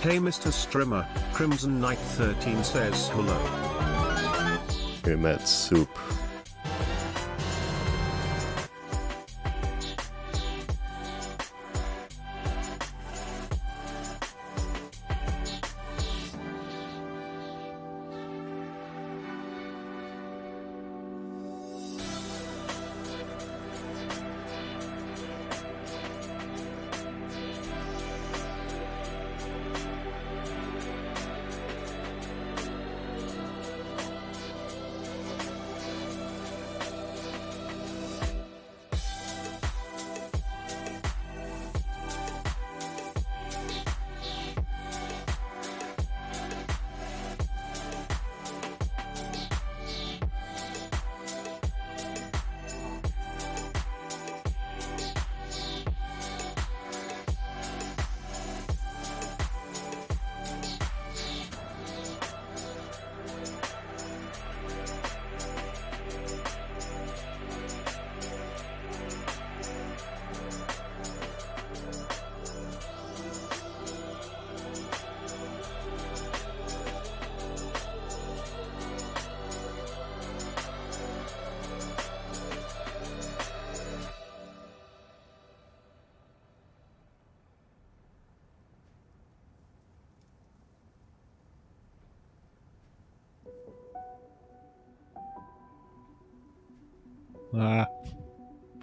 Hey Mr. Strimmer, Crimson Knight 13 says hello. Hey Matt Soup.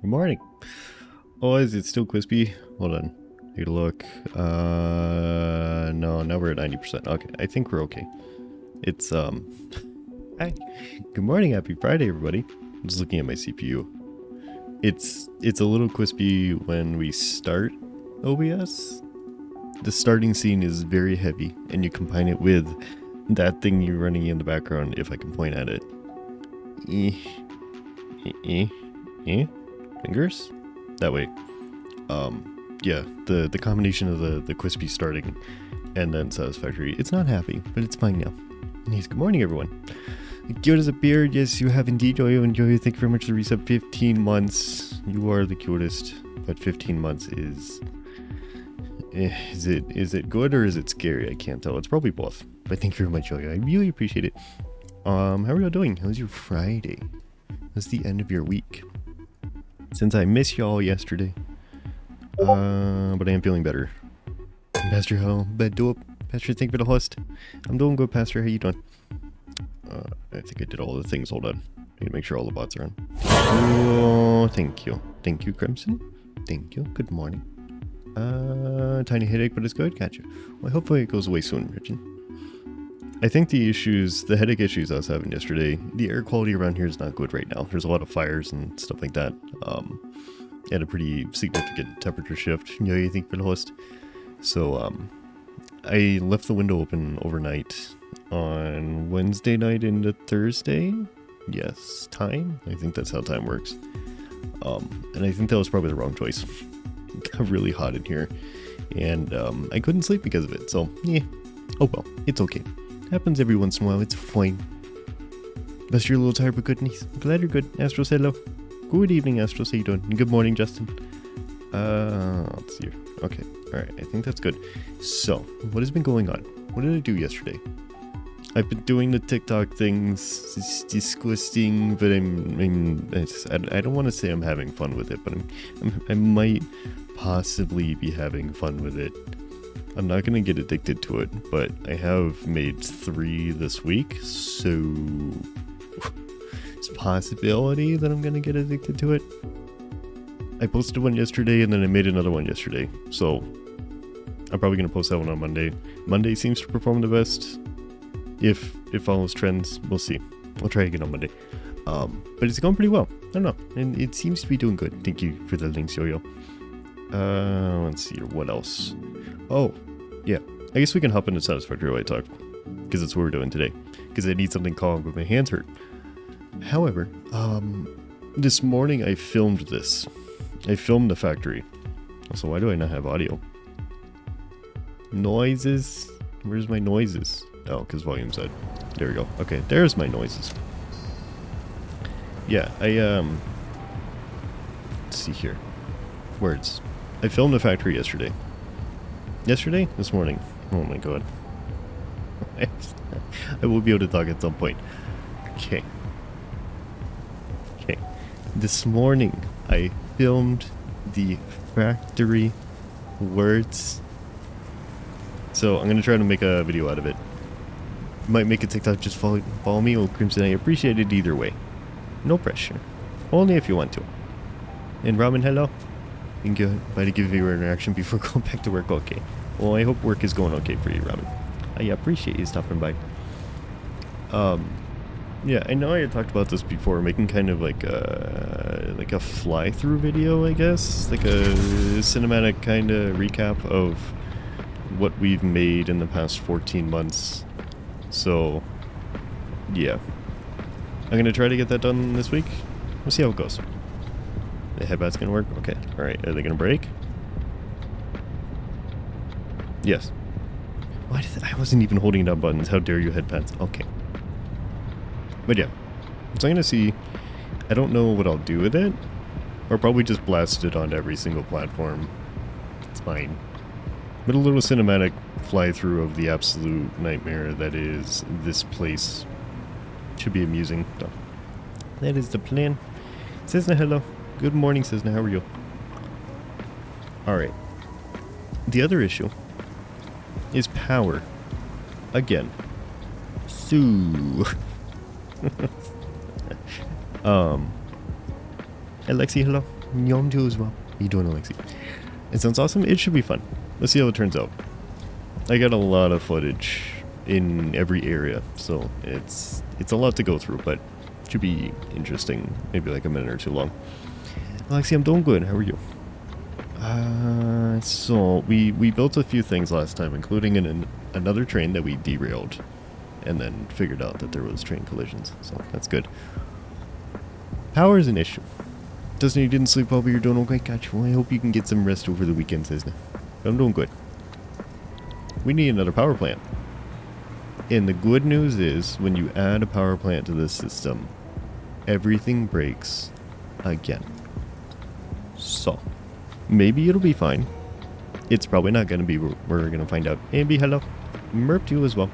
Good morning. Oh, is it still crispy? Hold on. Take a look. No, now we're at 90%. Okay, I think we're okay. It's, Hi. Good morning, happy Friday, everybody. I'm just looking at my CPU. It's a little crispy when we start OBS. The starting scene is very heavy, and you combine it with that thing you're running in the background, if I can point at it. Fingers? That way. Yeah, the combination of the crispy starting and then Satisfactory. It's not happy, but it's fine now. Yes, good morning, everyone. Cute as a beard. Yes, you have indeed. Joyo and Joyo, thank you very much for the reset. 15 months. You are the cutest. But 15 months is... Is it good or is it scary? I can't tell. It's probably both. But thank you very much, Joyo. I really appreciate it. How are y'all doing? How's your Friday? How's the end of your week? Since I missed y'all yesterday. But I am feeling better. Pastor, how bad do it? Pastor, thank you for the host. I'm doing good, Pastor. How you doing? I think I did all the things. Hold on. I need to make sure all the bots are on. Oh, thank you. Thank you, Crimson. Thank you. Good morning. Tiny headache, but it's good. Gotcha. Well, hopefully it goes away soon, Richard. I think the headache issues I was having yesterday, the air quality around here is not good right now. There's a lot of fires and stuff like that. And a pretty significant temperature shift. Yeah, you think for the host? So, I left the window open overnight on Wednesday night into Thursday. Yes, time. I think that's how time works. And I think that was probably the wrong choice. It got really hot in here, and I couldn't sleep because of it. So, yeah. Oh well, it's okay. Happens every once in a while. It's fine. Unless you're a little tired, but good. I'm glad you're good. Astro, say hello. Good evening, Astro. How you doing? And good morning, Justin. Let's see. Okay. All right. I think that's good. So, what has been going on? What did I do yesterday? I've been doing the TikTok things. It's disgusting, but I don't want to say I'm having fun with it, but I might possibly be having fun with it. I'm not going to get addicted to it, but I have made 3 this week, so it's a possibility that I'm going to get addicted to it. I posted one yesterday, and then I made another one yesterday, so I'm probably going to post that one on Monday. Monday seems to perform the best. If it follows trends, we'll see. I'll try again on Monday. But it's going pretty well. I don't know, and it seems to be doing good. Thank you for the links, Yo-Yo. Let's see here. What else? Oh, yeah. I guess we can hop into Satisfactory while I talk, because that's what we're doing today. Because I need something calm, but my hands hurt. However, this morning I filmed this. I filmed the factory. So why do I not have audio? Noises? Where's my noises? Oh, because volume side. There we go. Okay, there's my noises. Yeah, let's see here. Words. I filmed the factory yesterday. This morning. Oh my god. I will be able to talk at some point. Okay. Okay. This morning, I filmed the factory words. So I'm gonna try to make a video out of it. Might make a TikTok, just follow me, Old Crimson. I appreciate it either way. No pressure. Only if you want to. And Ramen, hello. You can go by to give you your interaction before going back to work. Okay. Well, I hope work is going okay for you, Ramen. I appreciate you stopping by. Yeah, I know I had talked about this before, making kind of like a fly-through video, I guess, like a cinematic kind of recap of what we've made in the past 14 months. So, yeah, I'm gonna try to get that done this week. We'll see how it goes. The headbat's gonna work. Okay, all right. Are they gonna break? Yes. Why did I wasn't even holding down buttons. How dare you, headpads? Okay. But yeah, so I'm gonna see. I don't know what I'll do with it. Or probably just blast it onto every single platform. It's fine. But a little cinematic fly-through of the absolute nightmare that is this place. Should be amusing. So, that is the plan. Cessna, hello. Good morning, Cessna. How are you? Alright. The other issue is power. Again. So... Alexi, hello. Yom too as well. How you doing, Alexi? It sounds awesome. It should be fun. Let's see how it turns out. I got a lot of footage in every area, so it's a lot to go through, but it should be interesting. Maybe like a minute or two long. Alexi, I'm doing good. How are you? So we built a few things last time, including another train that we derailed, and then figured out that there was train collisions. So that's good. Power is an issue. Doesn't you didn't sleep well, but you're doing okay. Gotcha. Well, I hope you can get some rest over the weekend, Cessna. I'm doing good. We need another power plant. And the good news is, when you add a power plant to this system, everything breaks again. So, maybe it'll be fine. It's probably not going to be. We're going to find out. Ambi, hello. Merp to you as well.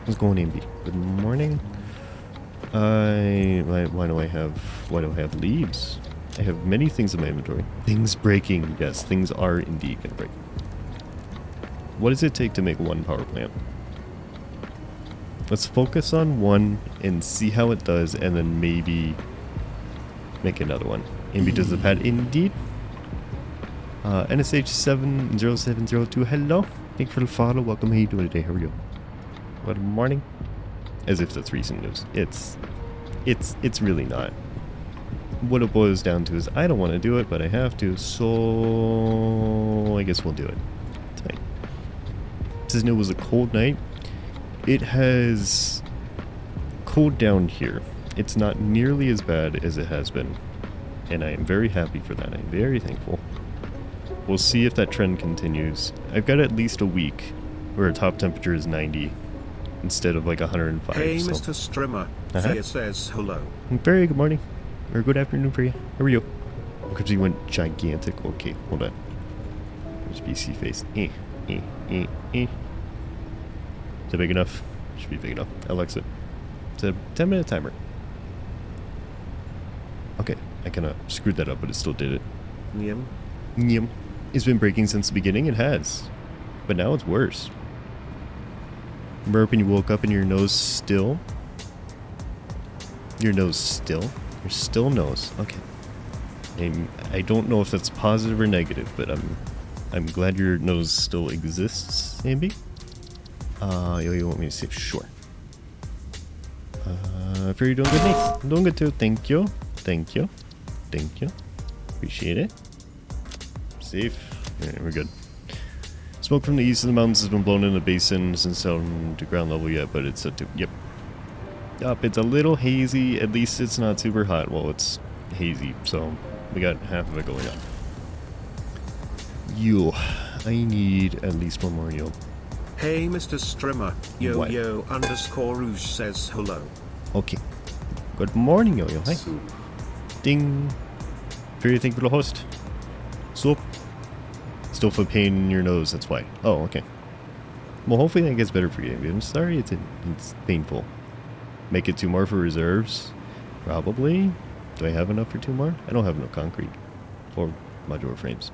What's going on, Ambi? Good morning. Why do I have leaves? I have many things in my inventory. Things breaking. Yes, things are indeed going to break. What does it take to make one power plant? Let's focus on one and see how it does, and then maybe make another one. Ambi does the pad indeed. NSH70702, hello. Thank you for the follow. Welcome. How you doing today? How are you? Good morning. As if that's recent news. It's really not. What it boils down to is I don't want to do it, but I have to, so I guess we'll do it tonight. Since it was a cold night, it has cooled down here. It's not nearly as bad as it has been, and I am very happy for that. I'm very thankful. We'll see if that trend continues. I've got at least a week where top temperature is 90 instead of like 105. Hey, so. Mr. Strimmer. Thea says hello. Very good morning. Or good afternoon for you. How are you? Because he went gigantic. Okay, hold on. There's BC face. Is that big enough? Should be big enough. Alexa. It's a 10-minute timer. Okay, I kind of screwed that up, but it still did it. Yum. It's been breaking since the beginning. It has. But now it's worse. Merp, and you woke up and your nose still? Your nose still? Your still nose. Okay. I don't know if that's positive or negative, but I'm glad your nose still exists, maybe? You want me to say sure. If you're doing good, nice. I'm doing good too. Thank you. Thank you. Thank you. Appreciate it. Safe. Alright, we're good. Smoke from the east of the mountains has been blown in the basin since down to ground level yet, but it's set to, yep. Up, it's a little hazy. At least it's not super hot. Well, it's hazy, so we got half of it going on. Yo, I need at least one more yo. Hey, Mr. Strimmer. Yo_Rouge says hello. Okay. Good morning, yo. Hi. Ding. Very thankful for the host. Soap. Still for pain in your nose, that's why. Oh, okay. Well, hopefully that gets better for you. I'm sorry it's painful. Make it 2 more for reserves? Probably. Do I have enough for 2 more? I don't have no concrete. Or modular frames.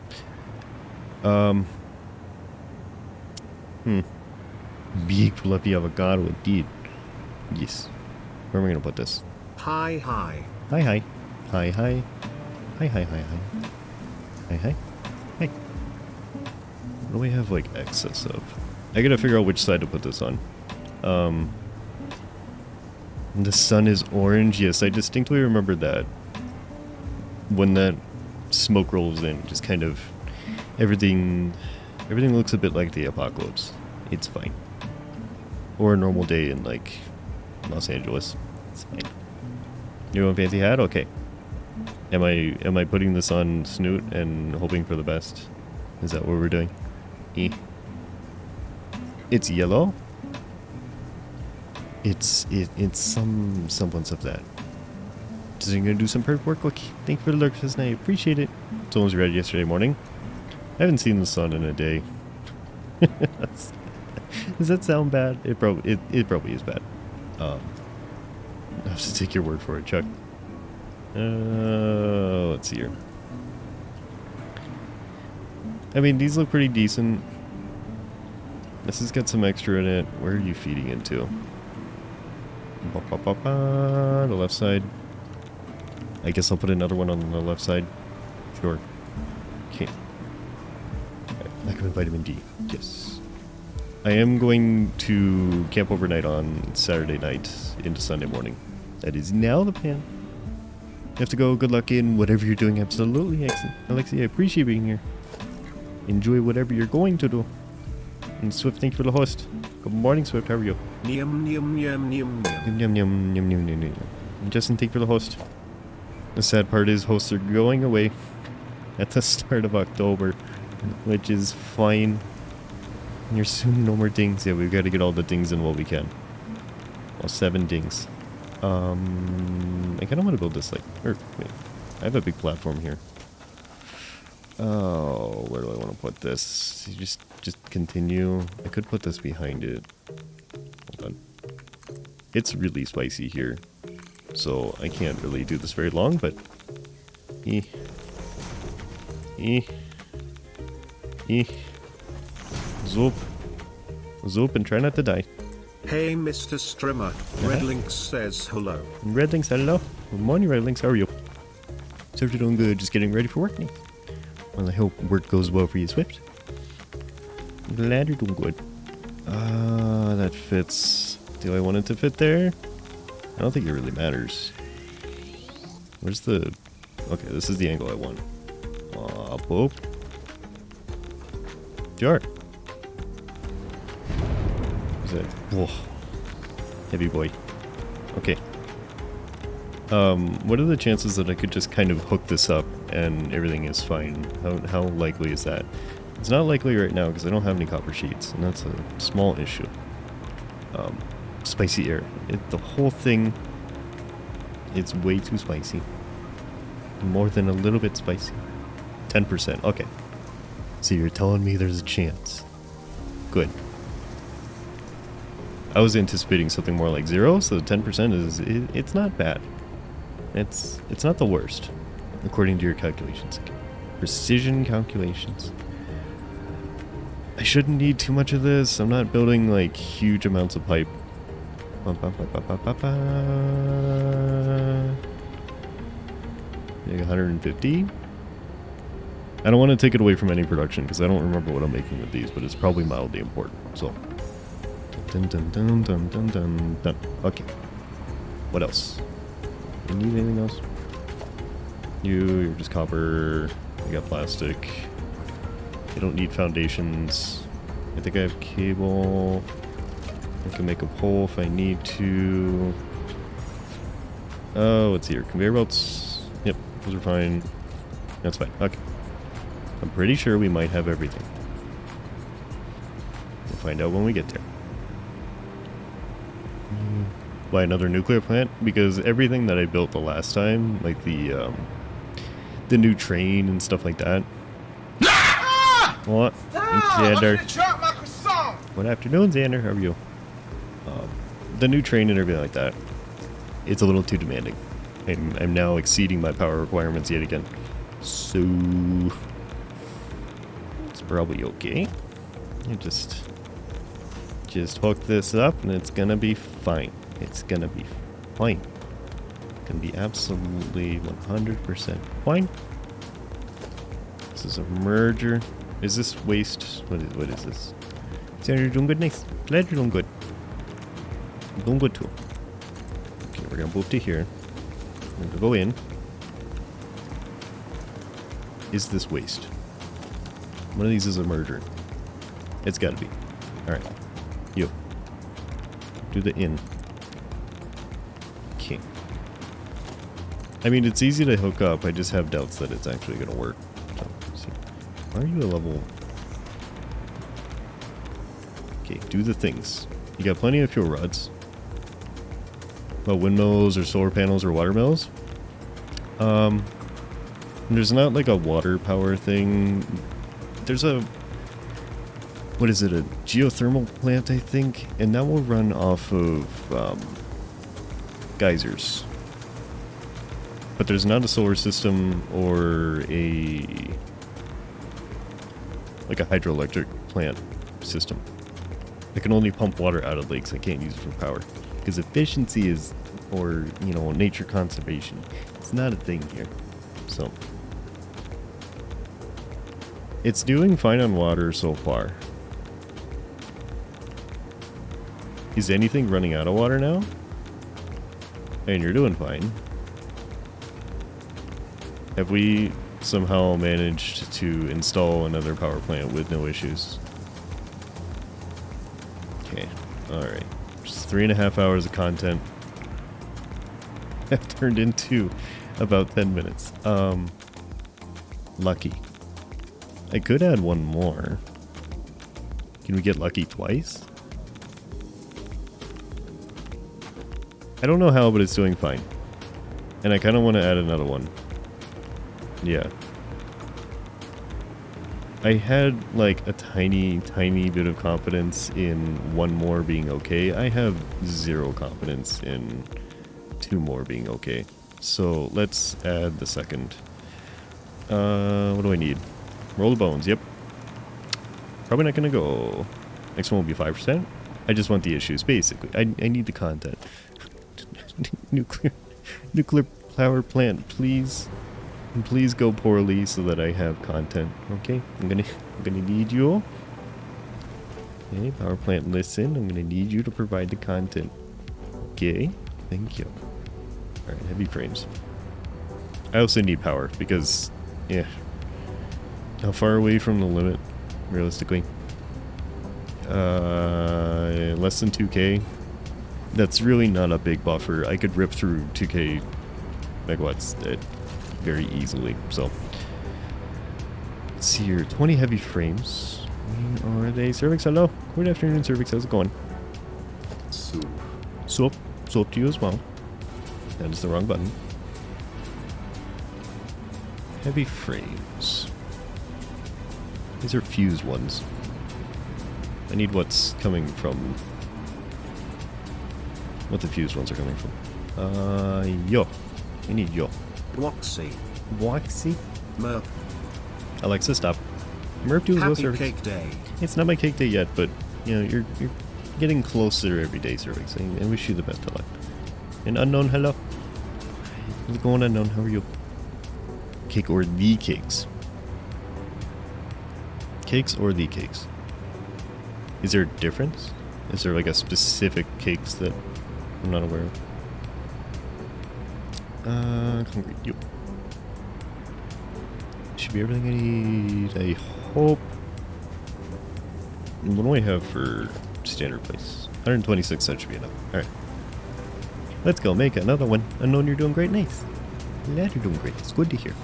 Big fluffy avocado indeed. Yes. Where am I going to put this? Hi, hi. Hi, hi. Hi, hi. Hi, hi, hi, hi. Hi, hi. Hi. What do we have, like, excess of? I gotta figure out which side to put this on. The sun is orange. Yes, I distinctly remember that. When that smoke rolls in, just kind of... Everything looks a bit like the apocalypse. It's fine. Or a normal day in, like, Los Angeles. It's fine. You want a fancy hat? Okay. Am I putting this on Snoot and hoping for the best? Is that what we're doing? It's yellow. It's some semblance of that. Just gonna do some perk work. Okay. Thank you for the lurk this night. Appreciate it. It's almost ready yesterday morning. I haven't seen the sun in a day. Does that sound bad? It probably is bad. I have to take your word for it, Chuck. Let's see here. I mean, these look pretty decent. This has got some extra in it. Where are you feeding into? The left side. I guess I'll put another one on the left side. Sure. Okay. Lack of vitamin D. Yes. I am going to camp overnight on Saturday night into Sunday morning. That is now the plan. You have to go. Good luck in whatever you're doing. Absolutely excellent. Alexi, I appreciate being here. Enjoy whatever you're going to do. And Swift, thank you for the host. Good morning, Swift. How are you? Yum, yum, yum, yum, yum. Yum, yum, yum, yum, yum, yum. And Justin, thank you for the host. The sad part is hosts are going away at the start of October, which is fine. And you're soon no more dings. Yeah, we've got to get all the dings in while we can. Well, 7 dings. I kind of want to build this like... Or, wait. I have a big platform here. Oh, where do I want to put this? You just continue. I could put this behind it. Hold on. It's really spicy here. So I can't really do this very long, but... Zoop. Zoop and try not to die. Hey, Mr. Strimmer. Redlinks says hello. Redlinks, hello. Good morning, Redlinks. How are you? So you're doing good. Just getting ready for work now. Well, I hope work goes well for you, Swift. I'm glad you're doing good. That fits. Do I want it to fit there? I don't think it really matters. Where's the... Okay, this is the angle I want. Boop. Sure. Is it? Whoa. Heavy boy. Okay. What are the chances that I could just kind of hook this up and everything is fine? How likely is that? It's not likely right now because I don't have any copper sheets, and that's a small issue. Spicy air. The whole thing, it's way too spicy. More than a little bit spicy. 10%. Okay. So you're telling me there's a chance. Good. I was anticipating something more like 0, so 10% is... It's not bad. It's not the worst, according to your calculations. Precision calculations. I shouldn't need too much of this. I'm not building, like, huge amounts of pipe. Like 150? I don't want to take it away from any production, because I don't remember what I'm making with these, but it's probably mildly important, so... Dun dun dun dun dun dun dun. Okay. What else? You need anything else? You're just copper. You got plastic. You don't need foundations. I think I have cable. I can make a pole if I need to. Oh, what's here? Conveyor belts. Yep, those are fine. That's fine. Okay. I'm pretty sure we might have everything. We'll find out when we get there. Buy another nuclear plant, because everything that I built the last time, like the new train and stuff like that. What? Stop! Yeah, I'm gonna drop my croissant! Good afternoon, Xander. How are you? The new train and everything like that, it's a little too demanding. I'm now exceeding my power requirements yet again. So it's probably okay. You just hook this up and it's gonna be fine. It's gonna be fine. It's gonna be absolutely 100% fine. This is a merger. Is this waste? What is this? So you're doing good, nice. Glad you're doing good. I'm doing good too. Okay, we're gonna move to here. We're gonna go in. Is this waste? One of these is a merger. It's gotta be. Alright. You. Do the in. Okay. I mean, it's easy to hook up. I just have doubts that it's actually gonna work. So, let's see. Why are you a level? Okay, do the things. You got plenty of fuel rods. Well, windmills or solar panels or water mills. There's not like a water power thing. There's a, what is it, a geothermal plant, I think, and that will run off of geysers. But there's not a solar system or a like a hydroelectric plant system. I can only pump water out of lakes. I can't use it for power because efficiency is, or you know, nature conservation. It's not a thing here. So it's doing fine on water so far. Is anything running out of water now? And you're doing fine. Have we somehow managed to install another power plant with no issues? Okay, alright. Just 3.5 hours of content have turned into about 10 minutes. Lucky. I could add one more. Can we get lucky twice? I don't know how, but it's doing fine. And I kind of want to add another one. Yeah. I had like a tiny bit of confidence in one more being okay. I have 0 confidence in 2 more being okay. So let's add the second. What do I need? Roll the bones, yep. Probably not gonna go. Next one will be 5%. I just want the issues, basically. I need the content. Nuclear power plant, please. And please go poorly so that I have content. Okay, I'm gonna need you. Okay, power plant, listen. I'm gonna need you to provide the content. Okay, thank you. All right, heavy frames. I also need power because, yeah. How far away from the limit, realistically? Less than 2K. That's really not a big buffer. I could rip through 2K megawatts very easily. So, let's see here. 20 heavy frames. Where are they? Cervix, hello. Good afternoon, Cervix. How's it going? Soup. Soup. Soup to you as well. That is the wrong button. Heavy frames. These are fused ones. I need what's coming from... what the fused ones are coming from. Yo. I need yo. Woxy. Woxy? Merp. Alexa, stop. Merp to Happy Cervix. cake day. It's not my cake day yet, but, you know, you're getting closer every day, Cervix. I wish you the best of luck. And Unknown, hello. How's it going, Unknown? How are you? Cake or the cakes? Cakes or the cakes? Is there a difference? Is there like a specific cakes that I'm not aware of? Concrete, you. Should be everything I need, I hope. What do I have for standard place? 126, that should be enough. Alright. Let's go make another one. Unknown, you're doing great, nice. Glad you're doing great, it's good to hear.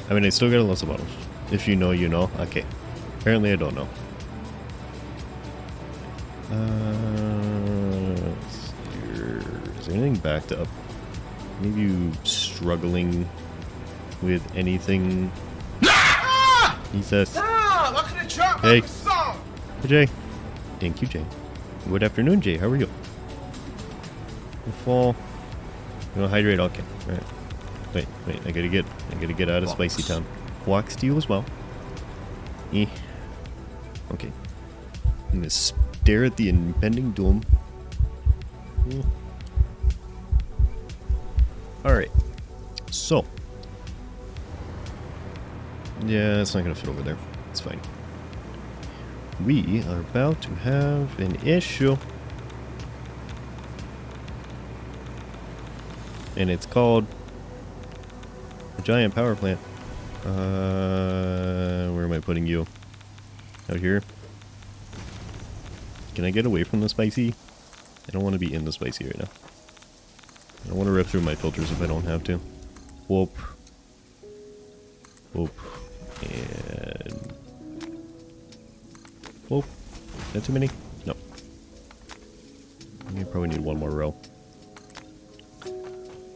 I mean, I still got a lots of bottles. If you know, you know. Okay. Apparently I don't know. Let's see here. Is there anything backed up? Maybe you struggling with anything. Jesus. Hey. Hey, Jay. Thank you, Jay. Good afternoon, Jay. How are you? You fall. You want to hydrate? Okay. All right. Wait. I gotta get out of Spicy Town. Walks to you as well. Okay. I'm gonna stare at the impending doom. Alright. So. Yeah, it's not gonna fit over there. It's fine. We are about to have an issue. And it's called a giant power plant. Where am I putting you? Out here? Can I get away from the spicy? I don't want to be in the spicy right now. I don't want to rip through my filters if I don't have to. Whoop. Whoop. And... whoop. Is that too many? No. You probably need one more row.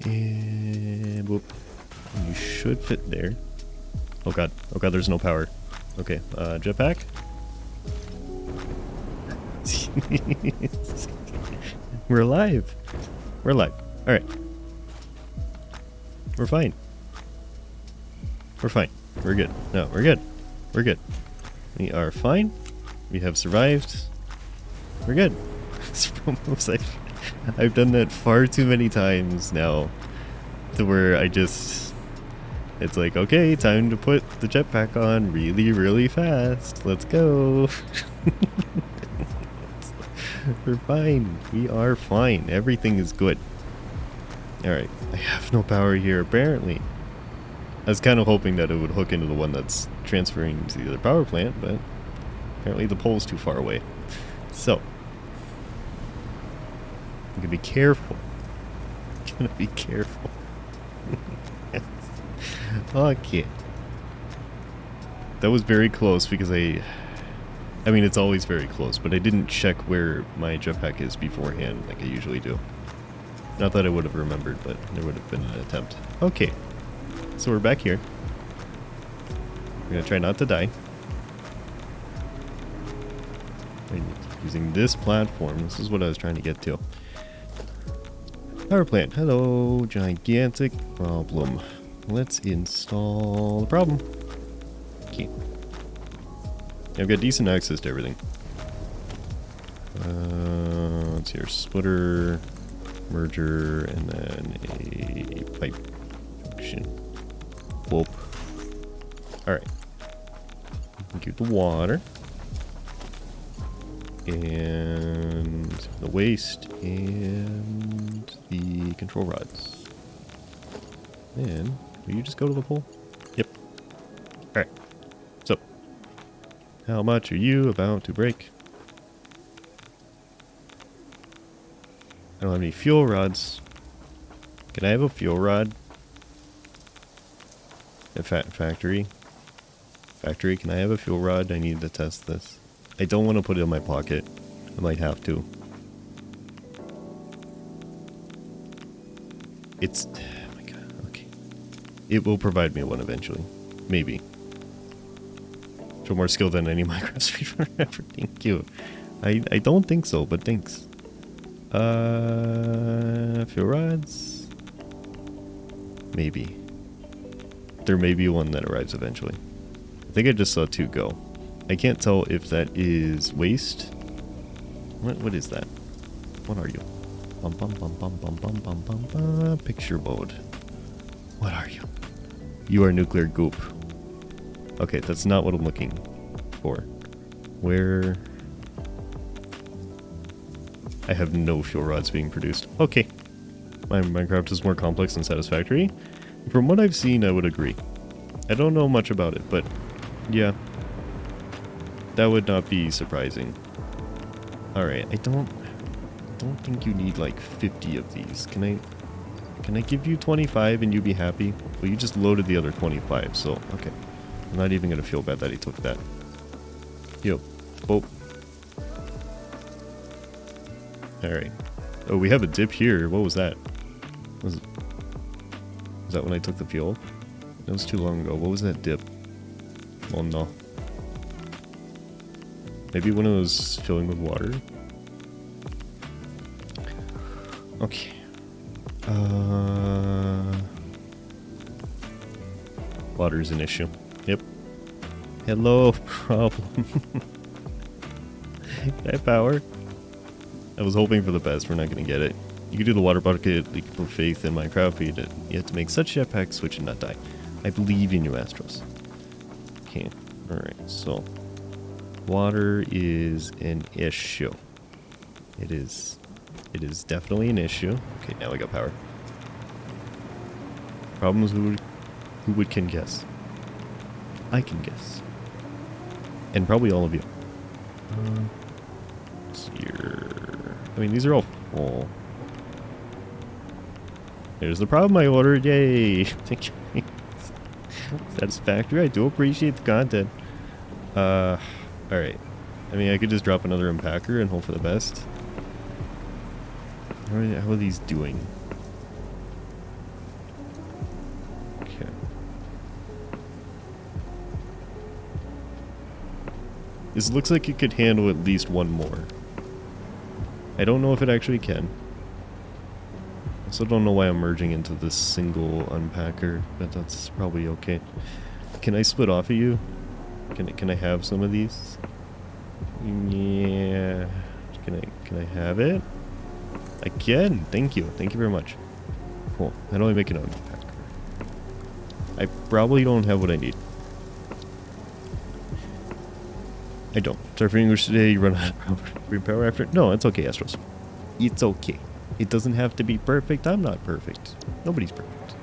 And whoop. You should fit there. Oh god. Oh god, there's no power. Okay, jetpack? We're alive. We're alive. Alright. We're fine. We're fine. We're good. No, we're good. We're good. We are fine. We have survived. We're good. I've done that far too many times now to where I just... it's like, okay, time to put the jetpack on really, really fast. Let's go. We're fine. We are fine. Everything is good. Alright. I have no power here, apparently. I was kind of hoping that it would hook into the one that's transferring to the other power plant, but apparently the pole's too far away. So. I'm gonna be careful. I'm gonna be careful. Okay. That was very close because I mean, it's always very close, but I didn't check where my jetpack is beforehand like I usually do. Not that I would have remembered, but there would have been an attempt. Okay. So we're back here. We're going to try not to die. And using this platform. This is what I was trying to get to. Power plant. Hello. Gigantic problem. Let's install the problem. Okay. I've got decent access to everything. Let's see here. Splitter, merger, and then a pipe junction. Whoop. Alright. Get the water. And the waste and the control rods. And will you just go to the pool? Yep. Alright. So, how much are you about to break? I don't have any fuel rods. Can I have a fuel rod? At factory? Factory, can I have a fuel rod? I need to test this. I don't want to put it in my pocket. I might have to. It's... oh my god, okay. It will provide me one eventually. Maybe. Show more skill than any Minecraft speedrunner ever. Thank you. I don't think so, but thanks. Fuel rods? Maybe. There may be one that arrives eventually. I think I just saw 2 go. I can't tell if that is waste. What is that? What are you? Bum bum bum bum bum bum bum bum bum. Picture mode. What are you? You are nuclear goop. Okay, that's not what I'm looking for. Where? I have no fuel rods being produced. Okay. My Minecraft is more complex than Satisfactory. From what I've seen, I would agree. I don't know much about it, but yeah. That would not be surprising. Alright, I don't think you need like 50 of these. Can I give you 25 and you be happy? Well, you just loaded the other 25, so okay. I'm not even gonna feel bad that he took that. Yo. Oh. Alright. Oh, we have a dip here. What was that? Was that when I took the fuel? That was too long ago. What was that dip? Oh no. Maybe when it was filling with water? Okay. Water is an issue. Yep. Hello, problem. Can I power? I was hoping for the best. We're not going to get it. You can do the water bucket, leap of faith in Minecraft, but you have to make such jetpack switch and not die. I believe in you, Astros. Okay. Alright, so. Water is an issue. It is definitely an issue. Okay, now we got power. Problems who can guess? I can guess. And probably all of you. Let's see here. I mean, these are all full. There's the problem I ordered. Yay! Thank you. Satisfactory. I do appreciate the content. Alright. I mean, I could just drop another unpacker and hope for the best. How are these doing? Okay. This looks like it could handle at least one more. I don't know if it actually can. I also don't know why I'm merging into this single unpacker, but that's probably okay. Can I split off of you? Can I have some of these? Yeah. Can I have it? I can. Thank you. Thank you very much. Cool. How do I make an unpacker? I probably don't have what I need. I don't. Sorry for English today. You run out of power after. No, it's okay, Astros. It's okay. It doesn't have to be perfect. I'm not perfect. Nobody's perfect.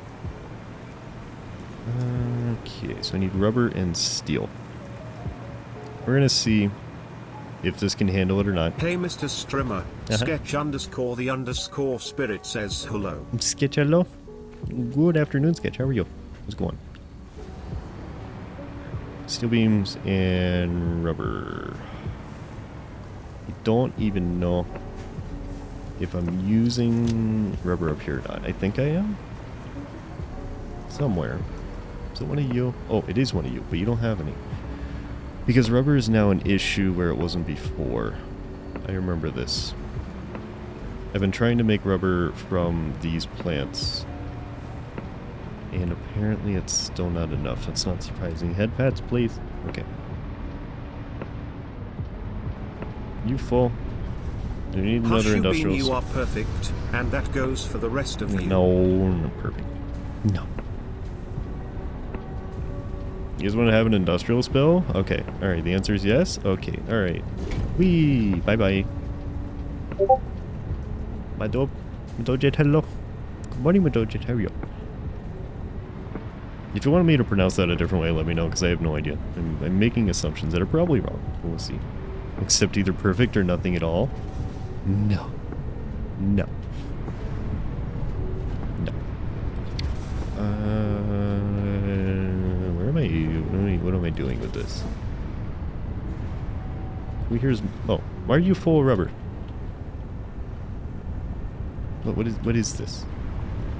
Okay, so I need rubber and steel. We're gonna see if this can handle it or not. Hey, Mr. Strimmer. Sketch_the_spirit says hello. Sketch, hello. Good afternoon, Sketch. How are you? How's it going? Steel beams and rubber. I don't even know if I'm using rubber up here or not. I think I am. Somewhere. Is it one of you? Oh, it is one of you, but you don't have any. Because rubber is now an issue where it wasn't before. I remember this. I've been trying to make rubber from these plants. And apparently it's still not enough. That's not surprising. Head pads, please. Okay. You full? Do you need another industrial? You are perfect, and that goes for the rest of you. No, not perfect. No. You guys want to have an industrial spill? Okay. Alright, the answer is yes? Okay, alright. Whee! Bye-bye. Madojet, hello. Good morning, Madojet, how are you? If you want me to pronounce that a different way, let me know, because I have no idea. I'm making assumptions that are probably wrong. We'll see. Except either perfect or nothing at all. No. No. No. What am I doing with this? Oh, why are you full of rubber? What is this?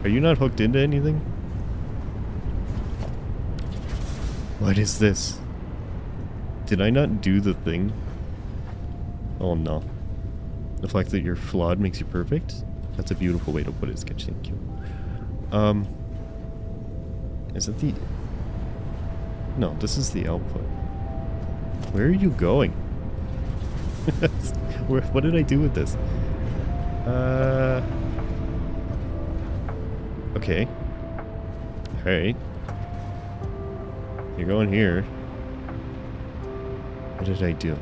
Are you not hooked into anything? What is this? Did I not do the thing? Oh no. The fact that you're flawed makes you perfect? That's a beautiful way to put it, Sketch, thank you. Is it the... No, this is the output. Where are you going? What did I do with this? Okay. Alright. You're going here. What did I do?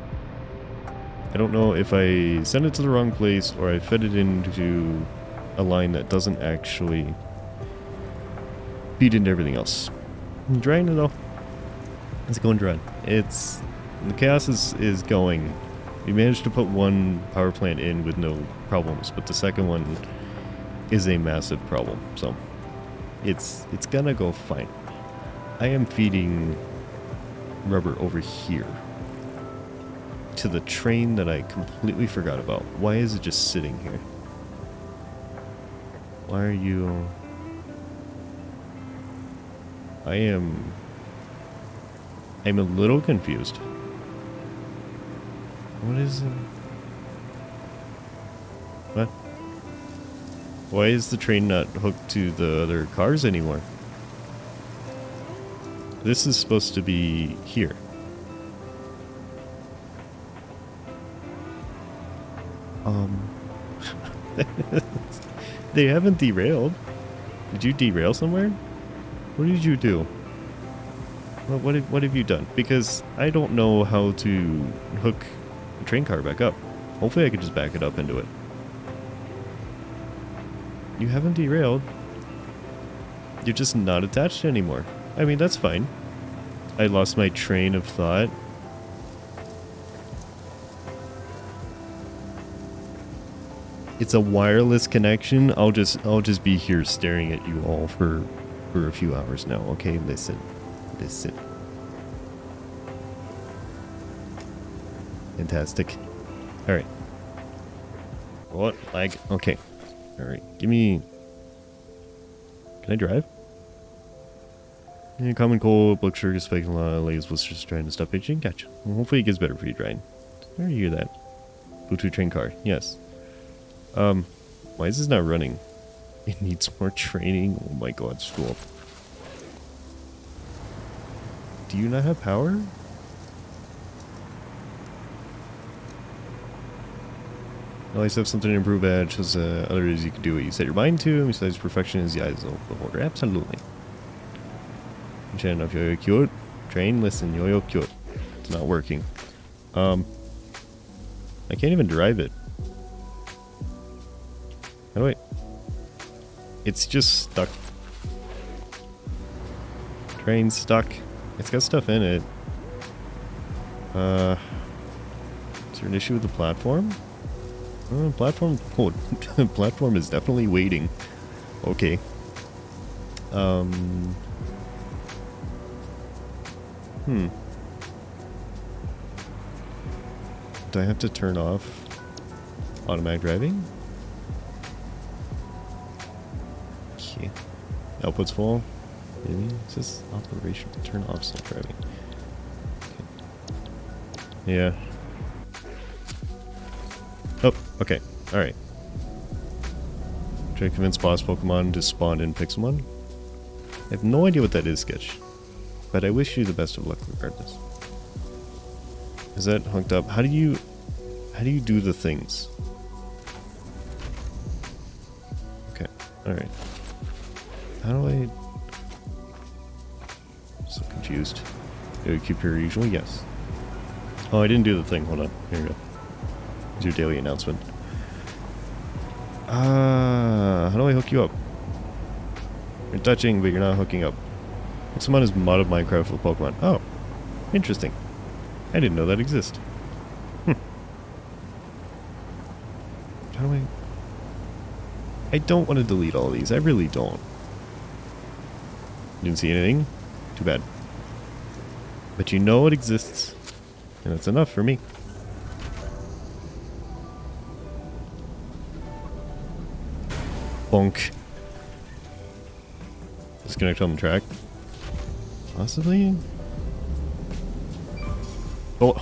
I don't know if I sent it to the wrong place or I fed it into a line that doesn't actually feed into everything else. I'm trying to though. It's going dry. It's... The chaos is going. We managed to put one power plant in with no problems, but the second one is a massive problem, so it's gonna go fine. I am feeding rubber over here to the train that I completely forgot about. Why is it just sitting here? Why are you... I'm a little confused. What is what? Why is the train not hooked to the other cars anymore? This is supposed to be here. They haven't derailed. Did you derail somewhere? What did you do? What have you done? Because I don't know how to hook the train car back up. Hopefully I could just back it up into it. You haven't derailed. You're just not attached anymore. I mean, that's fine. I lost my train of thought. It's a wireless connection. I'll just be here staring at you all for a few hours now. Okay, listen. Fantastic. All right. What? Lag? Okay. All right. Give me. Can I drive? Yeah, common cold, blood sugar spike, a lot of legs was just trying to stop itching. Gotcha. Well, hopefully it gets better for you, Drying. Where do you hear that? Bluetooth train car. Yes. Why is this not running? It needs more training. Oh my god, school. Do you not have power? At least have something to improve at. Shows others you can do what you set your mind to. Besides, perfection is the eyes of the beholder. Absolutely. Enough yo-yo cute. Train, listen, yo-yo cute. It's not working. I can't even drive it. How do I? It's just stuck. Train's stuck. It's got stuff in it. Is there an issue with the platform? Platform. Oh, platform is definitely waiting. Okay. Do I have to turn off automatic driving? Okay. Output's full. Maybe it says operation to turn off self-driving. Okay. Yeah. Oh, okay. Alright. Try to convince boss Pokemon to spawn in Pixelmon. I have no idea what that is, Sketch. But I wish you the best of luck regardless. Is that hooked up? How do you do the things? Okay. Alright. How do I... So confused. Do we keep your usual? Yes. Oh, I didn't do the thing. Hold on. Here we go. Here's your daily announcement. How do I hook you up? You're touching, but you're not hooking up. Someone has modded Minecraft with Pokemon. Oh. Interesting. I didn't know that exists. How do I don't want to delete all these. I really don't. Didn't see anything? Too bad. But you know it exists. And that's enough for me. Bonk. Disconnect on the track. Possibly? Oh.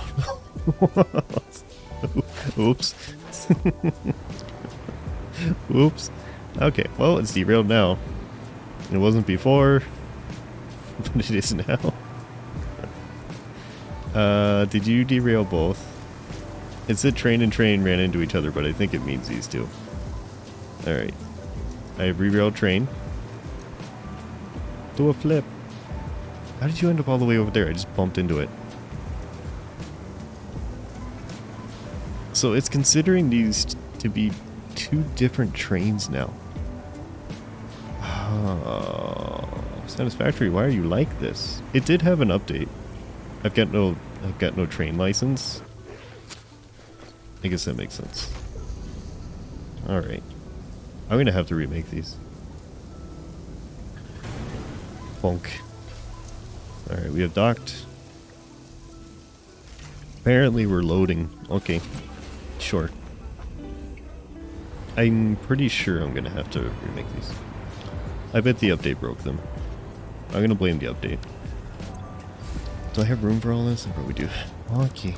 Oops. Oops. Okay, well, it's derailed now. It wasn't before, but it is now. Did you derail both? It said train and train ran into each other, but I think it means these two. Alright. I have derailed train. Do a flip. How did you end up all the way over there? I just bumped into it. So it's considering these to be two different trains now. Oh, Satisfactory, why are you like this? It did have an update. I've got no train license. I guess that makes sense. Alright. I'm gonna have to remake these. Bonk. Alright, we have docked. Apparently we're loading. Okay. Sure. I'm pretty sure I'm gonna have to remake these. I bet the update broke them. I'm gonna blame the update. Do I have room for all this? I probably do. Okay.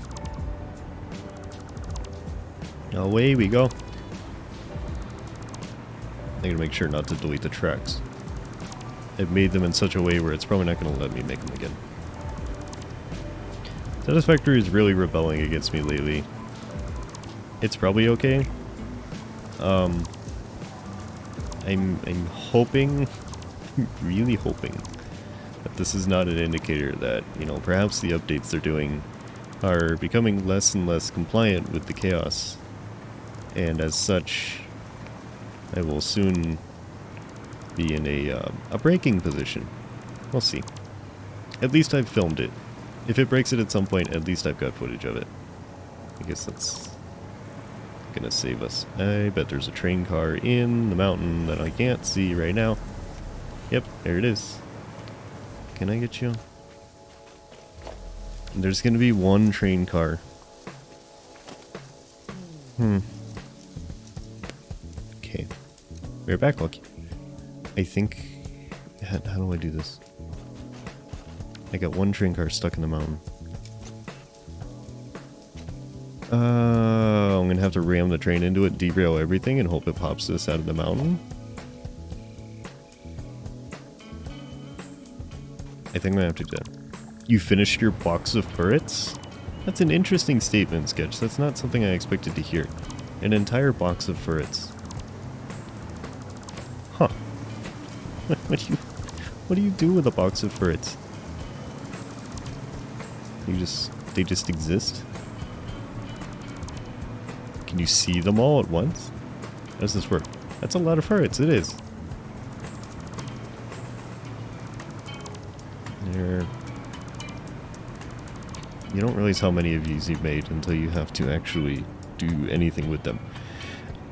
Away we go. I gotta make sure not to delete the tracks. I've made them in such a way where it's probably not gonna let me make them again. Satisfactory is really rebelling against me lately. It's probably okay. I'm hoping, really hoping, that this is not an indicator that, you know, perhaps the updates they're doing are becoming less and less compliant with the chaos. And as such, I will soon be in a breaking position. We'll see. At least I've filmed it. If it breaks it at some point, at least I've got footage of it. I guess that's gonna save us. I bet there's a train car in the mountain that I can't see right now. Yep, there it is. Can I get you? There's gonna be one train car. Okay. We're back, Lucky. I think... How do I do this? I got one train car stuck in the mountain. I'm gonna have to ram the train into it, derail everything, and hope it pops this out of the mountain. I think I'm gonna have to do that. You finished your box of ferrets? That's an interesting statement, Sketch. That's not something I expected to hear. An entire box of ferrets. Huh. What do you do with a box of ferrets? They just exist? Can you see them all at once? How does this work? That's a lot of ferrets, it is. There. You don't realize how many of these you've made until you have to actually do anything with them.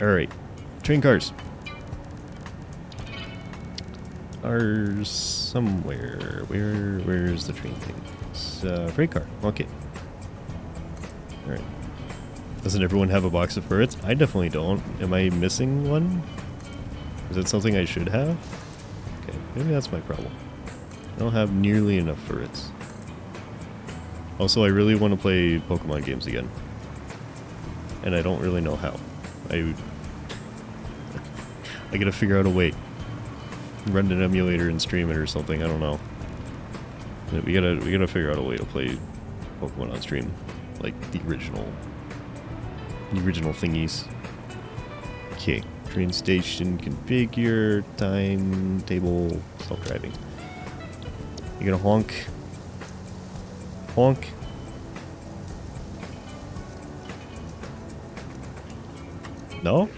Alright. Train cars. Are somewhere. Where's the train thing? It's freight car. Okay. Alright. Doesn't everyone have a box of ferrets? I definitely don't. Am I missing one? Is that something I should have? Okay, maybe that's my problem. I don't have nearly enough ferrets. Also, I really want to play Pokemon games again. And I don't really know how. I gotta figure out a way. Run an emulator and stream it or something, I don't know. We gotta figure out a way to play Pokemon on stream. Like the original thingies. Okay, train station configure, timetable, self-driving. You gonna honk? Honk. No?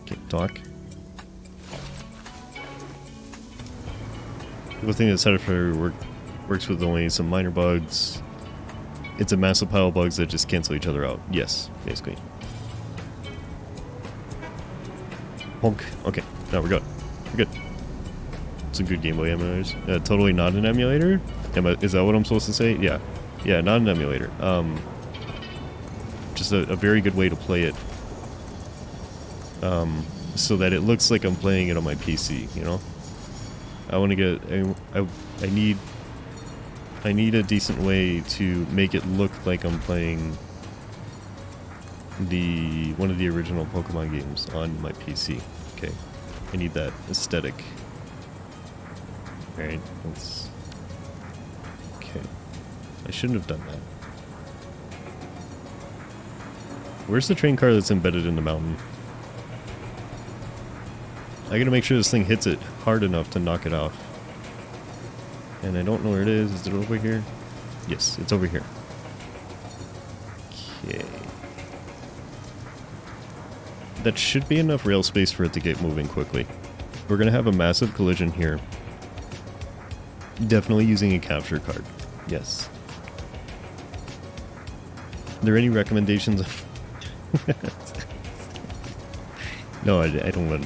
Okay, talk. People think that Satisfactory works with only some minor bugs. It's a massive pile of bugs that just cancel each other out. Yes, basically. Honk. Okay, now we're good. We're good. It's a good Game Boy emulators. Totally not an emulator? Is that what I'm supposed to say? Yeah. Yeah, not an emulator. Just a very good way to play it. So that it looks like I'm playing it on my PC, you know? I want to get... I need a decent way to make it look like I'm playing one of the original Pokemon games on my PC. Okay. I need that aesthetic. Alright, let's... Okay. I shouldn't have done that. Where's the train car that's embedded in the mountain? I gotta make sure this thing hits it hard enough to knock it off. And I don't know where it is. Is it over here? Yes, it's over here. Okay. That should be enough rail space for it to get moving quickly. We're gonna have a massive collision here. Definitely using a capture card. Yes. Are there any recommendations? No, I don't want.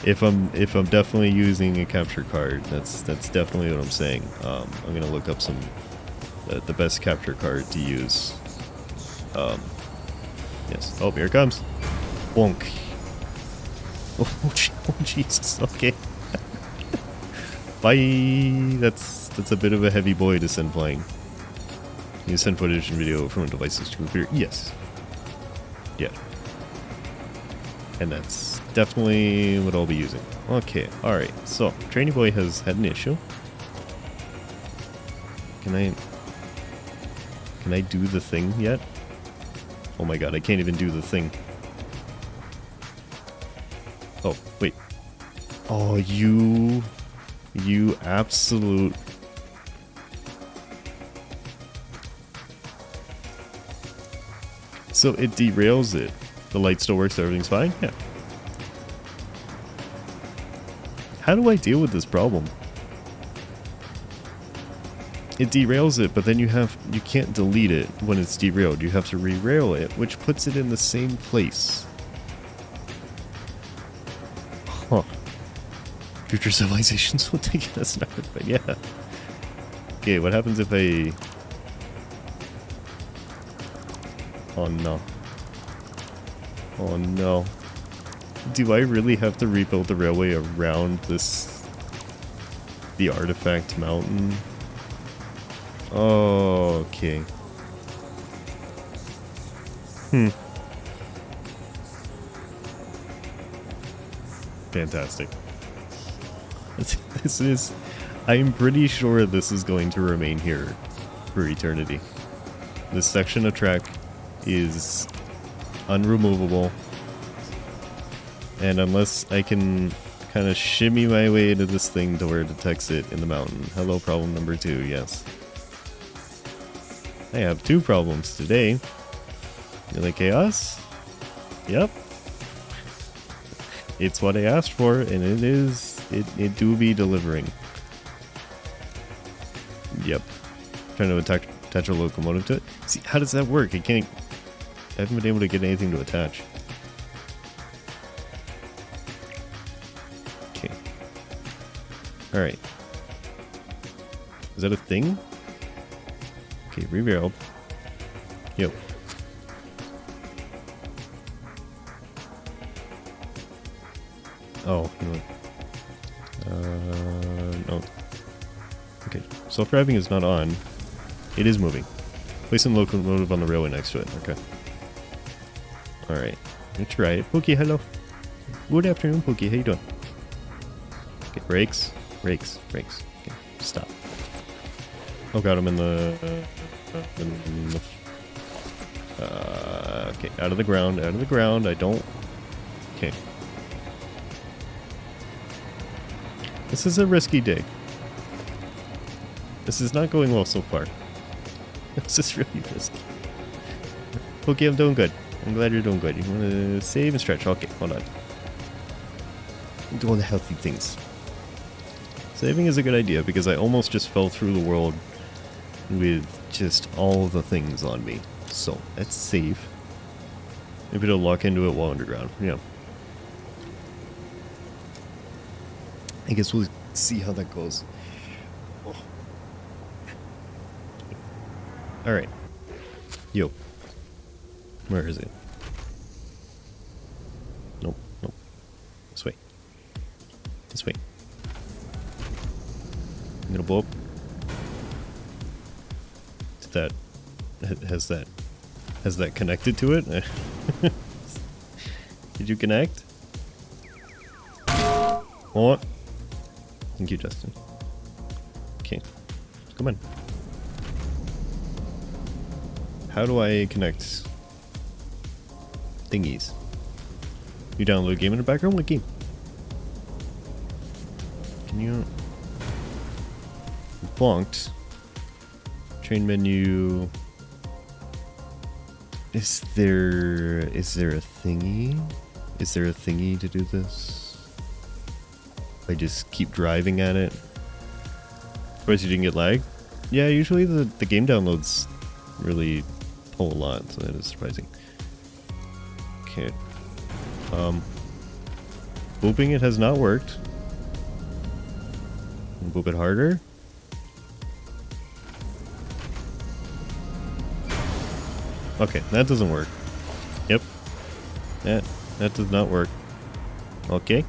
If I'm definitely using a capture card, that's definitely what I'm saying. I'm gonna look up the best capture card to use. Yes. Oh, here it comes. Bonk. Oh, Jesus. Okay. Bye. That's a bit of a heavy boy to send flying. You send footage and video from devices to computer. Yes. Yeah. And that's definitely what I'll be using. Okay. All right. So, Trainy Boy has had an issue. Can I do the thing yet? Oh my god, I can't even do the thing. Oh, wait. Oh, you absolute... So it derails it. The light still works, everything's fine? Yeah. How do I deal with this problem? It derails it, but then you can't delete it when it's derailed. You have to re-rail it, which puts it in the same place. Huh. Future civilizations will take it as another, but yeah. Okay, what happens if I... Oh no. Oh no. Do I really have to rebuild the railway around this... the artifact mountain? Oh, okay. Fantastic. This is... I'm pretty sure this is going to remain here for eternity. This section of track is unremovable. And unless I can kind of shimmy my way into this thing to where it detects it in the mountain. Hello, problem number 2, yes. I have 2 problems today. You like chaos? Yep. It's what I asked for, and it do be delivering. Yep. Trying to attach a locomotive to it. See, how does that work? I haven't been able to get anything to attach. Okay. Alright. Is that a thing? Okay, re-railed. Yep. Oh, you know what? No. Okay, self-driving is not on. It is moving. Placing locomotive on the railway next to it. Okay. Alright. Let's try it. Pookie, hello. Good afternoon, Pookie. How you doing? Okay, brakes. Brakes. Brakes. Okay, stop. Oh god, I'm in the... okay, out of the ground. Out of the ground. I don't... Okay. This is a risky dig. This is not going well so far. This is really risky. Okay, I'm doing good. I'm glad you're doing good. You want to save and stretch. Okay, hold on. I'm doing the healthy things. Saving is a good idea because I almost just fell through the world with just all the things on me. So, let's save. Maybe it'll lock into it while underground. Yeah. I guess we'll see how that goes. Oh. Alright. Yo. Where is it? Nope, nope. This way. This way. I'm gonna blow up. Has that connected to it? Did you connect? Oh. Thank you, Justin. Okay. Come on. How do I connect thingies? You download a game in the background? What game? Can you... Bonked. Train menu... Is there a thingy? Is there a thingy to do this? I just keep driving at it. Surprised you didn't get lag? Yeah, usually the game downloads really pull a lot, so that is surprising. Okay. Booping it has not worked. Boop it harder. Okay, that doesn't work. Yep. That does not work. Okay.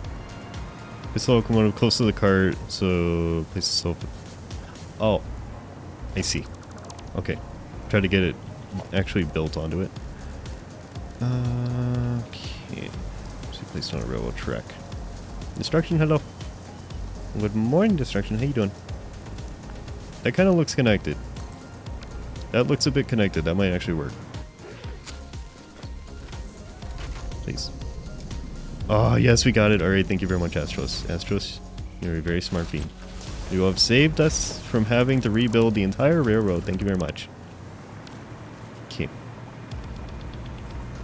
Place the locomotive close to the cart, so place the sofa. Oh, I see. Okay. Try to get it actually built onto it. Okay. So placed on a railroad track. Destruction, hello. Good morning, Destruction. How you doing? That kind of looks connected. That looks a bit connected. That might actually work. Please. Oh, yes, we got it. Alright, thank you very much, Astros. Astros, you're a very smart being. You have saved us from having to rebuild the entire railroad. Thank you very much. Okay.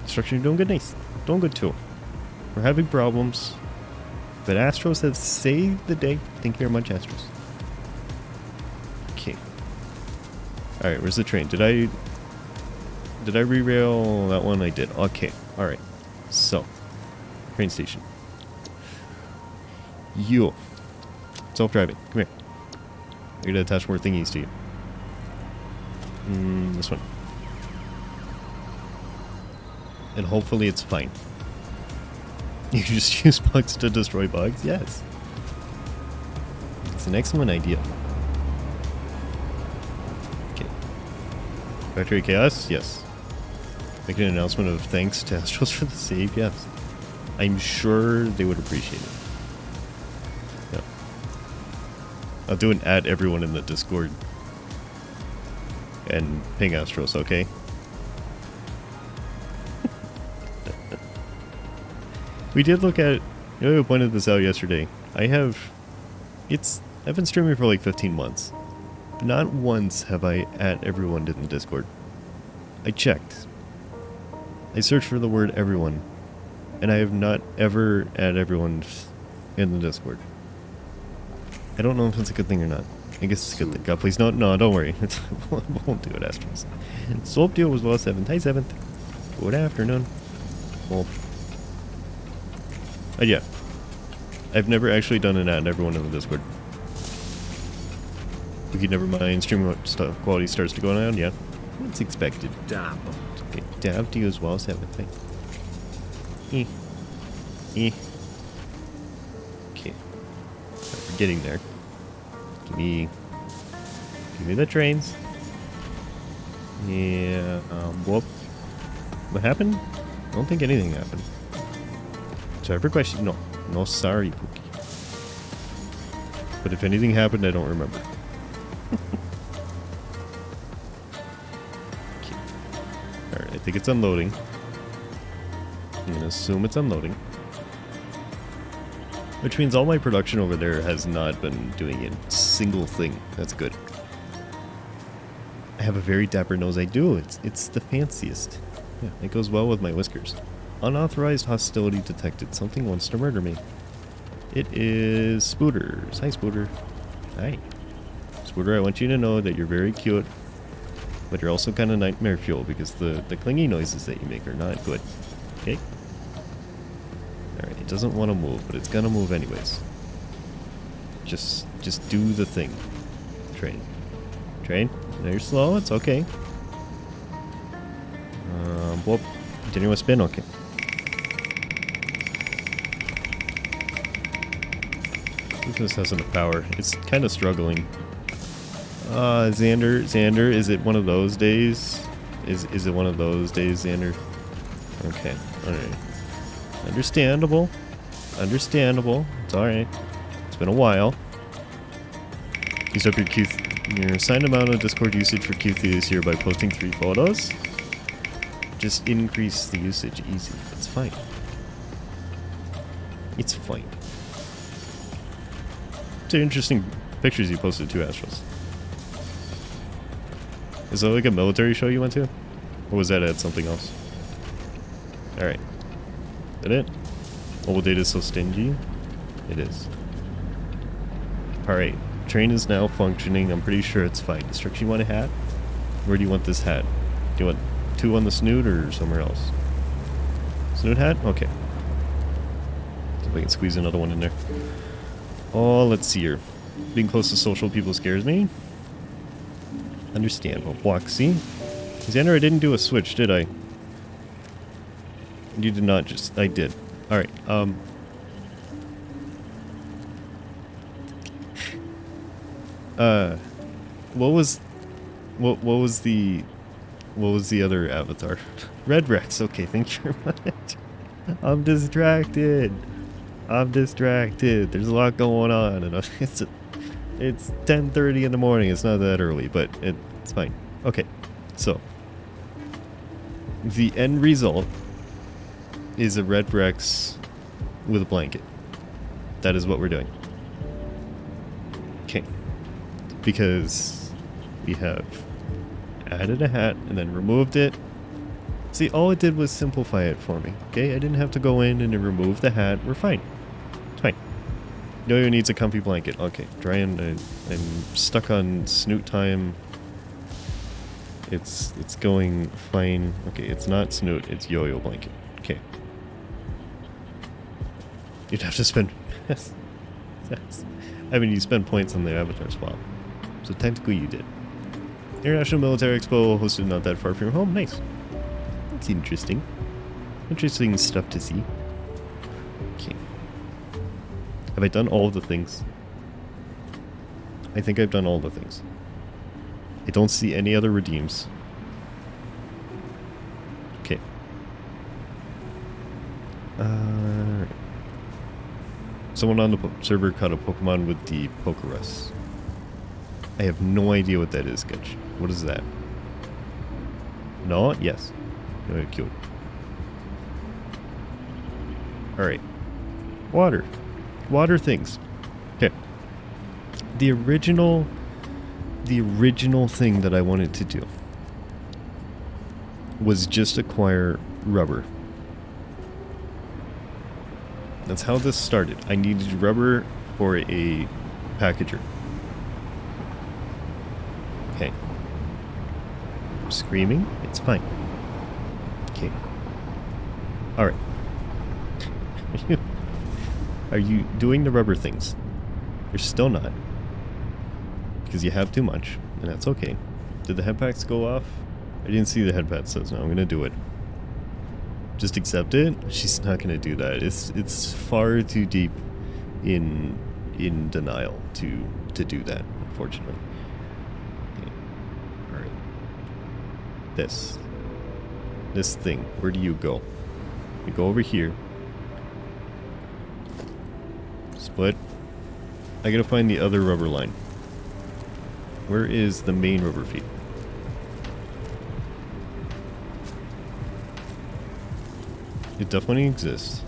Destruction, you're doing good, nice. Doing good, too. We're having problems. But Astros have saved the day. Thank you very much, Astros. Okay. Alright, where's the train? Did I re-rail that one? I did. Okay. Alright. So. Train station. You. Self-driving. Come here. I gotta attach more thingies to you. This one. And hopefully it's fine. You can just use bugs to destroy bugs? Yes. It's an excellent idea. Okay. Factory Chaos? Yes. Making an announcement of thanks to Astros for the save? Yes. I'm sure they would appreciate it. Yeah. I'll do an add everyone in the Discord. And ping Astros, okay? We did look at, I pointed this out yesterday. I've been streaming for like 15 months. Not once have I added everyone in the Discord. I checked. I searched for the word everyone. And I have not ever added everyone in the Discord. I don't know if it's a good thing or not. I guess it's a good thing. God, please, no, don't worry. Won't do it, Astros. Soap deal was well 7th. Hi, 7th. Good afternoon. Well, yeah. I've never actually done an ad everyone in the Discord. We could never mind stream stuff quality starts to go down, yeah. It's expected. Dab. Okay, dab to you as well, 7th. Thanks. Okay. We're getting there. Give me the trains. Yeah, whoop. What happened? I don't think anything happened. Sorry for question. No. No, sorry, Pookie. But if anything happened, I don't remember. Okay. Alright, I think it's unloading. I'm going to assume it's unloading. Which means all my production over there has not been doing a single thing. That's good. I have a very dapper nose. I do. It's the fanciest. Yeah, it goes well with my whiskers. Unauthorized hostility detected. Something wants to murder me. It is Spooters. Hi, Spooter. Hi. Spooter, I want you to know that you're very cute, but you're also kind of nightmare fuel because the clingy noises that you make are not good. Okay? Alright, it doesn't want to move, but it's gonna move anyways. Just do the thing. Train. Train? Now you're slow, it's okay. Whoop. Continue a spin, okay. This has enough power. It's kind of struggling. Xander, is it one of those days? Is it one of those days, Xander? Okay, alright. Understandable. Understandable. It's alright. It's been a while. Use up your assigned amount of Discord usage for Q3 this year by posting 3 photos. Just increase the usage. Easy. It's fine. It's fine. It's interesting pictures you posted too, Astros. Is that like a military show you went to? Or was that at something else? Alright. Is that it? Mobile data is so stingy? It is. Alright. Train is now functioning. I'm pretty sure it's fine. Destruction, you want a hat? Where do you want this hat? Do you want 2 on the snoot or somewhere else? Snoot hat? Okay. See if I can squeeze another one in there. Oh, let's see here. Being close to social people scares me. Understandable. Bloxy. Xander, I didn't do a switch, did I? You did not just... I did. Alright, What was the other avatar? Red Rex. Okay, thank you very much. I'm distracted. There's a lot going on, and it's 10:30 in the morning. It's not that early, but it's fine. Okay, so the end result is a Red Rex with a blanket. That is what we're doing. Okay, because we have added a hat and then removed it. See, all it did was simplify it for me. Okay, I didn't have to go in and remove the hat. We're fine. It's fine. Yo-Yo needs a comfy blanket. Okay, Brian, I'm stuck on snoot time. It's going fine. Okay, it's not snoot, it's Yo-Yo blanket. Okay. You'd have to spend... I mean, you spend points on the avatar swap. So technically you did. International Military Expo hosted not that far from your home. Nice. That's interesting. Interesting stuff to see. Okay. Have I done all the things? I think I've done all the things. I don't see any other redeems. Okay. Someone on the server caught a Pokemon with the Pokerus. I have no idea what that is, Sketch. What is that? No? Yes. No, cute. Alright. Water. Water things. Okay. The original thing that I wanted to do was just acquire rubber. That's how this started. I needed rubber for a packager. Okay. I'm screaming. It's fine. Okay. Alright. Are you doing the rubber things? You're still not. Because you have too much, and that's okay. Did the head packs go off? I didn't see the head pack says no. I'm gonna do it. Just accept it. She's not gonna do that. It's far too deep in denial to do that, unfortunately. Okay. Alright. This thing. Where do you go? You go over here. Split. I gotta find the other rubber line. Where is the main rubber feed? It definitely exists.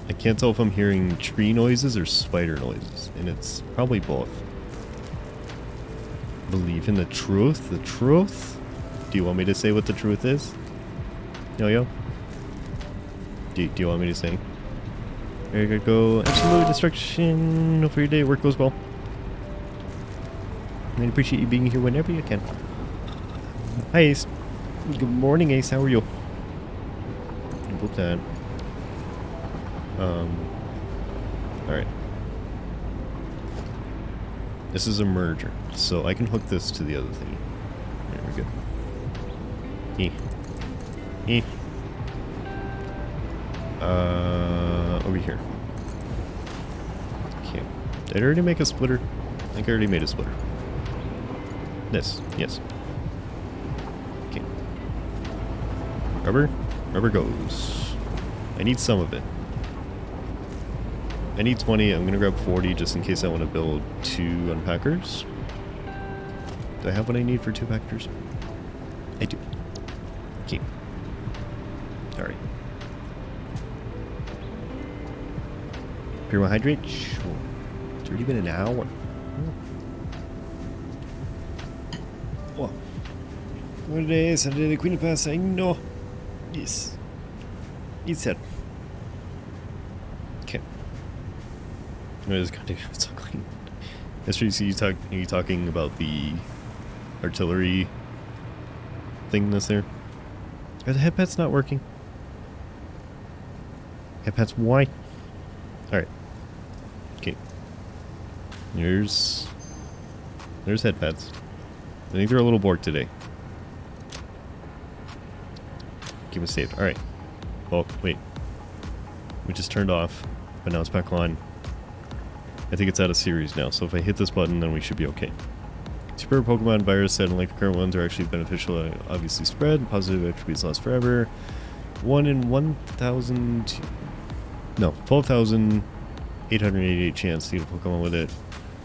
I can't tell if I'm hearing tree noises or spider noises, and it's probably both. Believe in the truth? The truth? Do you want me to say what the truth is? Yo-Yo? Do you want me to say? There you go. Absolute destruction. Hope your day work goes well. I appreciate you being here whenever you can. Hi, Ace. Good morning, Ace. How are you? Book that. Alright. This is a merger, so I can hook this to the other thing. There we go. Over here. Okay. Did I already make a splitter? I think I already made a splitter. This, yes. Okay. Rubber goes. I need some of it. I need 20. I'm gonna grab 40 just in case I want to build 2 unpackers. Do I have what I need for 2 packers? I do. Okay. Alright. Pure hydrate. Sure. It's already been an hour. What? What day is Saturday? The Queen of Pass. I know. Yes. It's it. Okay. What is goddamn so clean? Yesterday, you talking about the artillery thing that's there? Are the headpads not working? Headpads, why? Alright. Okay. There's headpads. I think they're a little borked today. Keep it saved. Alright. Oh, wait. We just turned off, but now it's back on. I think it's out of series now, so if I hit this button, then we should be okay. Super Pokemon virus said, unlike the current ones, are actually beneficial, obviously spread. Positive attributes last forever. 1 in 1,000... No, 12,888 chance to get a Pokemon with it.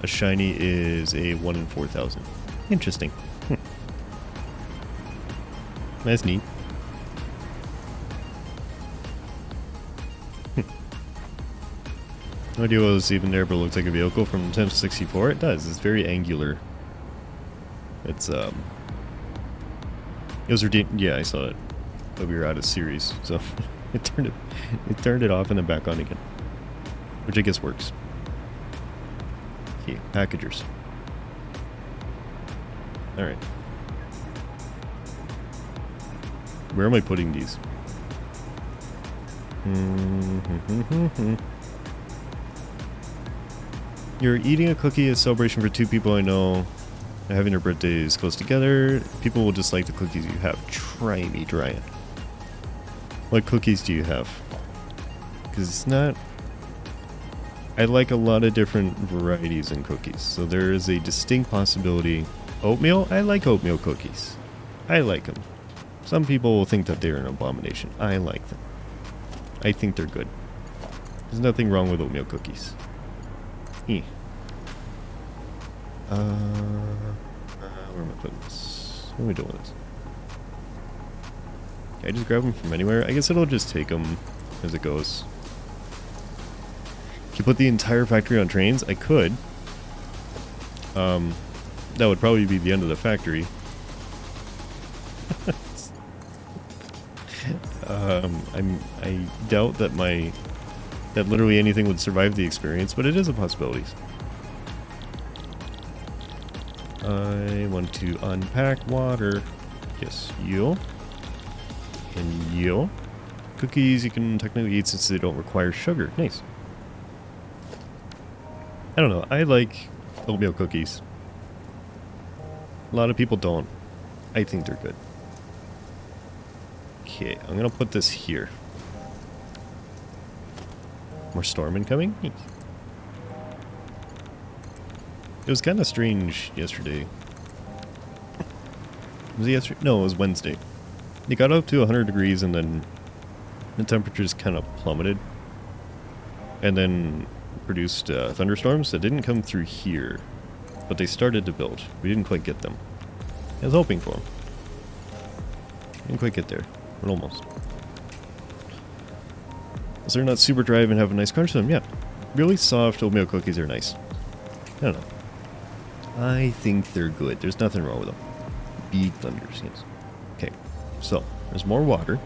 A shiny is a 1 in 4,000. Interesting. That's neat. No idea what was even there, but it looks like a vehicle from Nintendo 64. It does. It's very angular. It's, it was redeemed. Yeah, I saw it. But we were out of series, so it turned it off and then back on again. Which I guess works. Okay, packagers. Alright. Where am I putting these? You're eating a cookie, a celebration for two people I know. Having their birthdays close together. People will just like the cookies you have. Try me, Ryan. What cookies do you have? Because it's not... I like a lot of different varieties in cookies. So there is a distinct possibility. Oatmeal? I like oatmeal cookies. I like them. Some people will think that they're an abomination. I like them. I think they're good. There's nothing wrong with oatmeal cookies. Where am I putting this? What am I doing with this? Can I just grab them from anywhere? I guess it'll just take them as it goes. Can you put the entire factory on trains? I could. That would probably be the end of the factory. I doubt that that literally anything would survive the experience, but it is a possibility. I want to unpack water. Yes, you. And you. Cookies you can technically eat since they don't require sugar. Nice. I don't know. I like oatmeal cookies. A lot of people don't. I think they're good. Okay, I'm gonna put this here. More storm incoming? Nice. It was kind of strange yesterday. Was it yesterday? No, it was Wednesday. It got up to 100 degrees and then the temperatures kind of plummeted. And then produced thunderstorms that didn't come through here. But they started to build. We didn't quite get them. I was hoping for them. Didn't quite get there, but almost. So they're not super dry and have a nice crunch to them. Yeah, really soft oatmeal cookies are nice. I don't know. I think they're good. There's nothing wrong with them. Big thunders, yes. Okay, so there's more water.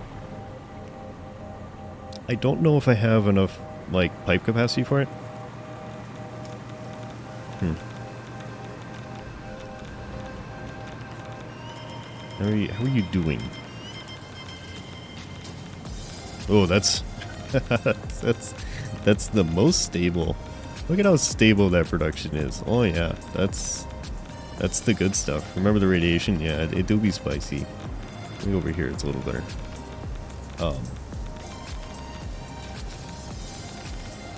I don't know if I have enough, like, pipe capacity for it. How are you doing? Oh, that's that's the most stable. Look at how stable that production is. Oh yeah, that's the good stuff. Remember the radiation? Yeah, it do be spicy. Maybe over here it's a little better.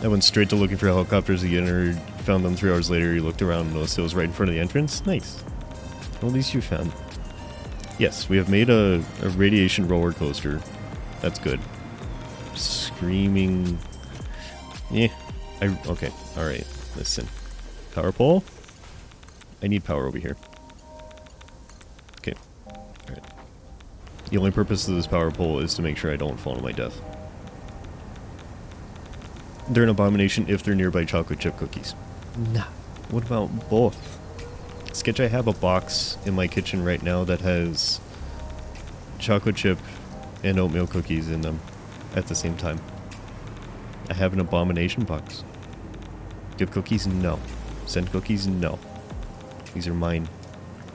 I went straight to looking for helicopters again, or found them 3 hours later. You looked around and noticed it was right in front of the entrance. Nice. Well, at least you found. Yes, we have made a radiation roller coaster. That's good. Screaming. Yeah. Okay. Alright. Listen. Power pole? I need power over here. Okay. Alright. The only purpose of this power pole is to make sure I don't fall to my death. They're an abomination if they're nearby chocolate chip cookies. Nah. What about both? Sketch, I have a box in my kitchen right now that has chocolate chip and oatmeal cookies in them at the same time. I have an abomination box. Give cookies? No. Send cookies? No. These are mine.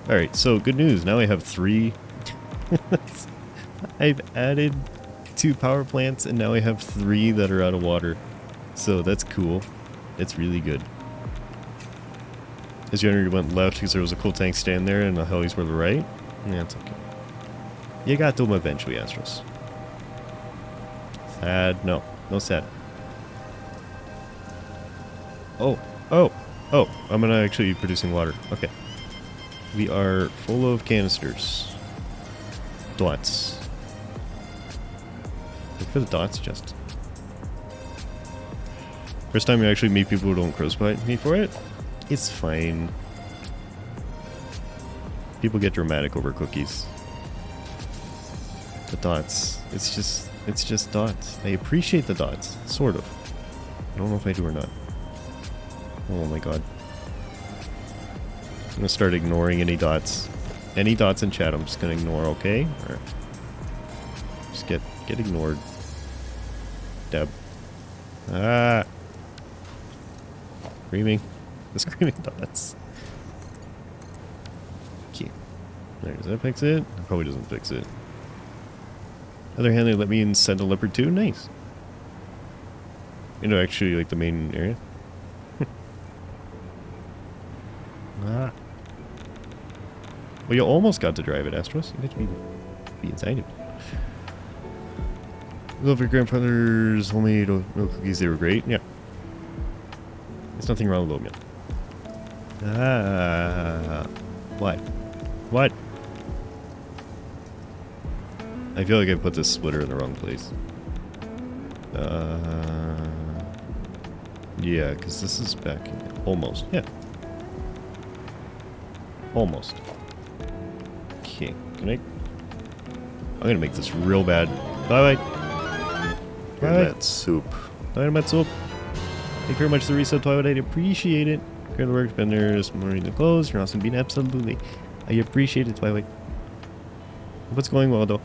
Alright, so good news. Now I have 3. I've added 2 power plants and now I have 3 that are out of water. So that's cool. It's really good. As you went left because there was a cool tank stand there and the helis were the right. Yeah, it's okay. You got to them eventually, Astros. Sad. No. No sad. Oh. I'm gonna actually be producing water. Okay. We are full of canisters. Dots. Look for the dots, just. First time you actually meet people who don't crossbite me for it, it's fine. People get dramatic over cookies. The dots. It's just dots. I appreciate the dots, sort of. I don't know if I do or not. Oh my god. I'm gonna start ignoring any dots. Any dots in chat I'm just gonna ignore, okay? Or just get ignored. Deb. Ah! Screaming. The screaming dots. Okay. There, does that fix it? It probably doesn't fix it. Other hand, they let me in send a leopard too? Nice. You know, actually, like the main area. Ah. Well, you almost got to drive it, Astros. You got to be inside it. Love your grandfather's homemade milk cookies. They were great. Yeah. There's nothing wrong with oatmeal. Ah. What? What? I feel like I put this splitter in the wrong place. Yeah, because this is back in, almost. Yeah. Almost. Okay. Can I? I'm gonna make this real bad. Bye bye. That soup. Dynamite soup. Thank you very much for the reset, Twilight. I appreciate it. Great work. Been there this morning to close. You're awesome being absolutely. I appreciate it, Twilight. What's going well though?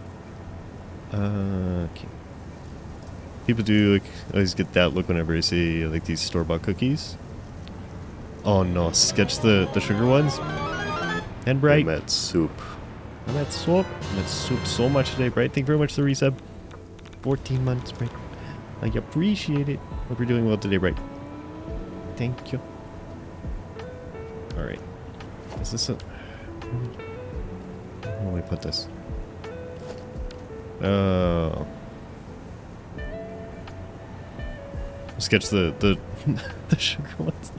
Okay. People do like I always get that look whenever I see like these store-bought cookies. Oh no, sketch the sugar ones. And Bright. That soup. And that soup. And that soup so much today, Bright. Thank you very much for the resub. 14 months, Bright. I appreciate it. Hope you're doing well today, Bright. Thank you. Alright. Is this a... Where do I put this? Sketch the the sugar ones.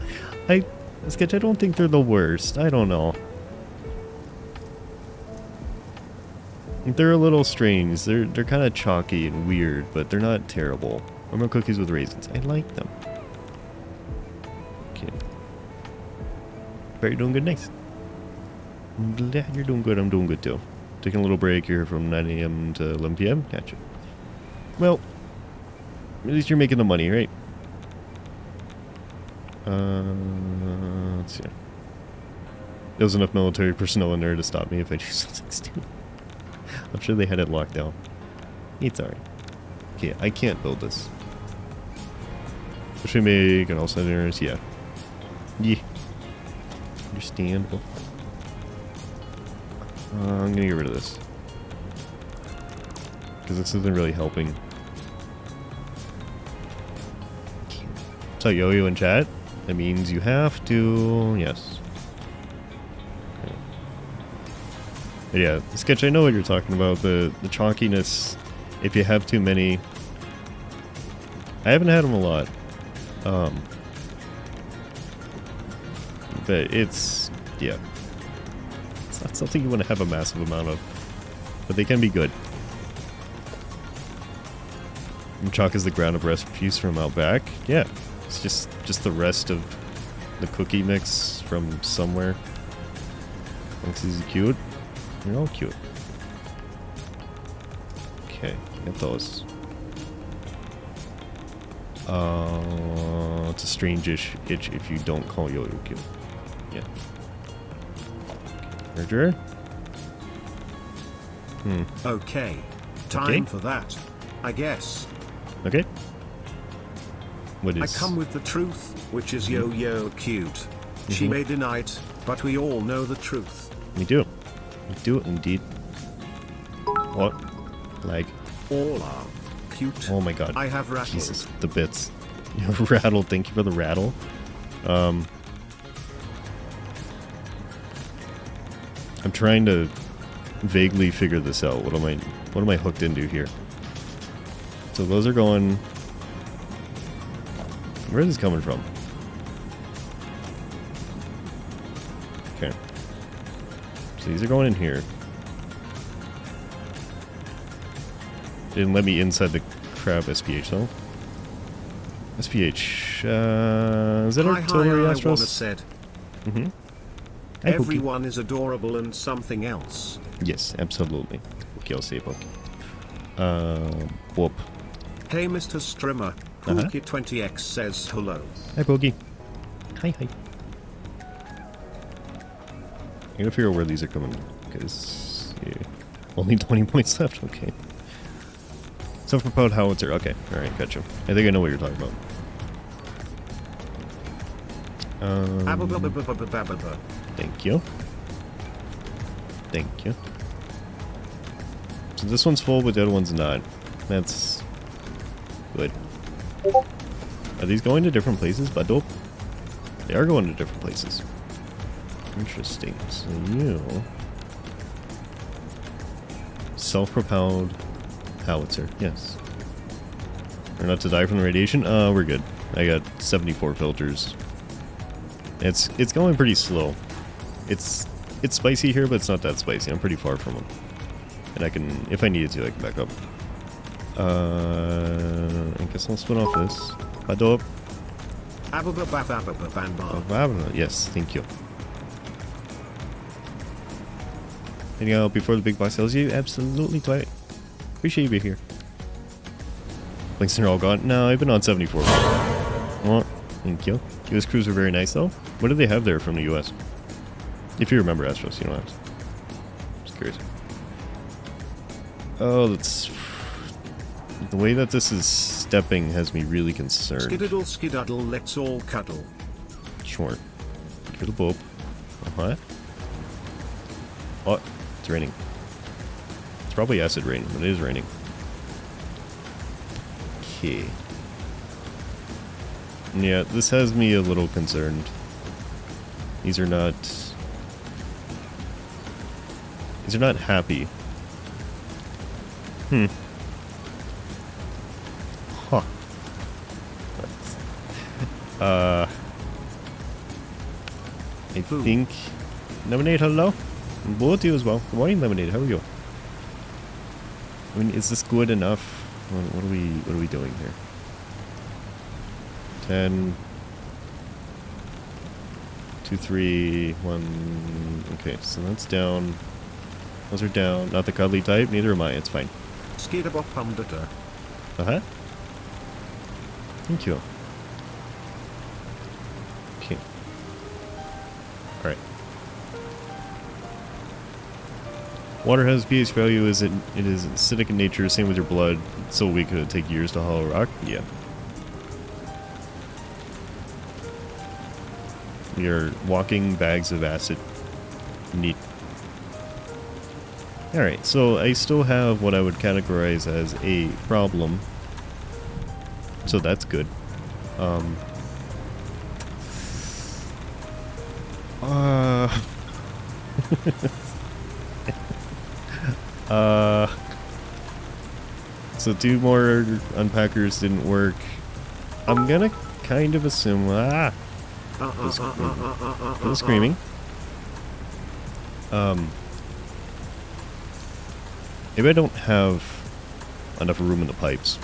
Sketch, I don't think they're the worst. I don't know. They're a little strange. They're kind of chalky and weird, but they're not terrible. Oatmeal cookies with raisins. I like them. Okay. But you're doing good. Nice. I'm glad you're doing good. I'm doing good too. Taking a little break here from 9 a.m. to 11 p.m. Gotcha. Well, at least you're making the money, right? Let's see. There was enough military personnel in there to stop me if I do something stupid. I'm sure they had it locked down. It's alright. Okay, I can't build this. What should we make? And all centers? Yeah. Yeah. Understandable. I'm gonna get rid of this. Because this isn't really helping. So, yo-yo in chat? That means you have to... Yes. Okay. But yeah, Sketch, I know what you're talking about. The chalkiness, if you have too many... I haven't had them a lot. But it's... Yeah. It's not something you want to have a massive amount of. But they can be good. And chalk is the ground of recipes from out back. Yeah. It's just the rest of the cookie mix from somewhere. Looks easy cute. You're all cute. Okay, get those. It's a strange-ish itch if you don't call yo-yo cute. Yeah. Merger. Okay. Time for that, I guess. Okay. What is... I come with the truth, which is yo-yo cute. She may deny it, but we all know the truth. We do. We do indeed. What? Lag. All are cute. Oh my god. I have rattled. Jesus, the bits. You have rattled. Thank you for the rattle. I'm trying to vaguely figure this out. What am I hooked into here? So those are going... Where is this coming from? Okay. So these are going in here. Didn't let me inside the crab SPH though. SPH. Is that artillery, Astros? Said. Mm-hmm. Everyone is adorable and something else. Yes, absolutely. Okay, I'll say book. Whoop. Hey, Mr. Strimmer. Pookie20x says hello. Hi, Bogey. Hi, hi. I gotta figure out where these are coming, because yeah, only 20 points left. Okay. Self-propelled howitzer. Okay, all right, gotcha. I think I know what you're talking about. Thank you. Thank you. So this one's full, but the other one's not. That's good. Are these going to different places, Buddo? They are going to different places. Interesting. So you... Self-propelled howitzer. Yes. Or not to die from the radiation? We're good. I got 74 filters. It's going pretty slow. It's spicy here, but it's not that spicy. I'm pretty far from them. And I can, if I needed to, I can back up. I guess I'll spin off this. Badop. Yes, thank you. Anything out before the big box tells you? Absolutely, Twilight. Appreciate you being here. Links are all gone. No, I've been on 74. Oh, thank you. US crews are very nice, though. What do they have there from the US? If you remember Astros, you don't have to. Just curious. Oh, that's... The way that this is stepping has me really concerned. Skidaddle, skidaddle, let's all cuddle. Sure. Get a boop. Uh-huh. Oh, it's raining. It's probably acid rain, but it is raining. Okay. Yeah, this has me a little concerned. These are not... These are not happy. Hmm. Huh. I think... Lemonade, hello? And both of you as well. Good morning, Lemonade. How are you? I mean, is this good enough? What are we doing here? 10... 2, 3, 1... Okay, so that's down. Those are down. Not the cuddly type. Neither am I. It's fine. Uh-huh. Thank you. Okay. Alright. Water has pH value. It is acidic in nature. Same with your blood. It's so weak it would take years to hollow rock. Yeah. We are walking bags of acid. Neat. Alright, so I still have what I would categorize as a problem. So that's good. So 2 more unpackers didn't work. I'm gonna kind of assume... For the screaming. Maybe I don't have enough room in the pipes.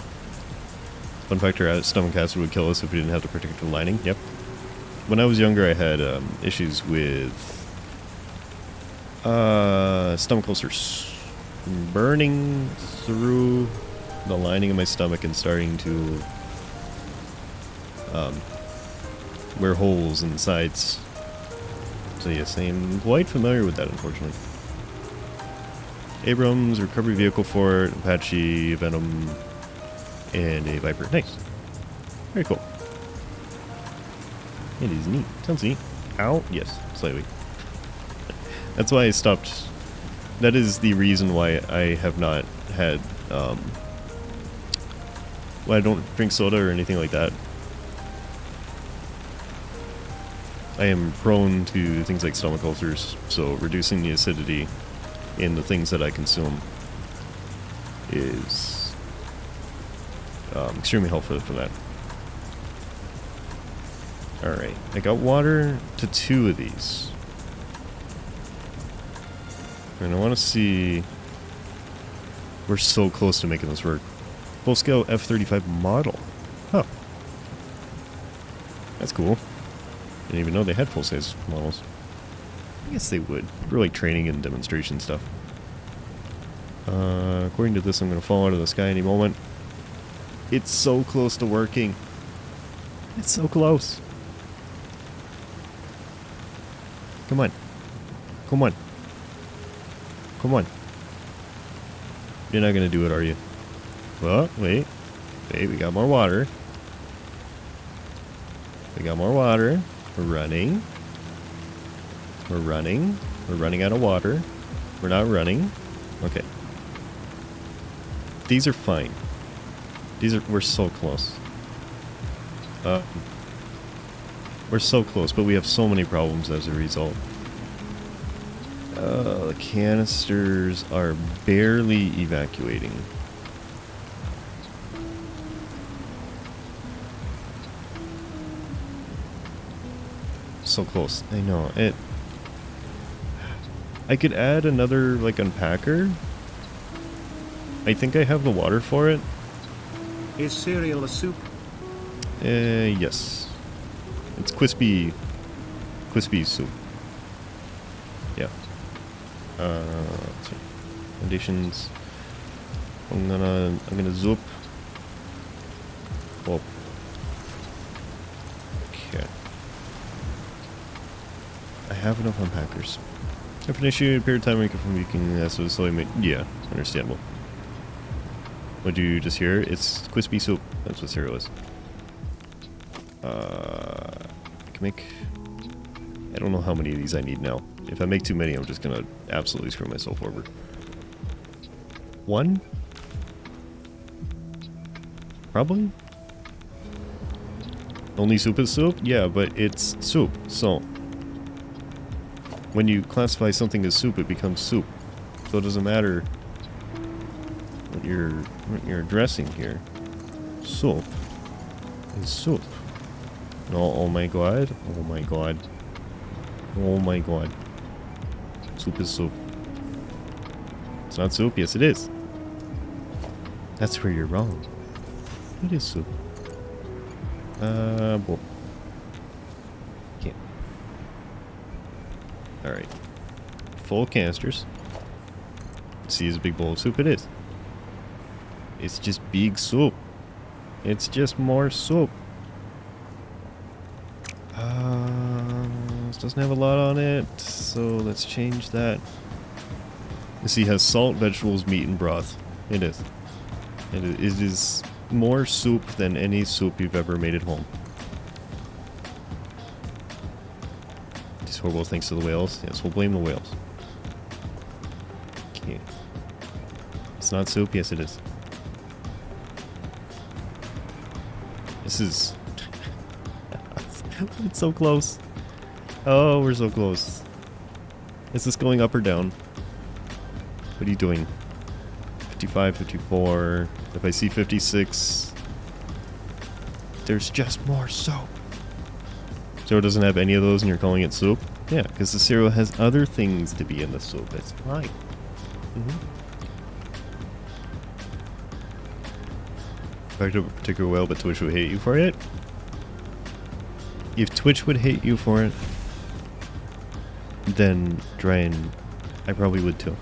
Fun factor, stomach acid would kill us if we didn't have the particular lining. Yep. When I was younger, I had issues with stomach ulcers. Burning through the lining of my stomach and starting to wear holes in the sides. So yes, I'm quite familiar with that, unfortunately. Abrams, recovery vehicle for it, Apache, Venom, and a Viper. Nice. Very cool. It is neat. Sounds neat. Ow? Yes, slightly. That's why I stopped. That is the reason why I have not had, why I don't drink soda or anything like that. I am prone to things like stomach ulcers, so reducing the acidity in the things that I consume is extremely helpful for that. Alright, I got water to 2 of these. And I want to see... We're so close to making this work. Full-scale F-35 model. Huh. That's cool. Didn't even know they had full-size models. I guess they would. For like training and demonstration stuff. According to this, I'm going to fall out of the sky any moment. It's so close to working. It's so close. Come on. Come on. Come on. You're not going to do it, are you? Well, wait. Wait, we got more water. We got more water. We're running. We're running. We're running out of water. We're not running. Okay. These are fine. We're so close. We're so close, but we have so many problems as a result. The canisters are barely evacuating. So close. I know. I could add another, like, unpacker. I think I have the water for it. Is cereal a soup? Yes. It's crispy soup. Yeah. Let's see. Conditions. I'm gonna zoop. Whoa. Okay. I have enough unpackers. Definition, period time making from making that so I made. Yeah, understandable. What'd you just hear? It's crispy soup. That's what cereal is. I can make... I don't know how many of these I need now. If I make too many, I'm just gonna absolutely screw myself over. One? Probably? Only soup is soup? Yeah, but it's soup, so... When you classify something as soup, it becomes soup. So it doesn't matter what you're addressing here. Soup is soup. No, oh my god. Oh my god. Oh my god. Soup is soup. It's not soup? Yes, it is. That's where you're wrong. It is soup. Well. Can't. Alright. Full canisters. See, is a big bowl of soup. It is. It's just big soup. It's just more soup. This doesn't have a lot on it, so let's change that. You see, it has salt, vegetables, meat, and broth. It is. It is more soup than any soup you've ever made at home. These horrible thanks to the whales. Yes, we'll blame the whales. Okay. It's not soup? Yes, it is. This is... It's so close. Oh, we're so close. Is this going up or down? What are you doing? 55, 54. If I see 56... There's just more soup. So it doesn't have any of those and you're calling it soup? Yeah, because the cereal has other things to be in the soup. It's fine. Back to a particular whale, but Twitch would hate you for it? If Twitch would hate you for it, then Dryan, I probably would too.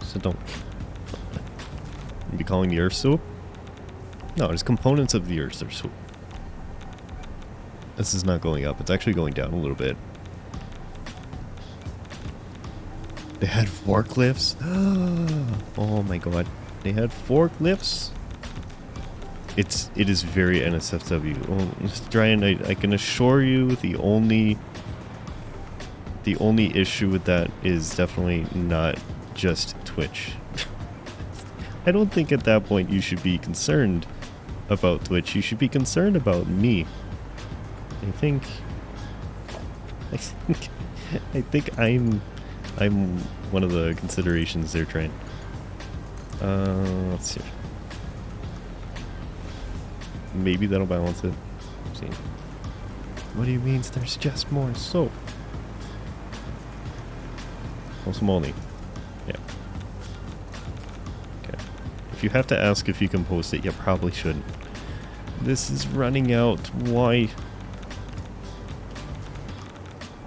So don't. You'd be calling the earth soup? No, there's components of the earth that are soup. This is not going up, it's actually going down a little bit. They had forklifts? Oh my god. They had forklifts? It is very NSFW. Oh, Mr. Dryan, I can assure you the only issue with that is definitely not just Twitch. I don't think at that point you should be concerned about Twitch. You should be concerned about me. I think I'm one of the considerations they're trying. Let's see. Maybe that'll balance it. Let's see. What do you mean there's just more soap? Wholesome only. Yeah. Okay. If you have to ask if you can post it, you probably shouldn't. This is running out. Why?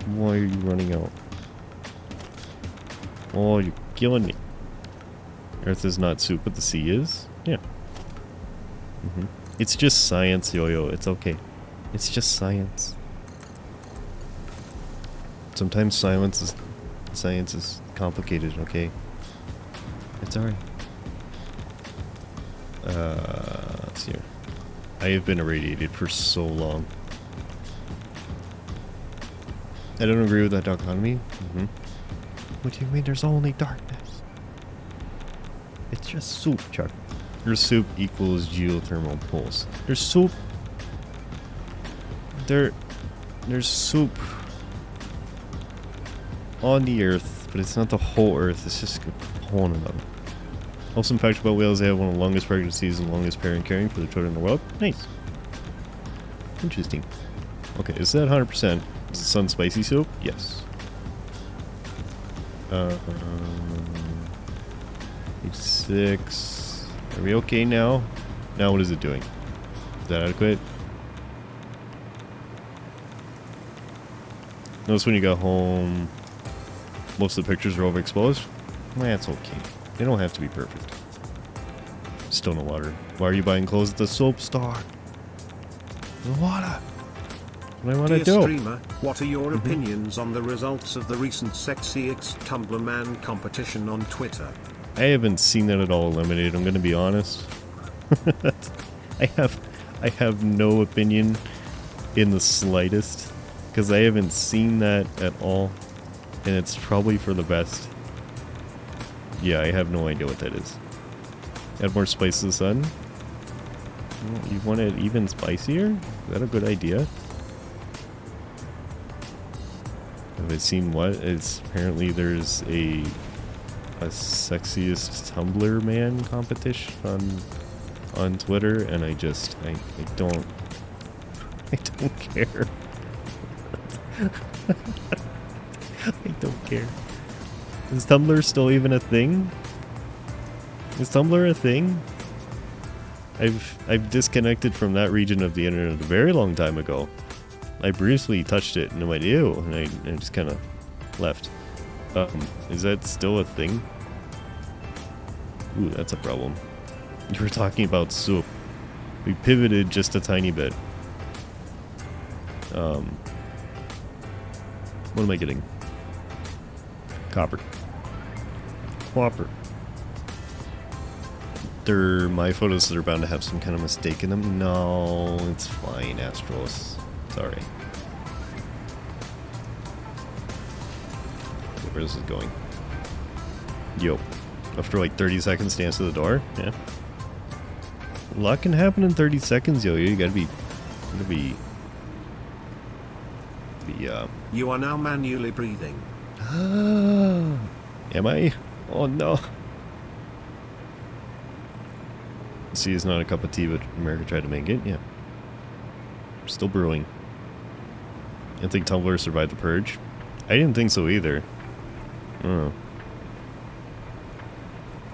Why are you running out? Oh, you're killing me. Earth is not soup, but the sea is? Yeah. It's just science, Yo-Yo. It's okay. It's just science. Sometimes science is complicated, okay? It's alright. Let's see here. I have been irradiated for so long. I don't agree with that dichotomy. What do you mean there's only darkness? It's just soup, Chuck. Your soup equals geothermal pulse. There's soup. There's soup on the earth, but it's not the whole earth. It's just a component of it. Wholesome fact about whales: they have one of the longest pregnancies and longest pairing caring for the children in the world. Nice. Interesting. Okay, is that 100%? Is the sun spicy soup? Yes. Page 6. Are we okay now? Now what is it doing? Is that adequate? Notice when you got home, most of the pictures are overexposed? That's okay. They don't have to be perfect. Still no water. Why are you buying clothes at the soap store? No water. What I want to do. Dear streamer, what are your opinions on the results of the recent Sexiest Tumblr Man competition on Twitter? I haven't seen that at all eliminated, I'm going to be honest. I have no opinion in the slightest, because I haven't seen that at all, and it's probably for the best. Yeah, I have no idea what that is. Add more spice to the sun? Well, you want it even spicier? Is that a good idea? Have I seen what? It's apparently there's a sexiest Tumblr man competition on Twitter, and I don't care. I don't care. Is Tumblr still even a thing? Is Tumblr a thing? I've disconnected from that region of the internet a very long time ago. I briefly touched it and I went, ew, and I just kind of left. Is that still a thing? Ooh, that's a problem. You were talking about soup. We pivoted just a tiny bit. What am I getting? Copper. Whopper. They're my photos that are bound to have some kind of mistake in them. No, it's fine, Astros. It's alright. Where is this going? Yo. After like 30 seconds to answer the door? Yeah. A lot can happen in 30 seconds, yo. You gotta be... You are now manually breathing. Am I? Oh no. See, it's not a cup of tea, but America tried to make it. Yeah. Still brewing. I think Tumblr survived the purge. I didn't think so either. I don't know.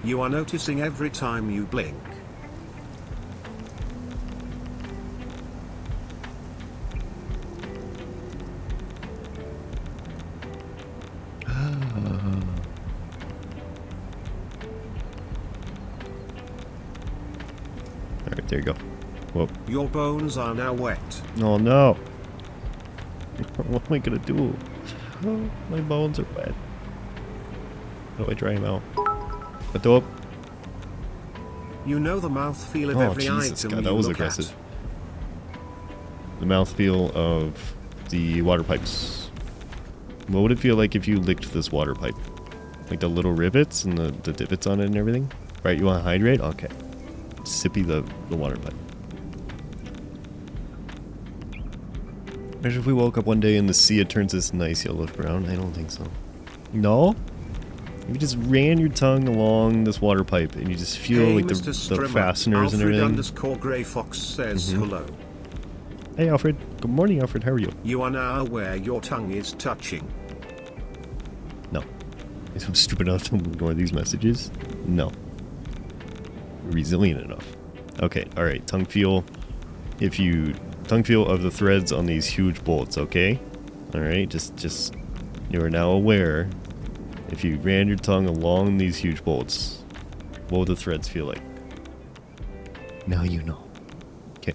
You are noticing every time you blink. Alright, there you go. Whoa. Your bones are now wet. Oh no. What am I gonna do? Oh, my bones are wet. How do I dry them out? What the? You know the mouthfeel of Oh every Jesus, item God, that you was look aggressive. at. The mouthfeel of the water pipes. What would it feel like if you licked this water pipe? Like the little rivets and the divots on it and everything? Right, you want to hydrate? Okay. Sippy the water pipe. Imagine if we woke up one day and the sea it turns this nice yellowish brown. I don't think so. No? You just ran your tongue along this water pipe and you just feel Hey, like Mr. the Strimmer, fasteners and Alfred everything. _Grey Fox says hello. Hey Alfred. Good morning, Alfred. How are you? You are now aware your tongue is touching. No. Is I'm stupid enough to ignore these messages? No. Resilient enough. Okay, alright, tongue feel. Tongue feel of the threads on these huge bolts, okay? Alright, just, you are now aware. If you ran your tongue along these huge bolts, what would the threads feel like? Now you know. Okay.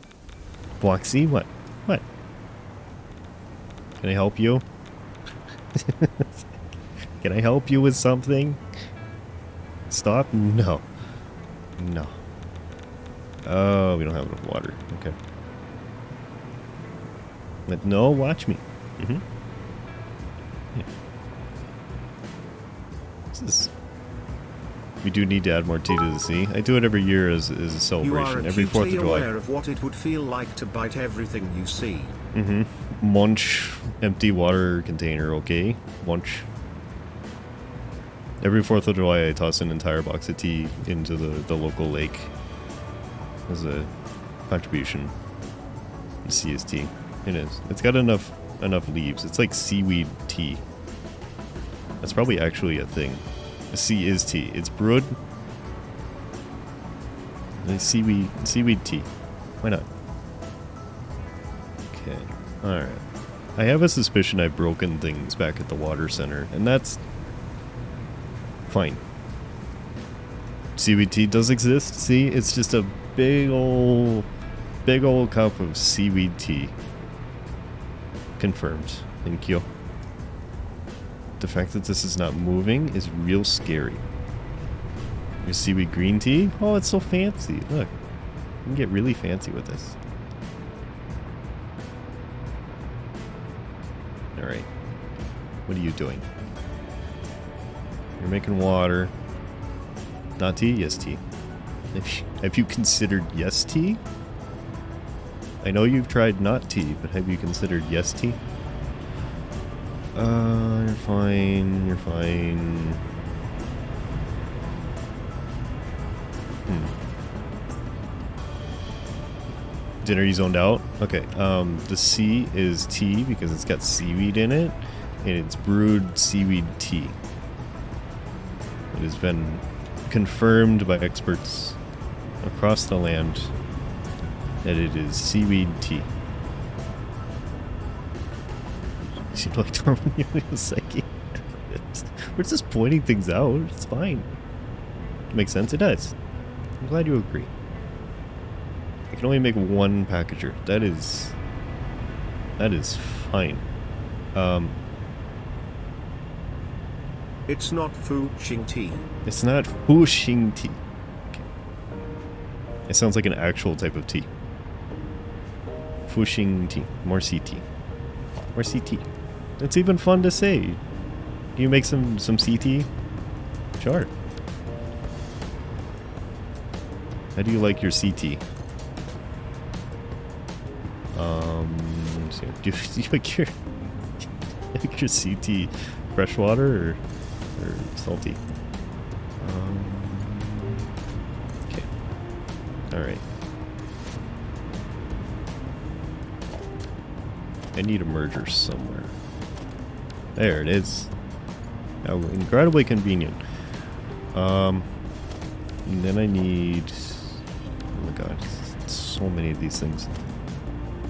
Bloxy, what? What? Can I help you? Can I help you with something? Stop? No. No. Oh, we don't have enough water. Okay. But no, watch me. Mm-hmm. Yeah. We do need to add more tea to the sea. I do it every year as a celebration. Every 4th of July. Aware of what it would feel like to bite everything you see. Mm-hmm. Munch. Empty water container, okay? Munch. Every 4th of July I toss an entire box of tea into the local lake as a contribution. The sea is tea. It is. It's got enough leaves. It's like seaweed tea. That's probably actually a thing. The sea is tea. It's brewed. Seaweed tea. Why not? Okay. Alright. I have a suspicion I've broken things back at the water center, and that's fine. Seaweed tea does exist. See, it's just a big old cup of seaweed tea. Confirmed. Thank you. The fact that this is not moving is real scary. Your seaweed green tea? Oh, it's so fancy. Look. You can get really fancy with this. Alright. What are you doing? You're making water. Not tea? Yes, tea. Have you considered yes tea? I know you've tried not tea, but have you considered yes tea? You're fine. You're fine. Dinner you zoned out? Okay, the C is tea because it's got seaweed in it, and it's brewed seaweed tea. It has been confirmed by experts across the land that it is seaweed tea. You seem like Psyche. We're just pointing things out. It's fine. Makes sense? It does. I'm glad you agree. I can only make one packager. That is fine. It's not Fuxing tea. It's not Fuxing tea. Okay. It sounds like an actual type of tea. Fuxing tea. More CT. More CT. It's even fun to say. Can you make some CT? Sure. How do you like your CT? Let's see. Do you like your CT freshwater or salty? Okay. Alright. I need a merger somewhere. There it is. How incredibly convenient. And then I need... Oh my god. So many of these things.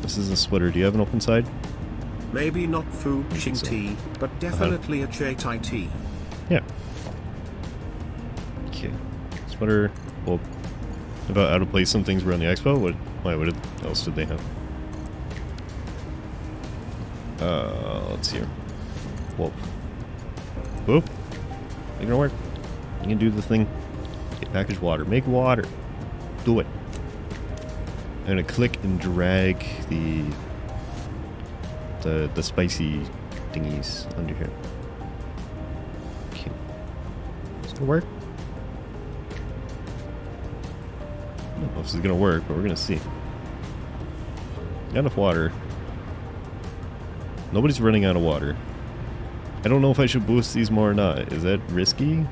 This is a splitter. Do you have an open side? Maybe not Fuxing tea, but definitely a Chaitai tea. Yeah. Okay. Splitter. Well, about how to place some things around the expo? What else did they have? Let's see here. Whoop. Whoop. Make it work. You can do the thing. Okay, package water. Make water. Do it. I'm gonna click and drag the spicy thingies under here. Okay. Is it gonna work? I don't know if this is gonna work, but we're gonna see. Got enough water. Nobody's running out of water. I don't know if I should boost these more or not. Is that risky?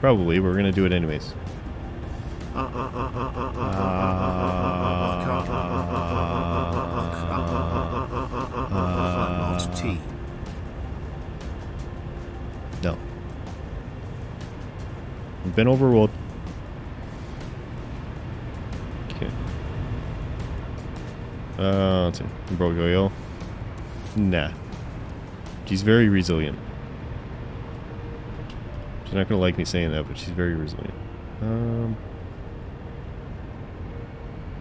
Probably, but we're gonna do it anyways. No. We've been overruled. Okay. Let's see. Broke oil. Nah. She's very resilient. She's not gonna like me saying that, but she's very resilient.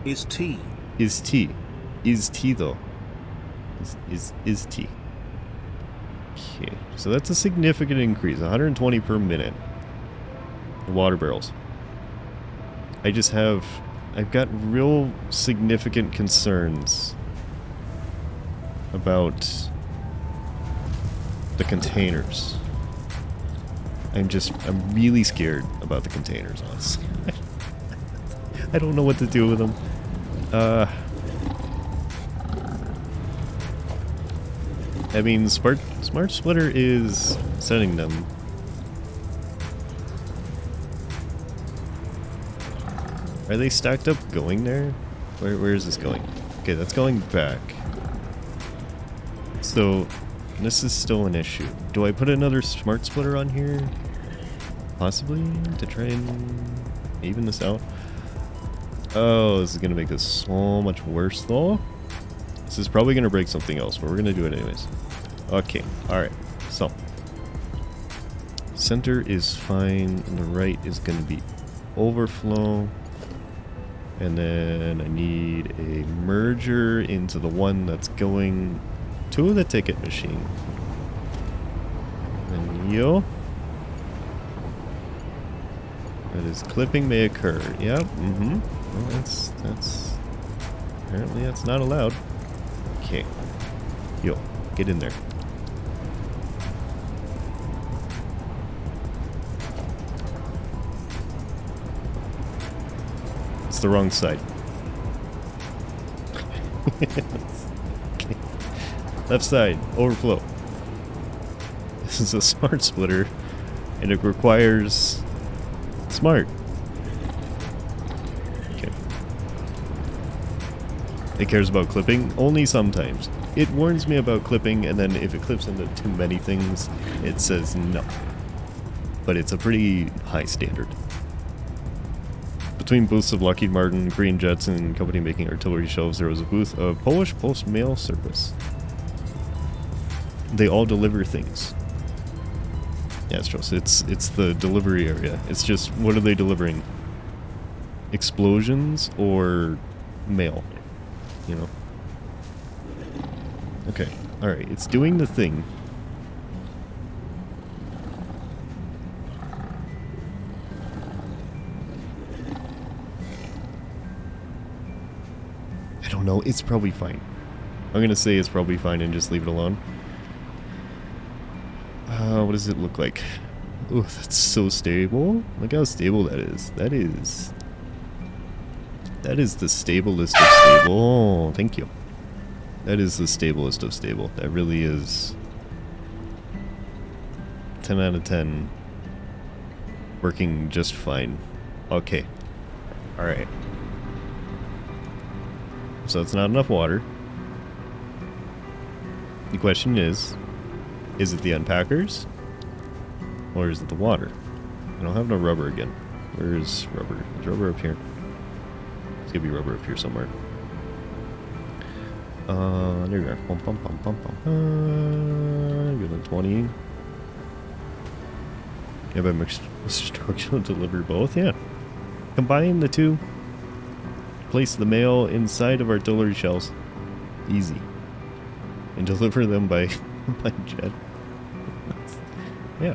Is tea. Is tea. Is tea though. Is tea. Okay. So that's a significant increase. 120 per minute. The water barrels. I've got real significant concerns about the containers. I'm really scared about the containers, honestly. I don't know what to do with them. I mean, Smart Splitter is sending them. Are they stacked up going there? Where is this going? Okay, that's going back. So, this is still an issue. Do I put another Smart Splitter on here? Possibly, to try and even this out. Oh, this is going to make this so much worse, though. This is probably going to break something else, but we're going to do it anyways. Okay, alright. So, center is fine, and the right is going to be overflow. And then I need a merger into the one that's going to the ticket machine. And yo. That is clipping may occur. Yep, Well, that's apparently that's not allowed. Okay. Yo, get in there. It's the wrong side. Okay. Left side, overflow. This is a Smart Splitter, and it requires smart. Okay. It cares about clipping only sometimes. It warns me about clipping, and then if it clips into too many things, it says no. But it's a pretty high standard. Between booths of Lockheed Martin, Korean jets, and company making artillery shells, there was a booth of Polish Post Mail Service. They all deliver things. Yeah, it's true. It's the delivery area. It's just, what are they delivering? Explosions or mail? You know? Okay. Alright, it's doing the thing. I don't know. It's probably fine. I'm gonna say it's probably fine and just leave it alone. What does it look like? Oh, that's so stable. Look how stable that is. That is the stablest of stable. Oh, thank you. That is the stablest of stable. That really is 10 out of 10. Working just fine. Okay. Alright. So it's not enough water. The question is it the unpackers? Or is it the water? I don't have no rubber again. Where's rubber? Is rubber up here? There's gonna be rubber up here somewhere. There you go. Pum pum pum pum pum. Good on 20. Yeah, but mixed structural deliver both. Yeah. Combine the two. Place the mail inside of artillery shells. Easy. And deliver them by jet. Yeah.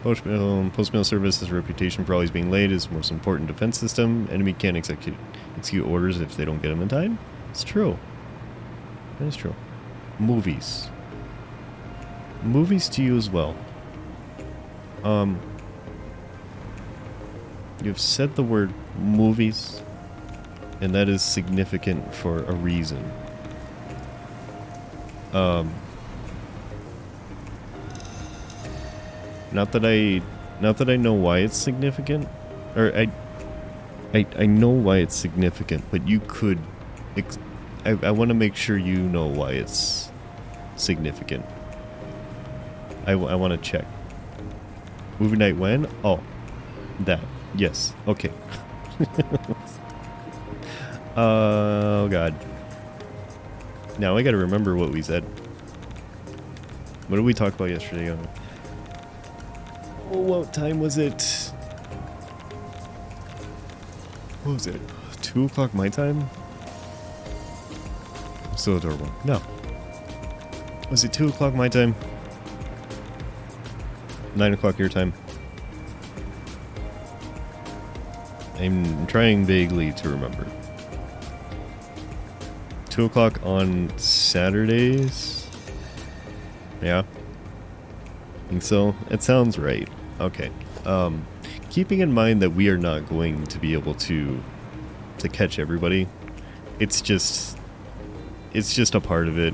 Postmail service has a reputation for always being late. It's the most important defense system. Enemy can't execute orders if they don't get them in time. It's true. That is true. Movies. Movies to you as well. You've said the word movies, and that is significant for a reason. Not that I know why it's significant, or I know why it's significant, but you could, I want to make sure you know why it's significant. I want to check. Movie night when? Oh, that. Yes. Okay. Oh, God. Now I gotta remember what we said. What did we talk about yesterday? Oh, what time was it? What was it? 2 o'clock my time? So adorable. No. Was it 2 o'clock my time? 9 o'clock your time? I'm trying vaguely to remember. 2 o'clock on Saturdays? Yeah. I think so. It sounds right. Okay. Keeping in mind that we are not going to be able to catch everybody. It's just a part of it.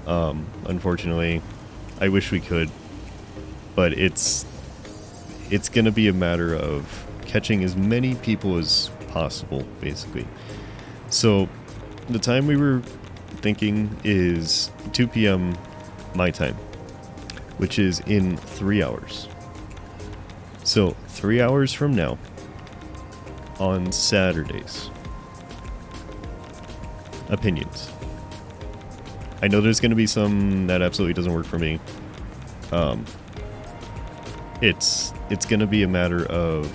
Unfortunately. I wish we could. But it's gonna be a matter of catching as many people as possible, basically. So the time we were thinking is 2 p.m. my time, which is in 3 hours. So 3 hours from now, on Saturdays. Opinions. I know there's going to be some that absolutely doesn't work for me. It's going to be a matter of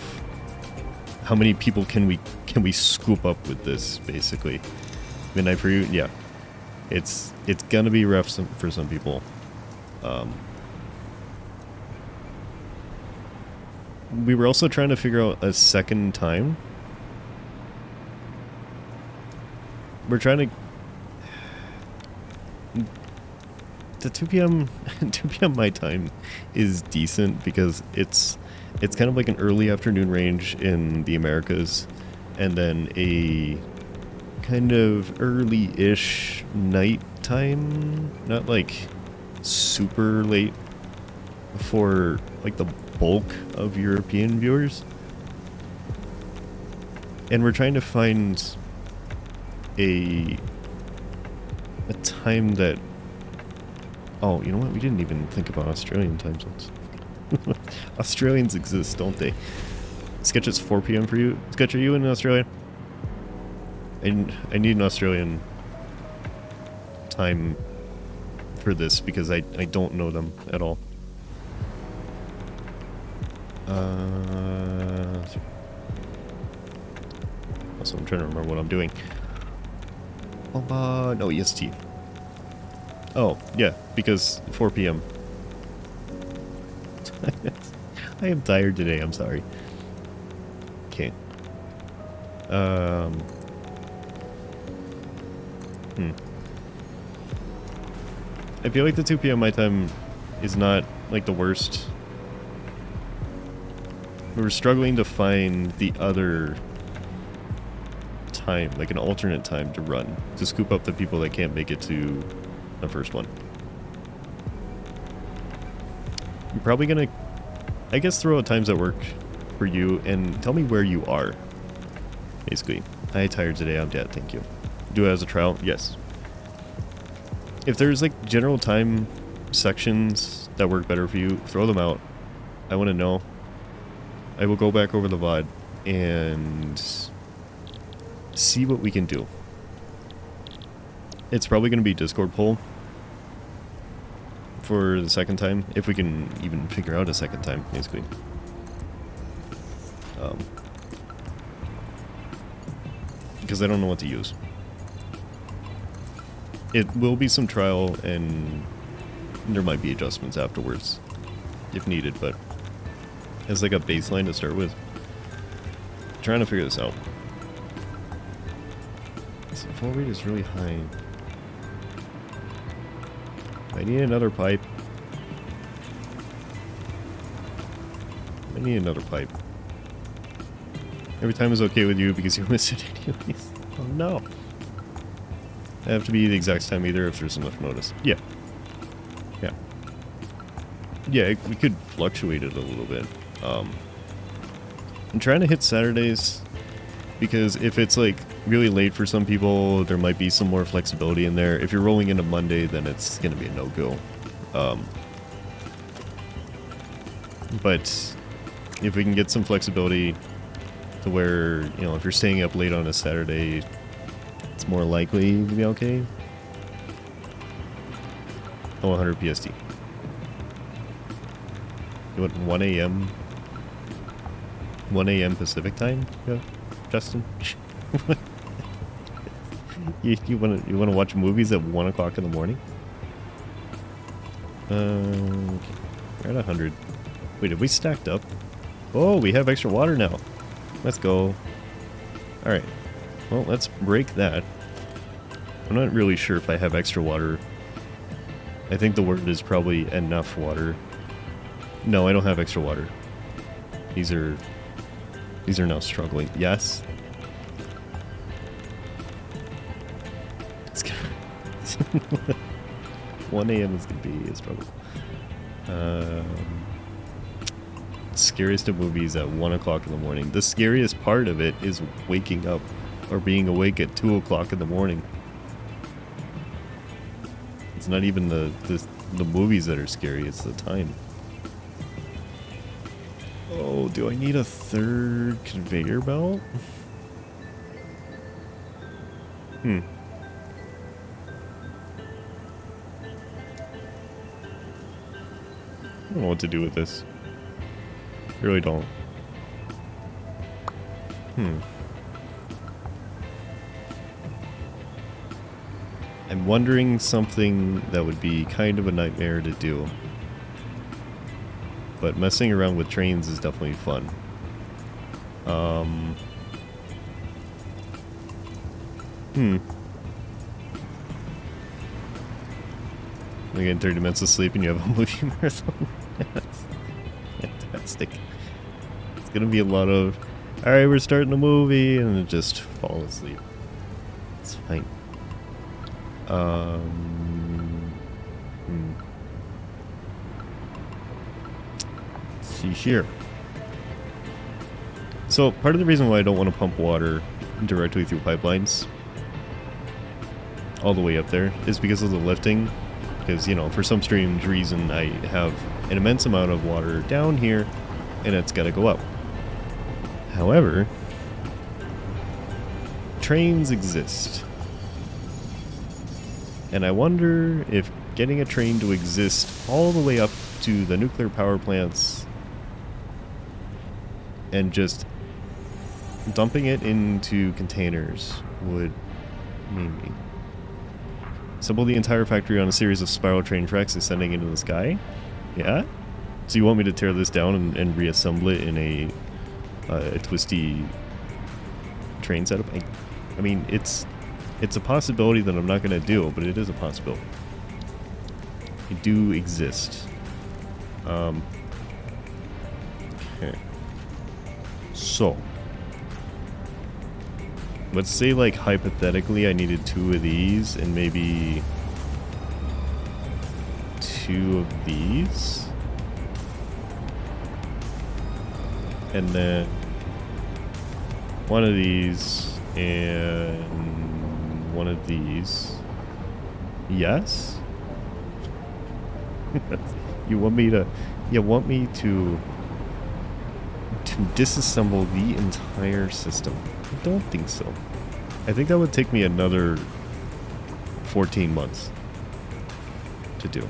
how many people can we scoop up with this, basically. Midnight for you, yeah. It's gonna be rough for some people. We were also trying to figure out a second time. We're trying to... The 2 p.m. 2 p.m. my time is decent because it's kind of like an early afternoon range in the Americas, and then a kind of early-ish night time, not like super late for like the bulk of European viewers. And we're trying to find a time that... Oh, you know what? We didn't even think about Australian time zones. Australians exist, don't they? Sketch, it's 4 p.m. for you. Sketch, are you in Australia? I need an Australian time for this because I don't know them at all. Also, I'm trying to remember what I'm doing. No, EST. Oh, yeah, because 4 p.m. I am tired today, I'm sorry. Okay. I feel like the 2 p.m. my time is not, like, the worst. We're struggling to find the other time, like an alternate time to run, to scoop up the people that can't make it to the first one. I'm probably gonna, I guess, throw out times that work for you and tell me where you are. Basically. I tired today, I'm dead, thank you. Do it as a trial? Yes. If there's like general time sections that work better for you, throw them out. I want to know. I will go back over the VOD and see what we can do. It's probably going to be Discord poll for the second time, if we can even figure out a second time, basically. Because I don't know what to use. It will be some trial, and there might be adjustments afterwards, if needed, but as like a baseline to start with. Trying to figure this out. This flow rate is really high. I need another pipe. I need another pipe. Every time is okay with you because you miss it anyways. Oh no. I have to be the exact time either if there's enough notice. Yeah. Yeah. Yeah, we could fluctuate it a little bit. I'm trying to hit Saturdays because if it's like really late for some people, there might be some more flexibility in there. If you're rolling into Monday, then it's going to be a no-go. But if we can get some flexibility to where, you know, if you're staying up late on a Saturday, it's more likely to be okay. Oh, 100 PST. You want 1 a.m.? 1 a.m. Pacific time? Yeah, Justin? you wanna watch movies at 1 o'clock in the morning? Okay. We're at 100. Wait, have we stacked up? Oh, we have extra water now. Let's go. Alright. Well, let's break that. I'm not really sure if I have extra water. I think the word is probably enough water. No, I don't have extra water. These are now struggling. Yes. It's gonna 1 a.m. is gonna be a struggle. Scariest of movies at 1 o'clock in the morning. The scariest part of it is waking up or being awake at 2 o'clock in the morning. It's not even the movies that are scary, it's the time. Oh, do I need a third conveyor belt? I don't know what to do with this. I really don't. I'm wondering something that would be kind of a nightmare to do. But messing around with trains is definitely fun. You get 30 minutes of sleep and you have a movie marathon. That's fantastic. It's gonna be a lot of, alright, we're starting a movie, and then just fall asleep. It's fine. Let's see here. So, part of the reason why I don't want to pump water directly through pipelines all the way up there is because of the lifting. Because, you know, for some strange reason, I have an immense amount of water down here, and it's got to go up. However, trains exist. And I wonder if getting a train to exist all the way up to the nuclear power plants and just dumping it into containers would maybe assemble the entire factory on a series of spiral train tracks extending into the sky. Yeah? So you want me to tear this down and reassemble it in a twisty train setup? I mean, it's a possibility that I'm not going to do, but it is a possibility. They do exist. Okay. So, let's say, like, hypothetically I needed 2 of these and maybe 2 of these. And then 1 of these and 1 of these. Yes? You want me to disassemble the entire system? I don't think so. I think that would take me another 14 months to do.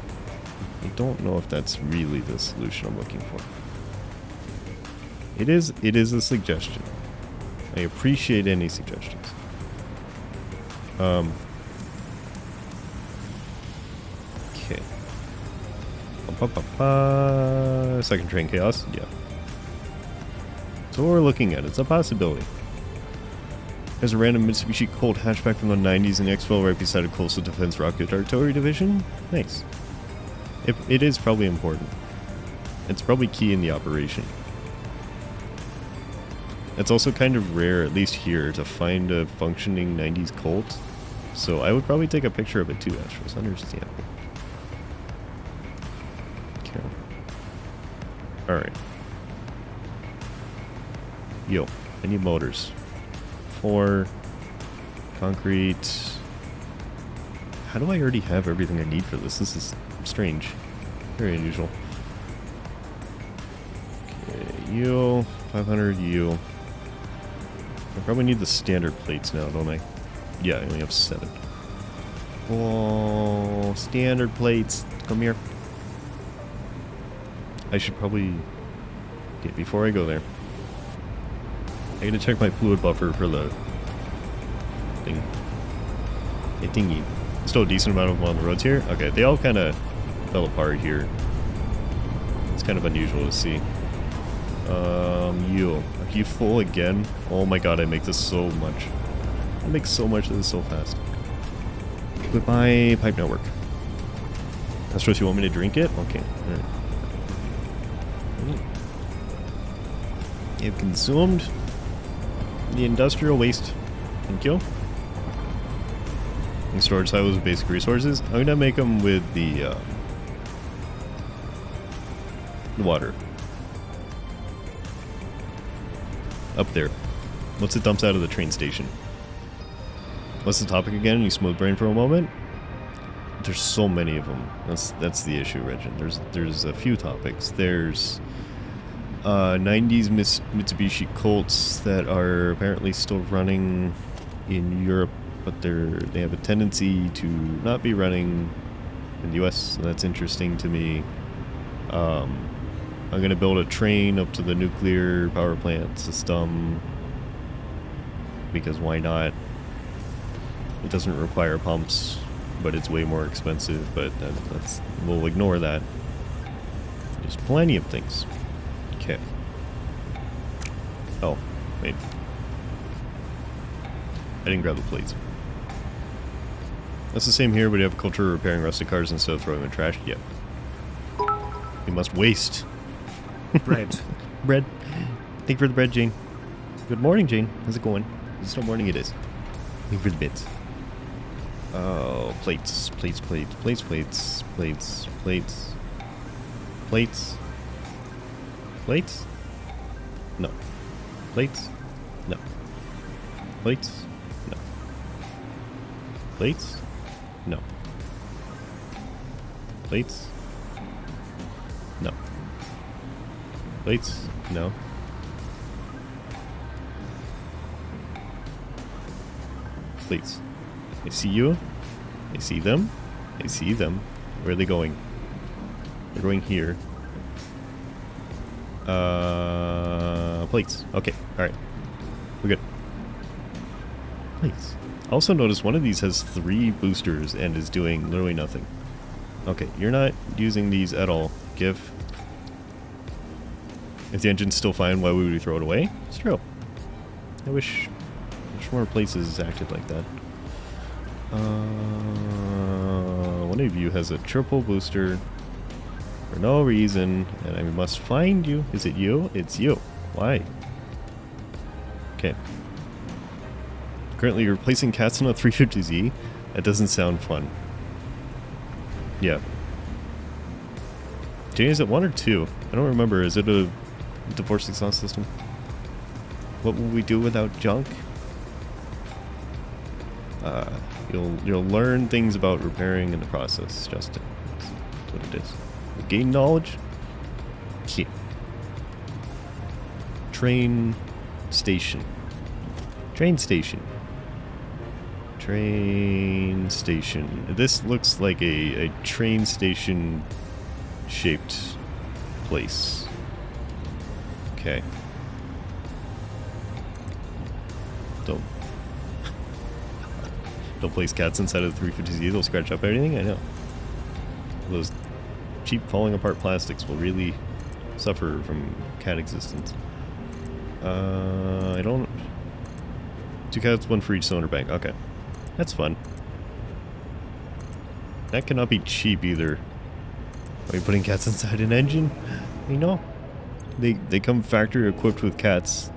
I don't know if that's really the solution I'm looking for. It is a suggestion. I appreciate any suggestions. Okay. Second train chaos? Yeah. So what we're looking at, it's a possibility. There's a random Mitsubishi Colt hatchback from the 90s in the X-Well right beside a coastal defense rocket artillery division. Nice. It is probably important. It's probably key in the operation. It's also kind of rare, at least here, to find a functioning 90s Colt. So I would probably take a picture of it too, Astros. It's understandable. Okay. Alright. Yo, I need motors. 4. Concrete. How do I already have everything I need for this? This is strange. Very unusual. you. 500 you. I probably need the standard plates now, don't I? Yeah, I only have 7. Oh, standard plates. Come here. I should probably... Okay, before I go there, I gotta check my fluid buffer for the thing. A thingy. Still a decent amount of them on the roads here. Okay, they all kind of fell apart here. It's kind of unusual to see. You. Are you full again? Oh my god, I make this so much. I make so much of this so fast. Goodbye, pipe network. That's what you want me to drink it? Okay, alright. You've consumed the industrial waste. Thank you. And storage silos with basic resources. I'm gonna make them with the water. Up there. Once it dumps out of the train station. What's the topic again? You smooth brain for a moment? There's so many of them. That's the issue, Regin. There's a few topics. There's 90s Mitsubishi Colts that are apparently still running in Europe, but they have a tendency to not be running in the US, so that's interesting to me. I'm gonna build a train up to the nuclear power plant system, because why not? It doesn't require pumps, but it's way more expensive, but we'll ignore that. There's plenty of things. Okay. Oh, wait. I didn't grab the plates. That's the same here, but you have a culture of repairing rusted cars instead of throwing them in trash. Yep. You must waste. Bread. Bread. Thank you for the bread, Jane. Good morning, Jane. How's it going? It's no morning, it is. Thank you for the bits. Oh, plates. Plates, plates, plates, plates, plates, plates. Plates. Plates? No. Plates? No. Plates? No. Plates? No. Plates? No. Plates? No. Plates. I see you. I see them. I see them. Where are they going? They're going here. Plates. Okay. Alright. We're good. Plates. I also noticed one of these has 3 boosters and is doing literally nothing. Okay, you're not using these at all. GIF. If the engine's still fine, why would we throw it away? It's true. I wish more places acted like that. One of you has a triple booster for no reason, and I must find you. Is it you? It's you. Why? Okay. Currently, you're replacing cats on a 350Z. That doesn't sound fun. Yeah. Jane, is it 1 or 2? I don't remember. Is it a divorce exhaust system? What will we do without junk? You'll learn things about repairing in the process, Justin. That's what it is. You'll gain knowledge. Yeah. Train station. Train station. Train station. This looks like a train station shaped place. Okay. Don't place cats inside of the 350Z, they'll scratch up everything, I know. Those cheap falling apart plastics will really suffer from cat existence. I don't... 2 cats, 1 for each cylinder bank, okay. That's fun. That cannot be cheap either. Are you putting cats inside an engine? You know? They come factory equipped with cats.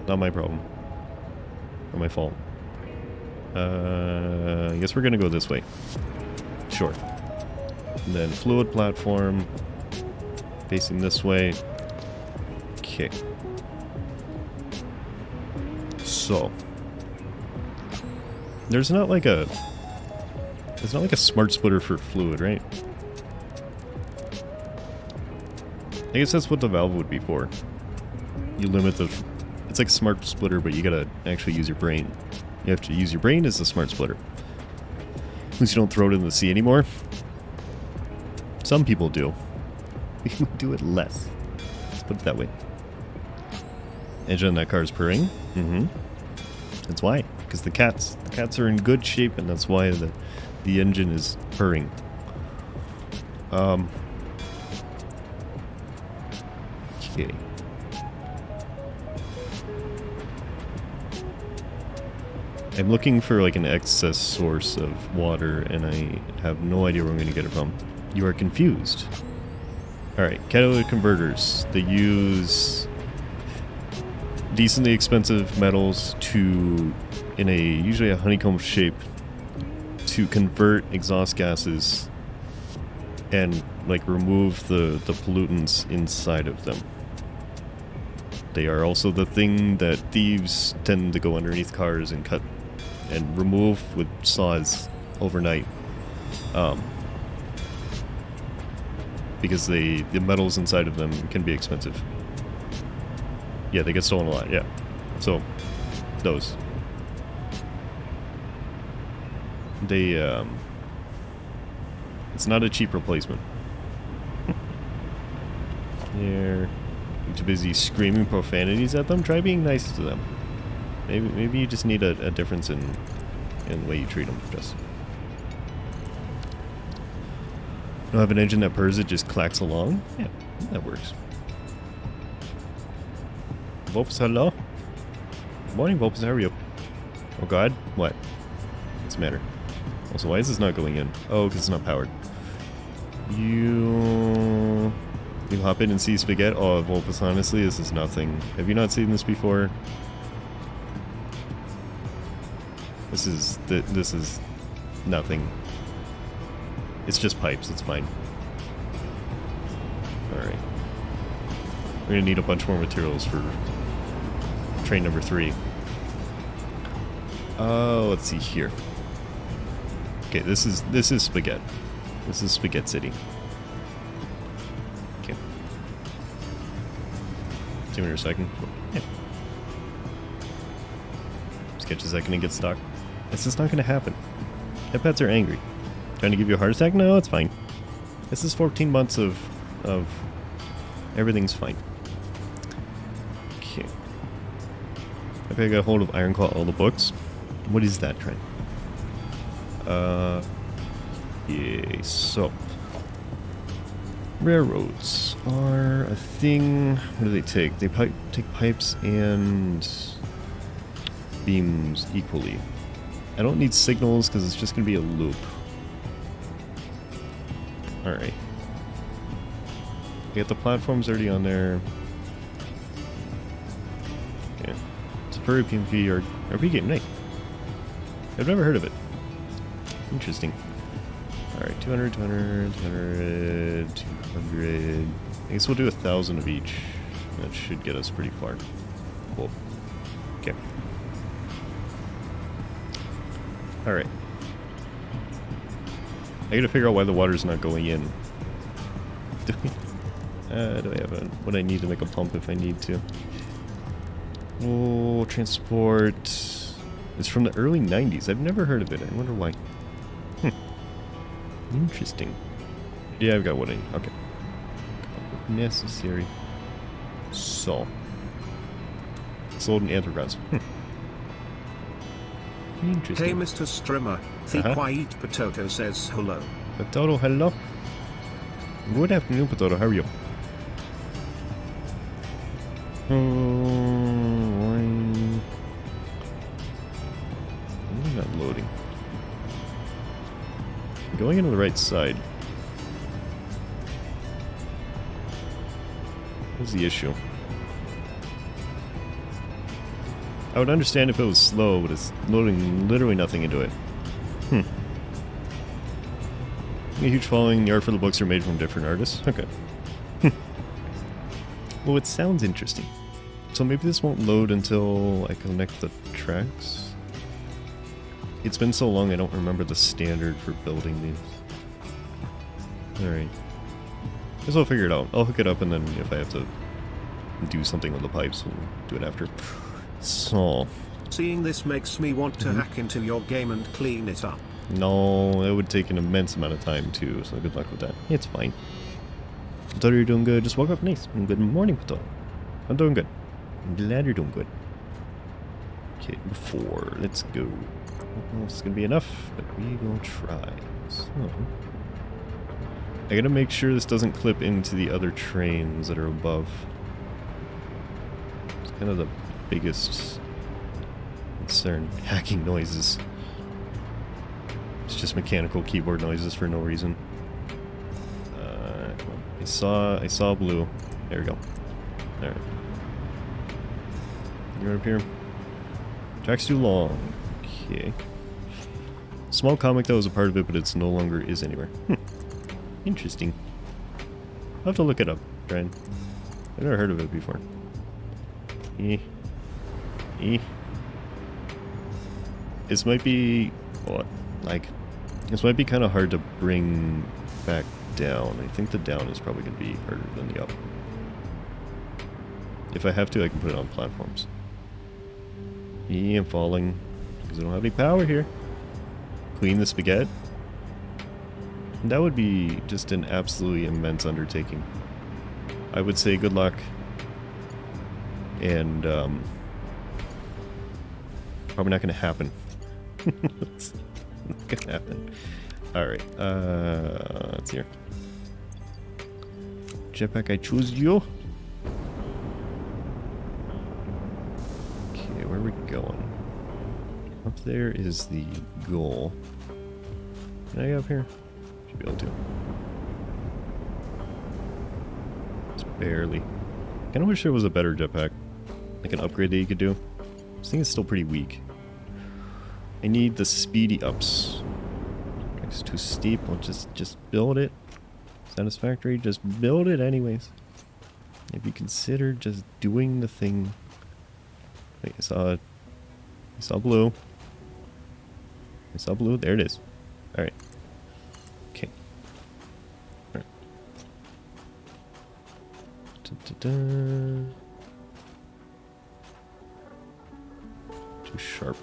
Not my problem. Or my fault. I guess we're gonna go this way. Sure. And then fluid platform. Facing this way. Okay. So. There's not like a smart splitter for fluid, right? I guess that's what the valve would be for. You limit the... It's like a smart splitter, but you gotta actually use your brain. You have to use your brain as a smart splitter. At least you don't throw it in the sea anymore. Some people do. We do it less. Let's put it that way. Engine on that car is purring. Mm-hmm. That's why. Because the cats are in good shape, and that's why the engine is purring. Okay. I'm looking for like an excess source of water, and I have no idea where I'm going to get it from. You are confused. Alright, catalytic converters. They use decently expensive metals in usually a honeycomb shape, to convert exhaust gases and like remove the pollutants inside of them. They are also the thing that thieves tend to go underneath cars and cut and remove with saws overnight. Because the metals inside of them can be expensive. Yeah, they get stolen a lot, yeah. So, those. They, it's not a cheap replacement. You're too busy screaming profanities at them. Try being nice to them. Maybe you just need a difference in the way you treat them. Just don't have an engine that purrs, it just clacks along. Yeah, that works. Volpus, hello. Good morning, Volpus. How are you? Oh God, what? What's the matter? Also, why is this not going in? Oh, because it's not powered. You hop in and see spaghetti? Oh, Volpus, honestly, this is nothing. Have you not seen this before? This is nothing. It's just pipes, it's fine. Alright. We're gonna need a bunch more materials for train number 3. Let's see here. Okay, this is spaghetti. This is Spaghetti City. Okay. See me in a second. Yeah. Just catch a second and get stuck. This is not gonna happen. Pets are angry. Trying to give you a heart attack? No, it's fine. This is 14 months of everything's fine. Okay. I think I got hold of Ironclaw all the books. What is that, Trent? Yeah, so railroads are a thing. What do they take? They take pipes and beams equally. I don't need signals because it's just going to be a loop. Alright. Get the platforms already on there. Okay. It's a furry PvP or RP game. Nice. I've never heard of it. Interesting. Alright, 200, 200, 200, 200. I guess we'll do 1,000 of each. That should get us pretty far. Cool. Okay. Alright. I gotta figure out why the water's not going in. Do I have what I need to make a pump if I need to? Oh, transport. It's from the early 90s. I've never heard of it. I wonder why. Interesting. Yeah, I've got what I need. Okay. Necessary. So. Sold in Anthropods. Interesting. Hey, Mr. Strimmer. The quiet potato says hello. Potato, hello. Good afternoon, Potato. How are you? I'm not loading. I'm going into the right side. What's the issue? I would understand if it was slow, but it's loading literally nothing into it. A huge following. The art for the books are made from different artists. Okay. Well, it sounds interesting. So maybe this won't load until I connect the tracks. It's been so long I don't remember the standard for building these. Alright. guess I'll figure it out. I'll hook it up, and then if I have to do something with the pipes, we'll do it after. So... Seeing this makes me want to hack into your game and clean it up. No, it would take an immense amount of time too, so good luck with that. It's fine. I thought you were doing good. Just woke up nice. Good morning, Pato. I'm doing good. I'm glad you're doing good. Okay, 4. Let's go. I don't know if it's gonna be enough, but we will try. So, I gotta make sure this doesn't clip into the other trains that are above. It's kind of the biggest concern. Hacking noises. It's just mechanical keyboard noises for no reason. Come on. I saw blue. There we go. There. You're up here. Track's too long. Okay. Small comic that was a part of it, but it's no longer is anywhere. Interesting. I'll have to look it up, Brian. I've never heard of it before. This might be... what? Like... This might be kind of hard to bring back down. I think the down is probably going to be harder than the up. If I have to, I can put it on platforms. I'm falling because I don't have any power here. Clean the spaghetti. That would be just an absolutely immense undertaking. I would say good luck. And probably not going to happen. It's not going to happen. Alright, let's hear. Jetpack, I choose you. Okay, where are we going? Up there is the goal. Can I get up here? Should be able to. Just barely. Kinda wish there was a better jetpack. Like an upgrade that you could do. This thing is still pretty weak. I need the speedy ups. It's too steep. I'll just build it. Satisfactory, just build it anyways. If you consider just doing the thing. Wait, I saw blue. I saw blue. There it is. Alright. Okay. Alright. Too sharp.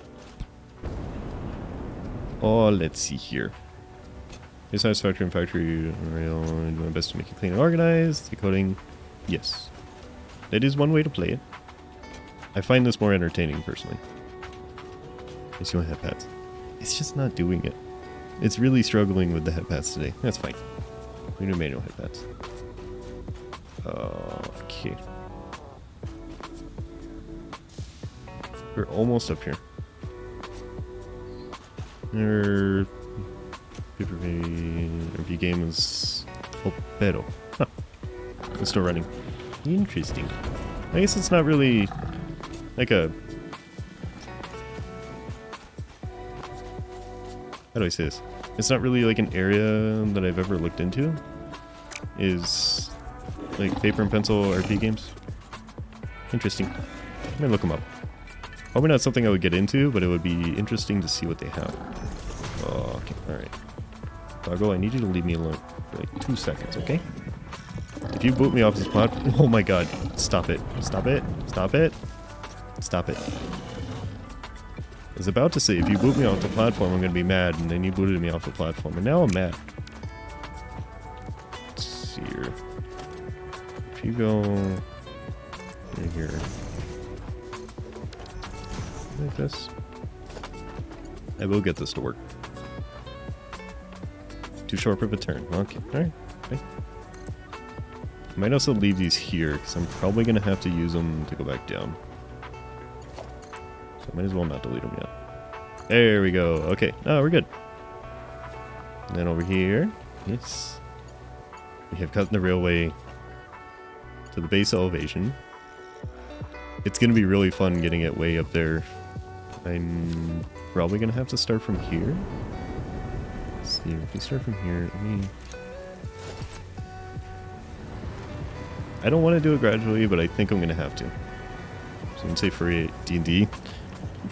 Oh, let's see here. Your Satisfactory and Factory Rail, do my best to make it clean and organized. Decoding, yes. That is one way to play it. I find this more entertaining, personally. I see my headpads. It's just not doing it. It's really struggling with the headpads today. That's fine. We do manual headpads. Okay. We're almost up here. Our RP game is Opero. Huh. It's still running. Interesting. I guess it's not really like a... How do I say this? It's not really like an area that I've ever looked into. Is like paper and pencil RP games. Interesting. Let me look them up. Probably not something I would get into, but it would be interesting to see what they have. Oh, okay, alright. Doggo, I need you to leave me alone for like 2 seconds, okay? If you boot me off this platform... Oh my god. Stop it. Stop it. Stop it. Stop it. I was about to say, if you boot me off the platform, I'm going to be mad, and then you booted me off the platform, and now I'm mad. Let's see here. If you go... in here... like this. I will get this to work. Too short of a turn. Okay, alright. Okay. I might also leave these here, because I'm probably going to have to use them to go back down. So I might as well not delete them yet. There we go. Okay, no, we're good. And then over here, yes. We have cut the railway to the base elevation. It's going to be really fun getting it way up there. I'm probably going to have to start from here. Let's see, if we start from here, I don't want to do it gradually, but I think I'm going to have to. So I'm going to say for a D&D.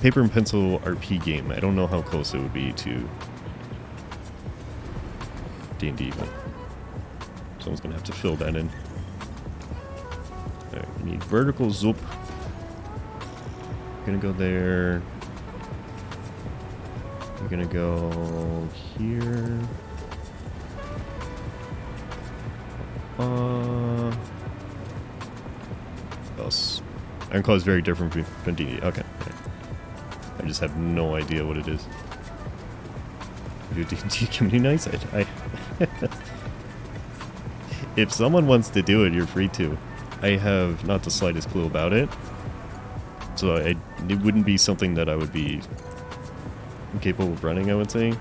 Paper and pencil RP game. I don't know how close it would be to D&D, but Someone's gonna have to fill that in. Alright, we need vertical zoop. Gonna go there. We're gonna go here. What else? Ironclaw is very different from D&D. Okay. I just have no idea what it is. Do D&D community nights? If someone wants to do it, you're free to. I have not the slightest clue about it. So it wouldn't be something that I would be capable of running, I would say.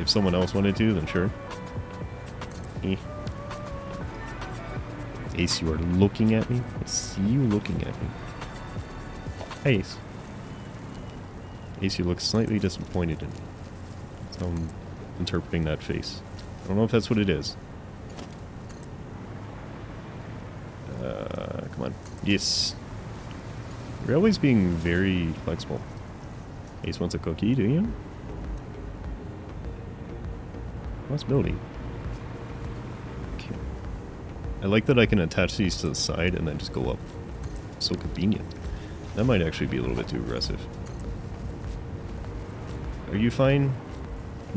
If someone else wanted to, then sure. Ace, you are looking at me? I see you looking at me. Ace. Ace, you look slightly disappointed in me. That's how I'm interpreting that face. I don't know if that's what it is. Come on. Yes. You're always being very flexible. Ace wants a cookie, do you? Possibility. Okay. I like that I can attach these to the side and then just go up. So convenient. That might actually be a little bit too aggressive. Are you fine?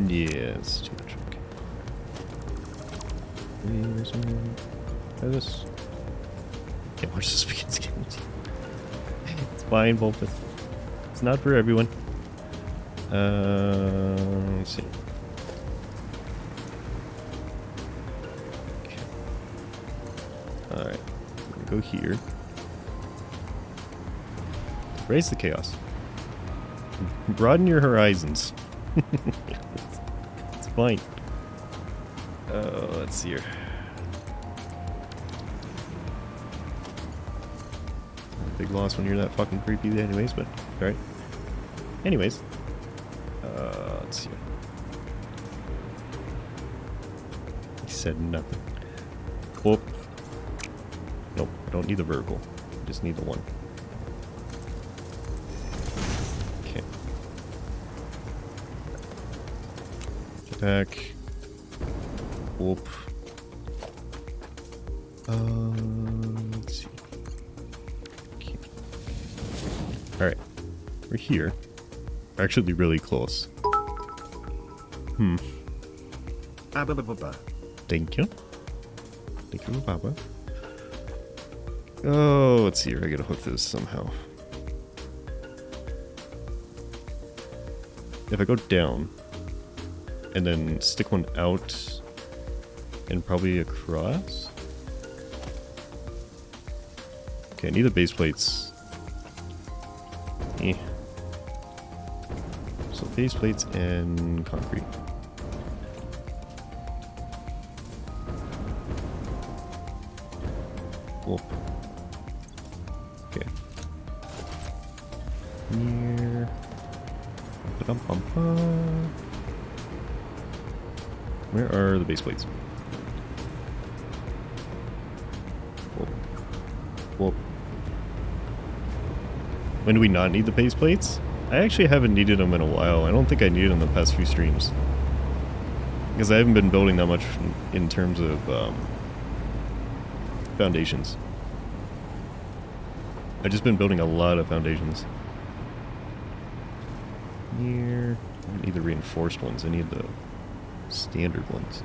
Yeah, it's too much. Okay. Try this. Can't watch this begins games. It's fine, Volpus. It's not for everyone. Let's see. Okay. Alright. I'm gonna go here. Raise the chaos. Broaden your horizons. It's fine. Let's see here. Big loss when you're that fucking creepy anyways, but alright. Anyways. Let's see. He said nothing. Whoop. Nope, I don't need the vertical. I just need the one. Okay. Attack. Whoop. Let's see. Okay. Alright. We're here. We're actually really close. Thank you. Thank you, Baba. Oh, let's see here. I gotta hook this somehow. If I go down and then stick one out and probably across. Okay, I need the base plates. So base plates and concrete. Whoop. Okay. Here. Ba-dum-bum-bum. Where are the base plates? Whoop. Whoop. When do we not need the base plates? I actually haven't needed them in a while. I don't think I needed them the past few streams. Because I haven't been building that much in terms of foundations. I've just been building a lot of foundations. Here. I don't need the reinforced ones. I need the standard ones.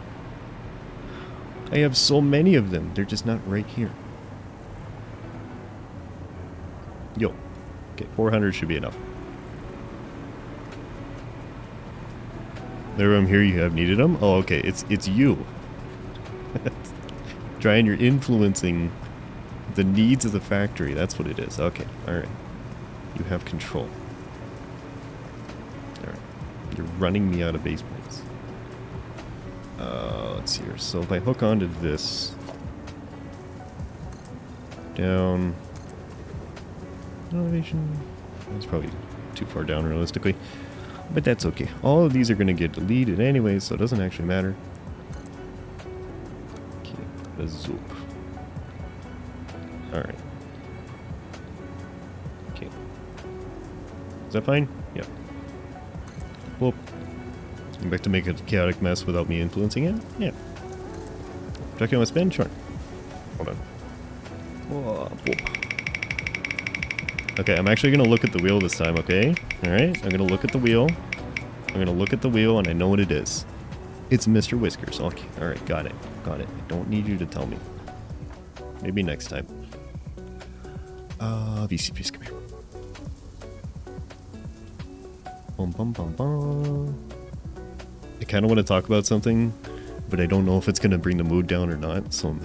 I have so many of them. They're just not right here. Yo. Okay, 400 should be enough. There, I'm here. You have needed them. Oh, okay. It's you. Trying, you're influencing the needs of the factory. That's what it is. Okay. All right. You have control. All right. You're running me out of base plates. Let's see here. So if I hook onto this, down. Elevation. That's probably too far down realistically. But that's okay. All of these are going to get deleted anyway, so it doesn't actually matter. Okay, a zoop. Alright. Okay. Is that fine? Yep. Whoop. I'm back to make a chaotic mess without me influencing it? Yeah. Checking my spin? Sure. Hold on. Whoa. Okay, I'm actually going to look at the wheel this time, okay? Alright, I'm going to look at the wheel. I'm going to look at the wheel and I know what it is. It's Mr. Whiskers. Okay. Alright, got it. Got it. I don't need you to tell me. Maybe next time. VCPs, come here. Bum, bum, bum, bum. I kind of want to talk about something, but I don't know if it's going to bring the mood down or not, so I'm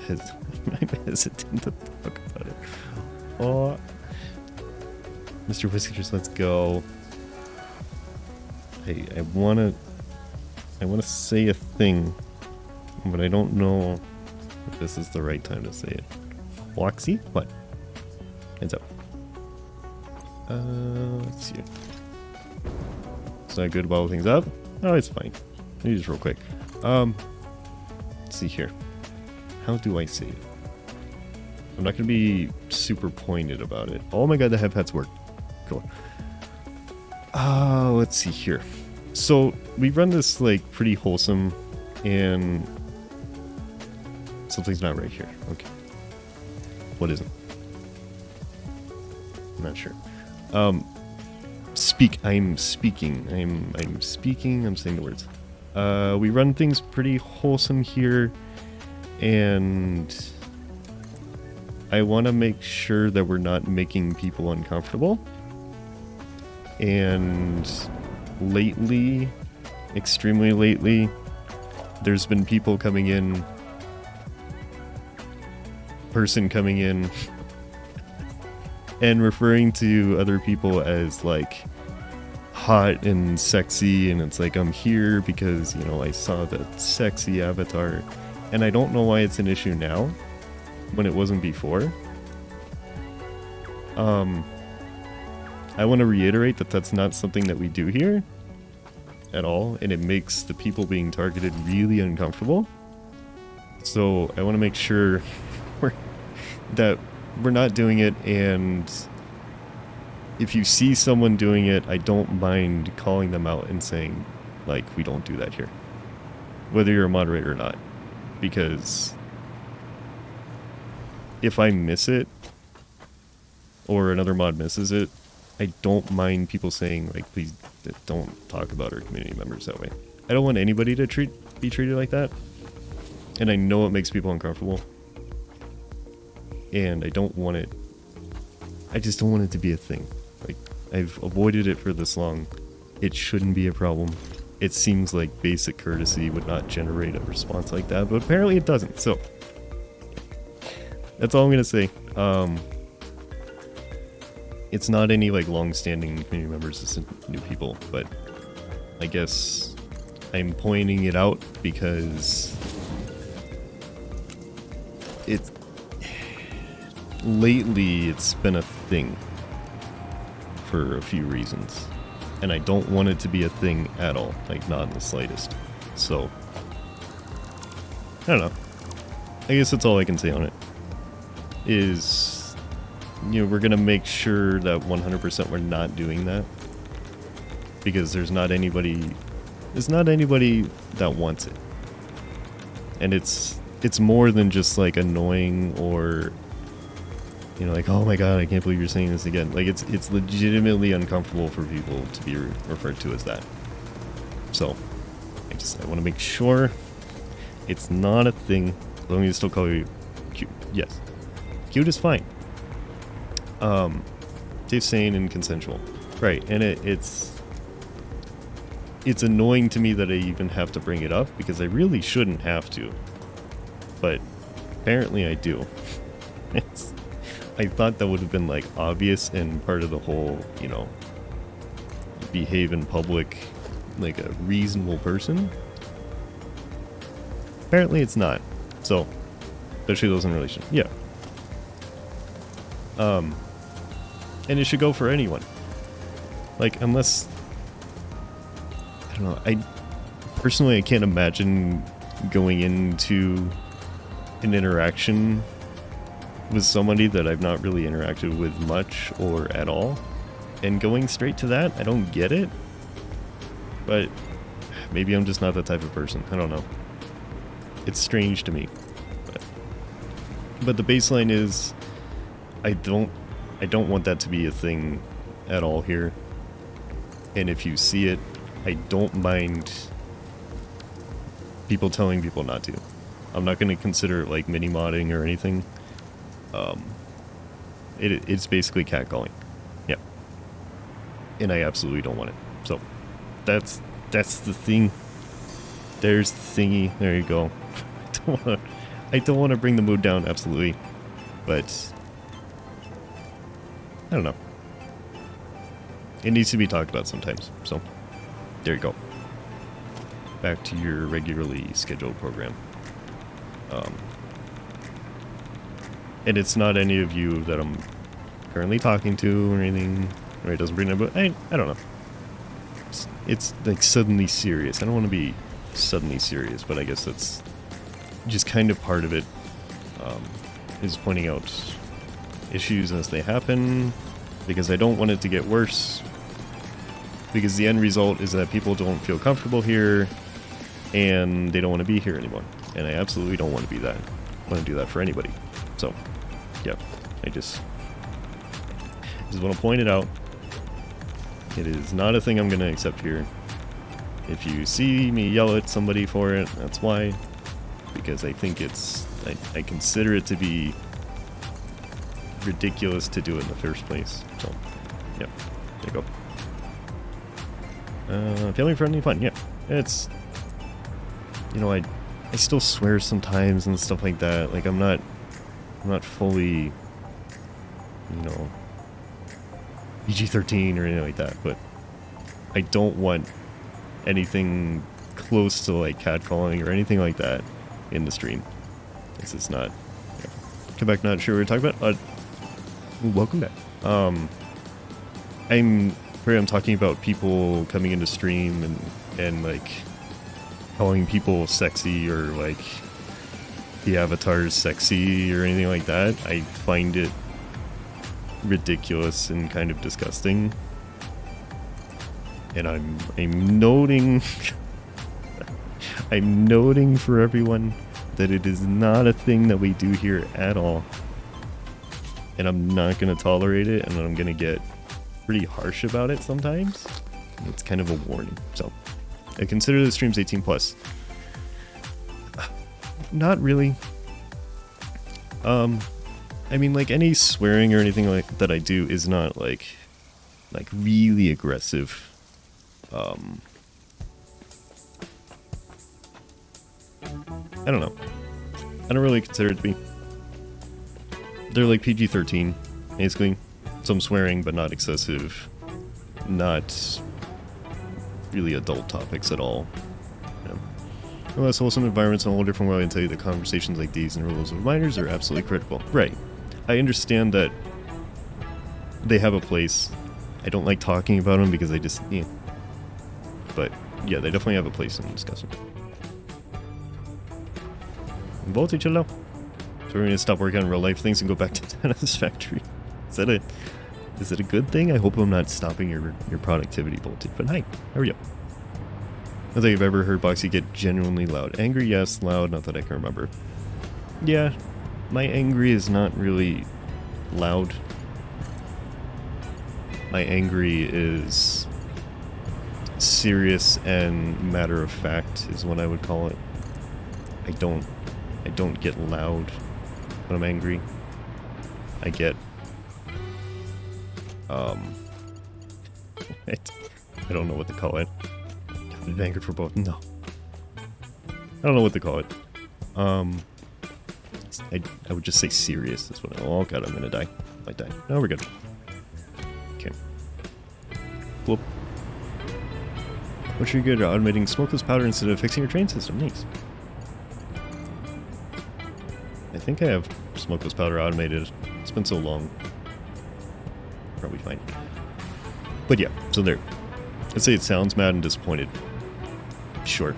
hesitant to talk about it. Oh, Mr. Whiskers, let's go. Hey, I want to say a thing, but I don't know if this is the right time to say it. Floxy? What? Heads up. Let's see. It's not good about things up. Oh, it's fine. Maybe just real quick. Let's see here. How do I say it? I'm not going to be super pointed about it. Oh my god, the head pets work. Cool. Let's see here. So, we run this, like, pretty wholesome, and something's not right here. Okay. What is it? I'm not sure. I'm speaking. I'm saying the words. We run things pretty wholesome here, and I want to make sure that we're not making people uncomfortable. And lately, extremely lately, there's been people coming in, and referring to other people as like hot and sexy, and it's like, I'm here because, you know, I saw the sexy avatar, and I don't know why it's an issue now when it wasn't before. I want to reiterate that that's not something that we do here at all, and it makes the people being targeted really uncomfortable. So I want to make sure that we're not doing it, and if you see someone doing it, I don't mind calling them out and saying, like, we don't do that here, whether you're a moderator or not, because if I miss it or another mod misses it, I don't mind people saying, like, please don't talk about our community members that way. I don't want anybody to be treated like that, and I know it makes people uncomfortable, and I don't want it. I just don't want it to be a thing. Like, I've avoided it for this long. It shouldn't be a problem. It seems like basic courtesy would not generate a response like that, but apparently it doesn't. So that's all I'm gonna say. It's not any like long-standing community members, it's new people, but I guess I'm pointing it out because lately it's been a thing for a few reasons, and I don't want it to be a thing at all, like not in the slightest. So I don't know. I guess that's all I can say on it. Is, you know, we're gonna make sure that 100% we're not doing that, because there's not anybody that wants it, and it's more than just like annoying or, you know, like, oh my god, I can't believe you're saying this again. Like, it's legitimately uncomfortable for people to be referred to as that. So I want to make sure it's not a thing. Let me still call you cute. Yes, cute is fine. Safe, sane, and consensual. Right, and it's annoying to me that I even have to bring it up, because I really shouldn't have to. But apparently I do. I thought that would have been like obvious and part of the whole, you know, behave in public like a reasonable person. Apparently it's not. So, especially those in relation. Yeah. And it should go for anyone. Like, unless, I don't know, I can't imagine going into an interaction with somebody that I've not really interacted with much or at all, and going straight to that. I don't get it. But Maybe I'm just not that type of person. I don't know. It's strange to me. But the baseline is, I don't want that to be a thing at all here. And if you see it, I don't mind people telling people not to. I'm not going to consider it like mini-modding or anything. It's basically catcalling. Yeah. And I absolutely don't want it. So, that's the thing. There's the thingy. There you go. I don't want to bring the mood down, absolutely. But, I don't know. It needs to be talked about sometimes. So, there you go. Back to your regularly scheduled program. And it's not any of you that I'm currently talking to or anything. Or it doesn't bring up, but I don't know. It's like suddenly serious. I don't want to be suddenly serious, but I guess that's just kind of part of it. Is pointing out issues as they happen, because I don't want it to get worse. Because the end result is that people don't feel comfortable here, and they don't want to be here anymore. And I absolutely don't want to be that. I want to do that for anybody. So, yeah, I just want to point it out. It is not a thing I'm going to accept here. If you see me yell at somebody for it, that's why. Because I think I consider it to be ridiculous to do it in the first place. So, yeah, there you go. Family friendly fun, yeah. It's, you know, I still swear sometimes and stuff like that. Like, I'm not fully, you know, PG-13 or anything like that, but I don't want anything close to like catcalling or anything like that in the stream. This is not. Yeah. Come back, not sure what we're talking about. Welcome back. I'm talking about people coming into stream and like calling people sexy or like the avatar's sexy or anything like that. I find it ridiculous and kind of disgusting. And I'm noting I'm noting for everyone that it is not a thing that we do here at all. And I'm not going to tolerate it, and I'm going to get pretty harsh about it sometimes. It's kind of a warning. So, I consider the streams 18 plus. Not really. I mean, like, any swearing or anything like that I do is not like really aggressive. I don't know. I don't really consider it to be. They're like PG-13, basically. Some swearing, but not excessive. Not really adult topics at all. Yeah. Unless wholesome environments in a whole different way, I can tell you that conversations like these and rules of minors are absolutely critical. Right. I understand that they have a place. I don't like talking about them because I just, yeah. But, yeah, they definitely have a place in discussing. Voltage, hello. So we're going to stop working on real life things and go back to Satisfactory. Is it a good thing? I hope I'm not stopping your productivity, Voltage. But hi, how are you? I don't think I've ever heard Boxy get genuinely loud. Angry, yes. Loud, not that I can remember. Yeah, my angry is not really loud. My angry is serious and matter of fact is what I would call it. I don't get loud when I'm angry. I get I don't know what to call it. I'm angry for both. No. I don't know what to call it. I would just say serious. That's what. Oh god, I'm gonna die. I might die. No, we're good. Okay. Whoop. What's your good at automating smokeless powder instead of fixing your train system? Nice. I think I have smokeless powder automated. It's been so long. Probably fine. But yeah, so there. Let's say it sounds mad and disappointed. Sure.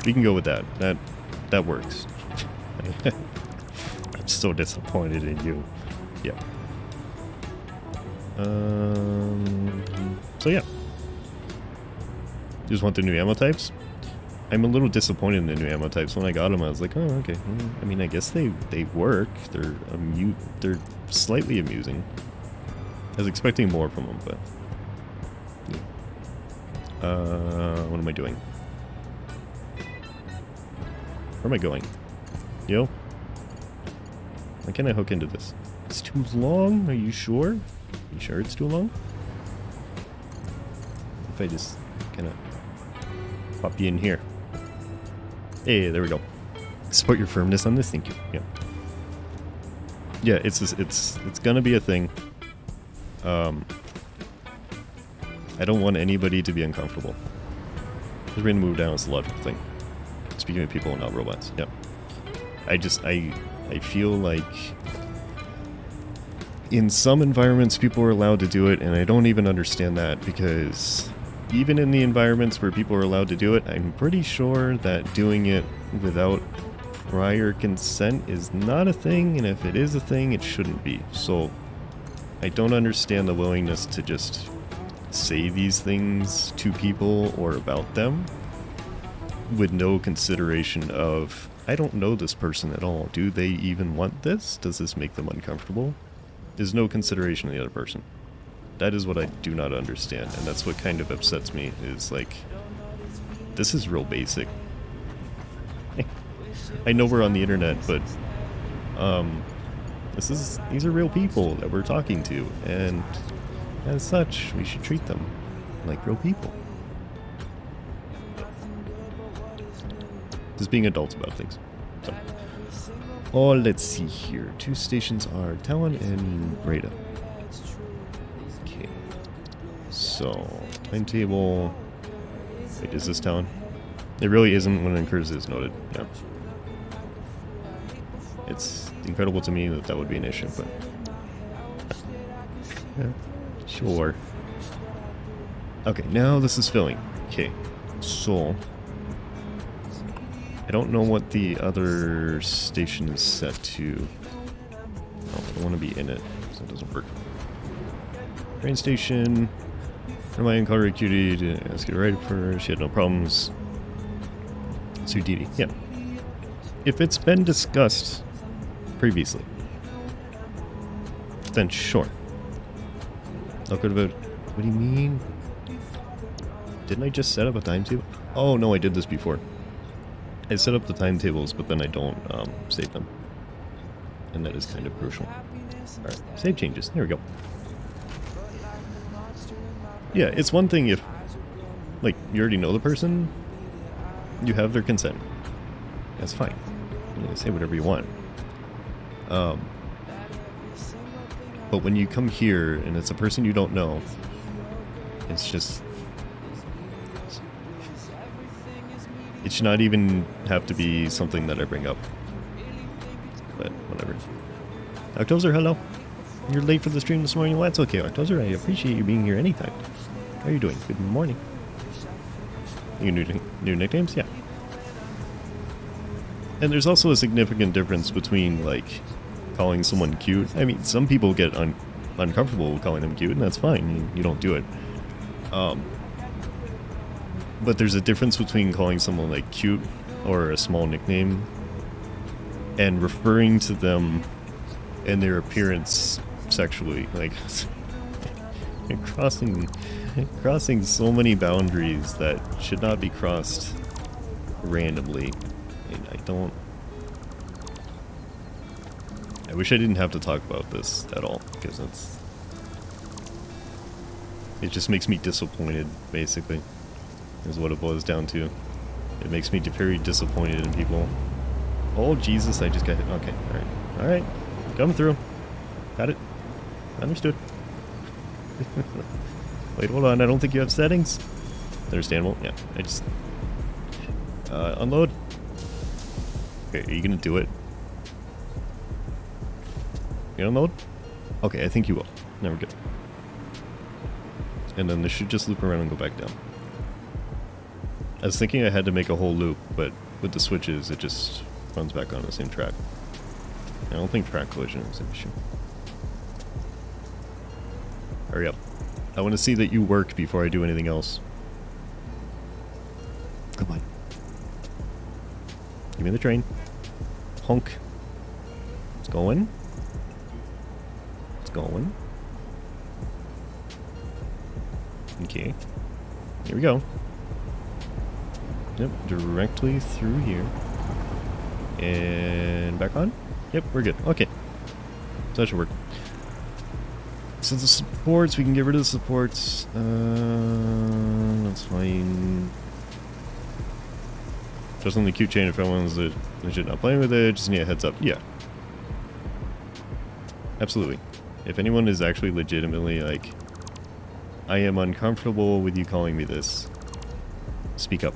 We can go with that. That works. I'm so disappointed in you. Yeah. So yeah. Just want the new ammo types? I'm a little disappointed in the new ammo types. When I got them, I was like, oh, okay. I mean, I guess they work. They're slightly amusing. I was expecting more from them, but... what am I doing? Where am I going? Yo? Why can't I hook into this? It's too long? Are you sure? You sure it's too long? If I just kind of pop you in here. Hey, there we go. Support your firmness on this, thank you. Yeah. Yeah, it's gonna be a thing. I don't want anybody to be uncomfortable. We're gonna move down, it's a logical thing. Speaking of people and not robots, yeah. I feel like in some environments people are allowed to do it, and I don't even understand that, because even in the environments where people are allowed to do it, I'm pretty sure that doing it without prior consent is not a thing, and if it is a thing, it shouldn't be. So I don't understand the willingness to just say these things to people or about them with no consideration of, I don't know this person at all. Do they even want this? Does this make them uncomfortable? There's no consideration of the other person. That is what I do not understand, and that's what kind of upsets me, is like, this is real basic. I know we're on the internet, but these are real people that we're talking to, and as such, we should treat them like real people. Just being adults about things. So. Oh, let's see here. 2 stations are Talon and Breda. Okay. So, timetable. Wait, is this Talon? It really isn't when it occurs is noted. Yeah. It's incredible to me that that would be an issue, but... yeah. Sure. Okay, now this is filling. Okay, so... I don't know what the other station is set to. Oh, I don't want to be in it, so it doesn't work. Train station. Hermione called her cutie to ask it right for her. She had no problems. Sue Didi. Yeah. If it's been discussed previously, then sure. Not good about... What do you mean? Didn't I just set up a timetable? Oh, no, I did this before. I set up the timetables, but then I don't save them. And that is kind of crucial. Alright, save changes. There we go. Yeah, it's one thing if, like, you already know the person, you have their consent. That's fine. You can say whatever you want. But when you come here and it's a person you don't know, it's just... It should not even have to be something that I bring up. But, whatever. Octozer, hello. You're late for the stream this morning. Well, that's okay, Octozer. I appreciate you being here anytime. How are you doing? Good morning. Your new nicknames? Yeah. And there's also a significant difference between, like, calling someone cute. I mean, some people get uncomfortable with calling them cute, and that's fine. You don't do it. But there's a difference between calling someone, like, cute or a small nickname and referring to them and their appearance sexually. Like, crossing so many boundaries that should not be crossed randomly. And I wish I didn't have to talk about this at all, because it just makes me disappointed, basically. Is what it boils down to. It makes me very disappointed in people. Oh, Jesus, I just got hit. Okay, alright. Alright. Come through. Got it. Understood. Wait, hold on. I don't think you have settings. Understandable. Yeah, I just... unload. Okay, are you gonna do it? You gonna unload? Okay, I think you will. Now we're good. And then this should just loop around and go back down. I was thinking I had to make a whole loop, but with the switches, it just runs back on the same track. I don't think track collision is an issue. Hurry up. I want to see that you work before I do anything else. Give me the train. Honk. It's going. It's going. Okay. Here we go. Yep, directly through here. And back on? Yep, we're good. Okay. So that should work. So the supports, we can get rid of the supports. That's fine. Just on the cute chain if anyone's legit not playing with it, just need a heads up. Yeah. Absolutely. If anyone is actually legitimately like, I am uncomfortable with you calling me this, speak up.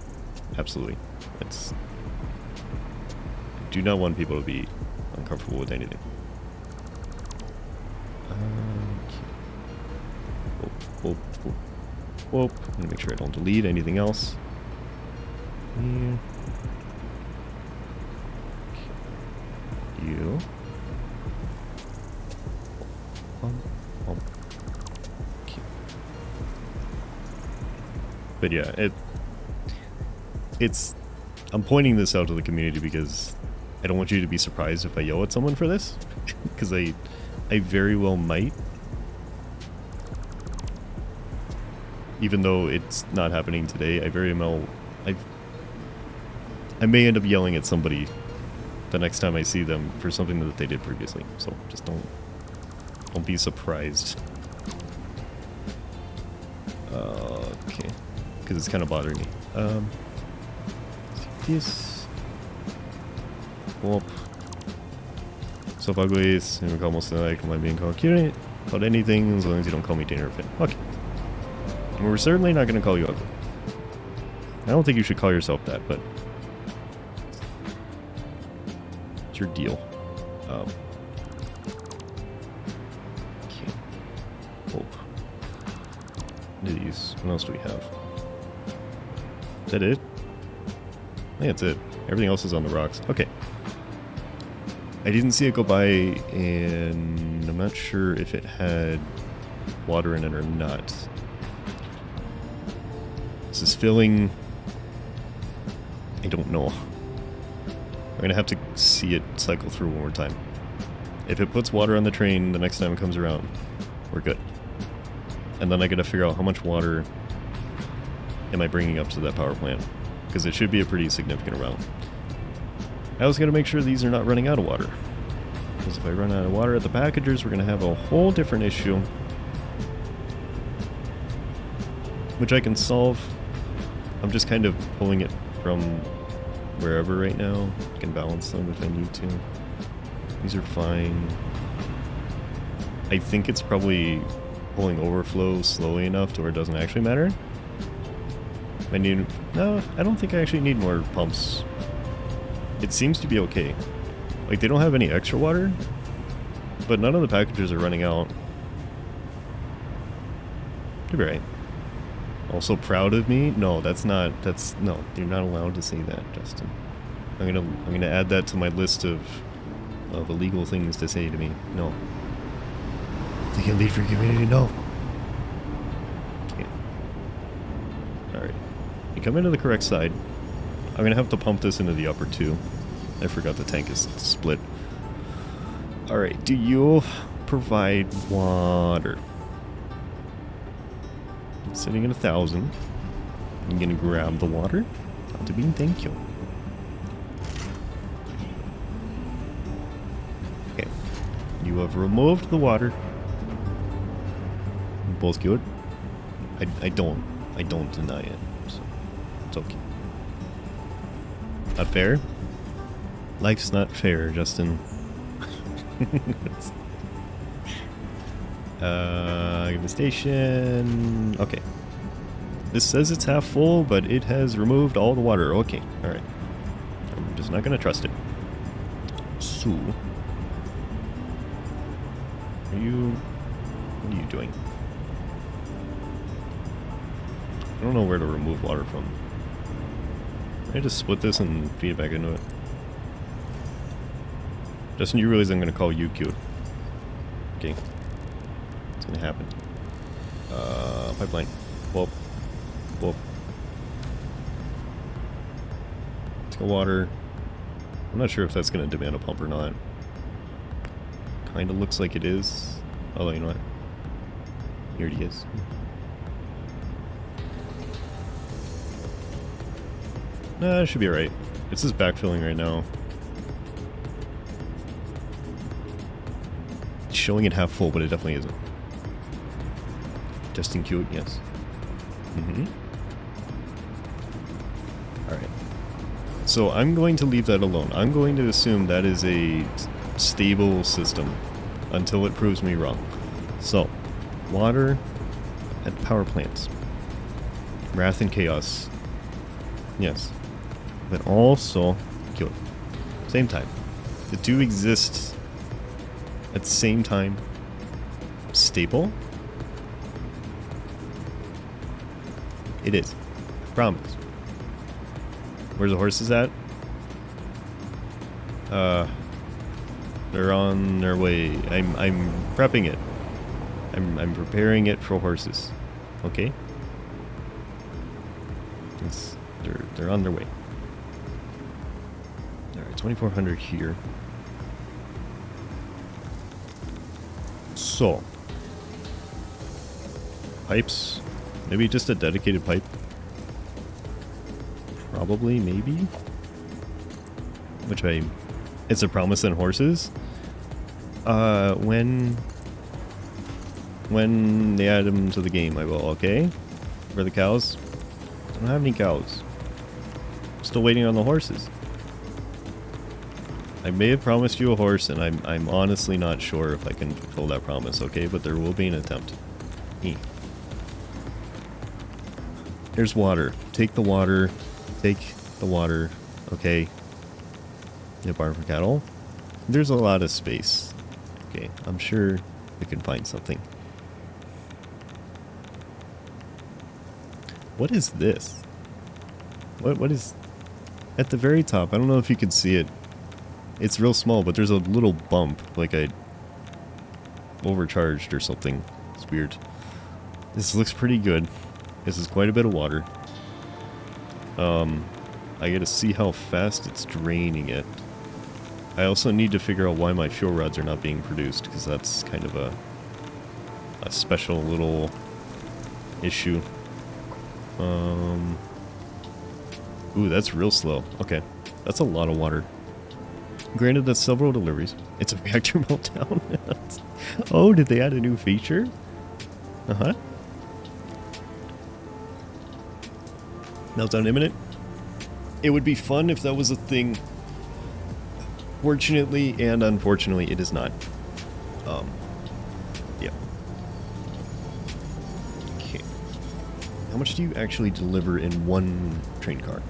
Absolutely. It's... I do not want people to be uncomfortable with anything. Whoop, whoop, whoop. I'm gonna make sure I don't delete anything else. Here. You. Okay. But yeah, it's... I'm pointing this out to the community because I don't want you to be surprised if I yell at someone for this. Because I very well might. Even though it's not happening today, I may end up yelling at somebody the next time I see them for something that they did previously. So just don't be surprised. Okay, because it's kind of bothering me. This. Whoop. So uglies, and we almost like am I being called cute? Called anything as long as you don't call me Dana or Finn. Okay. And we're certainly not going to call you ugly. I don't think you should call yourself that, but it's your deal. Okay. Hope. These. What else do we have? Is that it? I think that's it. Everything else is on the rocks. Okay. I didn't see it go by, and I'm not sure if it had water in it or not. This is filling. I don't know. I'm gonna have to see it cycle through one more time. If it puts water on the train the next time it comes around, we're good. And then I gotta figure out how much water am I bringing up to that power plant, because it should be a pretty significant amount. I also gotta make sure these are not running out of water, because if I run out of water at the packagers, we're gonna have a whole different issue, which I can solve. I'm just kind of pulling it from wherever right now. I can balance them if I need to. These are fine. I think it's probably pulling overflow slowly enough to where it doesn't actually matter. I need... No, I don't think I actually need more pumps. It seems to be okay. Like, they don't have any extra water, but none of the packages are running out. You'll be right. Also proud of me? No, that's not... That's... No, you're not allowed to say that, Justin. I'm gonna add that to my list of illegal things to say to me. No. Think you'll lead for your community? No. Okay. Alright. You come into the correct side. I'm gonna have to pump this into the upper two. I forgot the tank is split. Alright, do you provide water? Sitting at 1,000. I'm gonna grab the water. Not to be, thank you. Okay. You have removed the water. Both good. I don't deny it. So it's okay. Not fair? Life's not fair, Justin. Give the station. Okay. This says it's half full, but it has removed all the water. Okay, alright. I'm just not gonna trust it. So, what are you doing? I don't know where to remove water from. Can I just split this and feed it back into it? Justin, you realize I'm gonna call you cute. Okay. It's gonna happen. Pipeline. Whoop. Whoop. Let's go water. I'm not sure if that's going to demand a pump or not. Kind of looks like it is. Although, you know what? Here it is. Nah, it should be alright. It's just backfilling right now. It's showing it half full, but it definitely isn't. Testing cute, yes. Alright. So I'm going to leave that alone. I'm going to assume that is a stable system until it proves me wrong. So, water at power plants. Wrath and chaos. Yes. But also cute. Same time. The two exist at the same time. Stable? It is. Promise. Where's the horses at? They're on their way. I'm prepping it. I'm preparing it for horses. Okay? They're on their way. Alright, 2400 here. So. Pipes. Maybe just a dedicated pipe. Probably, maybe. Which it's a promise in horses. When they add them to the game, I will, okay? For the cows. I don't have any cows. Still waiting on the horses. I may have promised you a horse, and I'm honestly not sure if I can fulfill that promise, okay? But there will be an attempt. Here's water. Take the water. Take the water. Okay. In a barn for cattle. There's a lot of space. Okay, I'm sure we can find something. What is this? What is at the very top? I don't know if you can see it. It's real small, but there's a little bump, like I overcharged or something. It's weird. This looks pretty good. This is quite a bit of water. I gotta see how fast it's draining it. I also need to figure out why my fuel rods are not being produced, because that's kind of a special little issue. Ooh, that's real slow. Okay, that's a lot of water. Granted, that's several deliveries. It's a reactor meltdown. Oh, did they add a new feature? Uh-huh. Meltdown imminent. It would be fun if that was a thing. Fortunately and unfortunately, it is not. Yeah. Okay. How much do you actually deliver in one train car?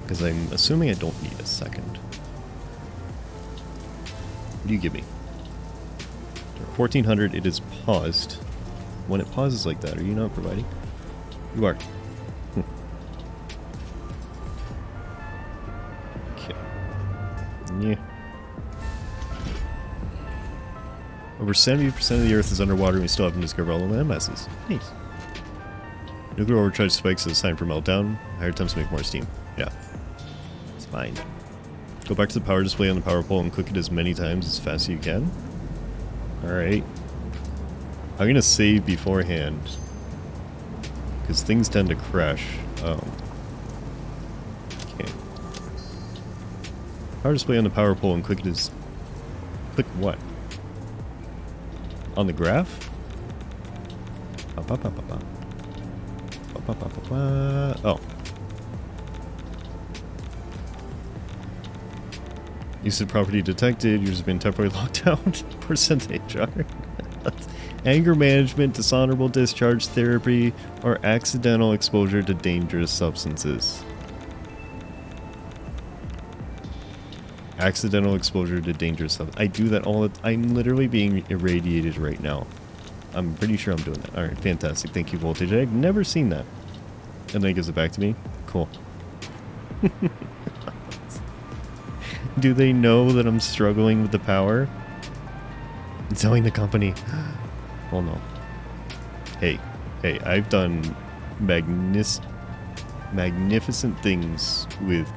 Because I'm assuming I don't need a second. What do you give me? 1400, it is paused. When it pauses like that, are you not providing? You are. Okay. Yeah. Over 70% of the Earth is underwater and we still haven't discovered all the land masses. Nice. Nuclear overcharge spikes is a sign for meltdown. Higher temps to make more steam. Yeah. It's fine. Go back to the power display on the power pole and click it as many times as fast as you can. Alright. I'm gonna save beforehand. Because things tend to crash. Okay. Power display on the power pole and click it as... Click what? On the graph? Oh. Use of property detected. Users have been temporarily locked down. Percentage. Anger management, dishonorable discharge therapy, or accidental exposure to dangerous substances. Accidental exposure to dangerous substances. I do that all the... I'm literally being irradiated right now. I'm pretty sure I'm doing that. Alright, fantastic. Thank you, Voltage. I've never seen that. And then it gives it back to me. Cool. Do they know that I'm struggling with the power? I'm telling the company. Oh no. Hey, I've done magnificent things with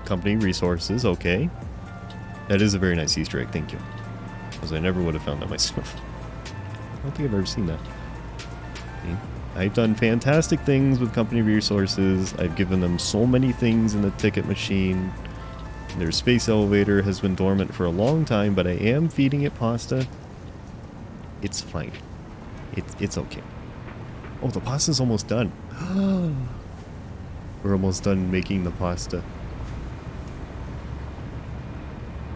Company resources, okay. That is a very nice Easter egg, thank you. Because I never would have found that myself. I don't think I've ever seen that. See? I've done fantastic things with company resources. I've given them so many things in the ticket machine. Their space elevator has been dormant for a long time, but I am feeding it pasta. It's fine. It's okay. Oh, the pasta's almost done. We're almost done making the pasta.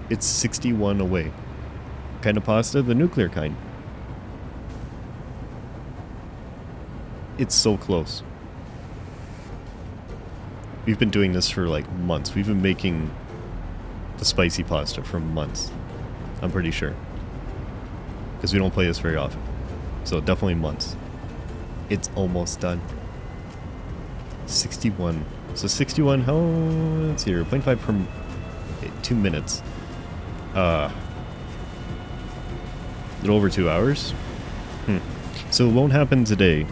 It's 61 away. What kind of pasta? The nuclear kind. It's so close. We've been doing this for like months. We've been making the spicy pasta for months. I'm pretty sure. Because we don't play this very often. So definitely months. It's almost done. 61. So 61, how, let's see here, 0.5 per 2 minutes. A little over 2 hours. So it won't happen today,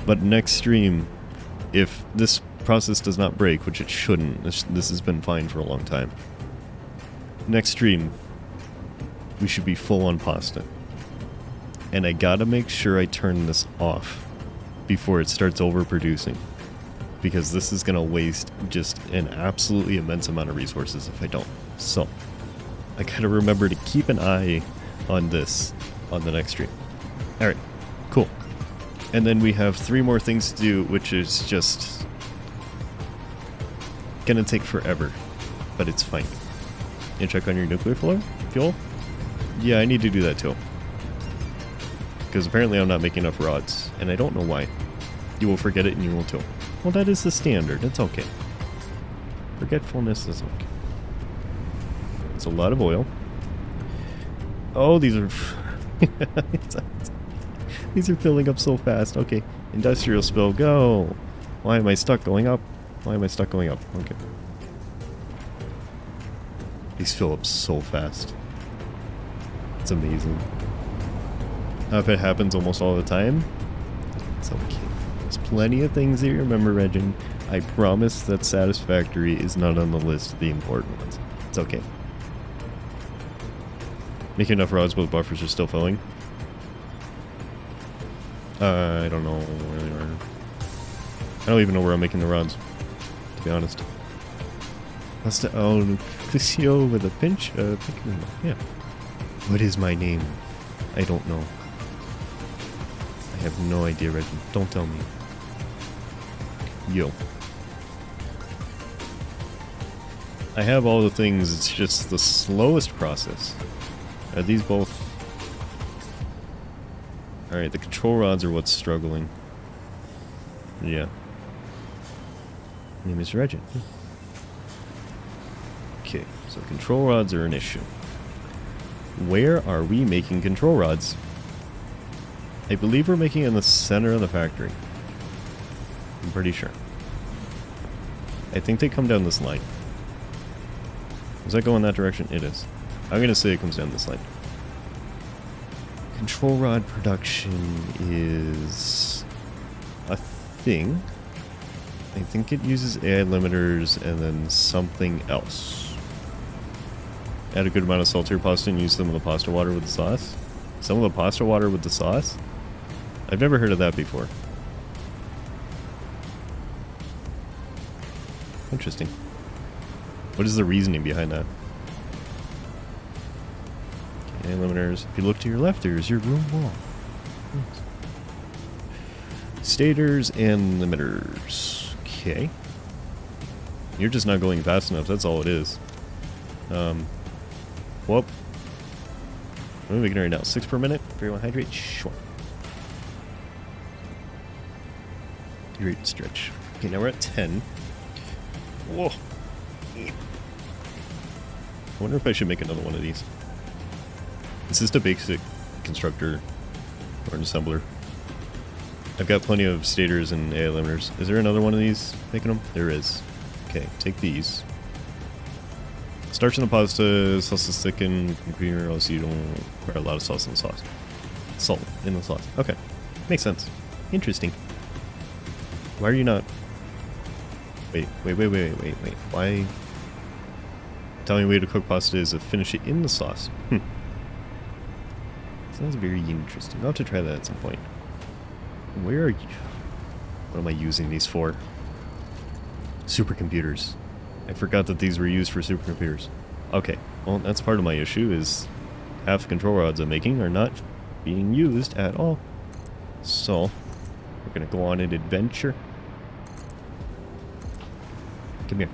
but next stream, if this process does not break, which it shouldn't, this has been fine for a long time. Next stream, we should be full on pasta. And I gotta make sure I turn this off before it starts overproducing. Because this is gonna waste just an absolutely immense amount of resources if I don't. So, I gotta remember to keep an eye on this on the next stream. Alright, cool. And then we have 3 more things to do, which is just gonna take forever. But it's fine. You check on your nuclear fuel? Yeah, I need to do that too. Because apparently I'm not making enough rods, and I don't know why. You will forget it and you will too. Well, that is the standard. It's okay. Forgetfulness is okay. It's a lot of oil. Oh, these are... these are filling up so fast. Okay. Industrial spill, go! Why am I stuck going up? Why am I stuck going up? Okay. These fill up so fast. It's amazing. If it happens almost all the time, it's okay. There's plenty of things that you remember, Regin. I promise that Satisfactory is not on the list of the important ones. It's okay. Making enough rods, both buffers are still filling. I don't know where they are. I don't even know where I'm making the rods, to be honest. Pasta al Clisio with a pinch. Yeah. What is my name? I don't know. I have no idea, Reggie. Don't tell me. Yo. I have all the things, it's just the slowest process. Are these both... Alright, the control rods are what's struggling. Yeah. Name is Reggie. Okay, so control rods are an issue. Where are we making control rods? I believe we're making it in the center of the factory. I'm pretty sure. I think they come down this line. Does that go in that direction? It is. I'm gonna say it comes down this line. Control rod production is a thing. I think it uses AI limiters and then something else. Add a good amount of salt to your pasta and use some of the pasta water with the sauce. Some of the pasta water with the sauce? I've never heard of that before. Interesting. What is the reasoning behind that? Okay, limiters. If you look to your left, there's your room wall. Stators and limiters. Okay. You're just not going fast enough, that's all it is. Whoop. What are we making right now? 6 per minute? Very well hydrate? Sure. Great stretch. Okay, now we're at 10. Whoa. I wonder if I should make another one of these. This is the basic constructor or an assembler. I've got plenty of stators and AI limiters. Is there another one of these making them? There is. Okay, take these. Starch in the pasta, sauce is thickened, creamer, else you don't require a lot of sauce in the sauce. Salt in the sauce. Okay, makes sense. Interesting. Why are you not... Wait. Why Italian way to cook pasta is to finish it in the sauce. Sounds very interesting. I'll have to try that at some point. Where are you? What am I using these for? Supercomputers. I forgot that these were used for supercomputers. Okay, well, that's part of my issue, is half the control rods I'm making are not being used at all. So, we're gonna go on an adventure. Come here.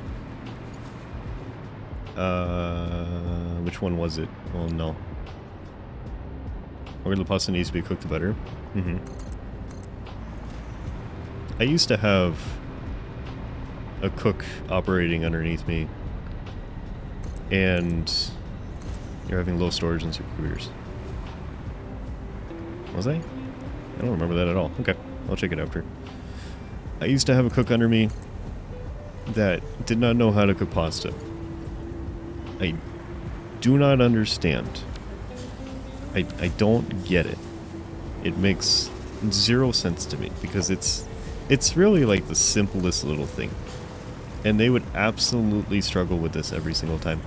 Which one was it? Oh no. Where the pasta needs to be cooked better. I used to have a cook operating underneath me, and you're having low storage and supercomputers. Was I? I don't remember that at all. Okay, I'll check it after. I used to have a cook under me that did not know how to cook pasta. I do not understand. I don't get it. It makes zero sense to me, because it's really like the simplest little thing. And they would absolutely struggle with this every single time.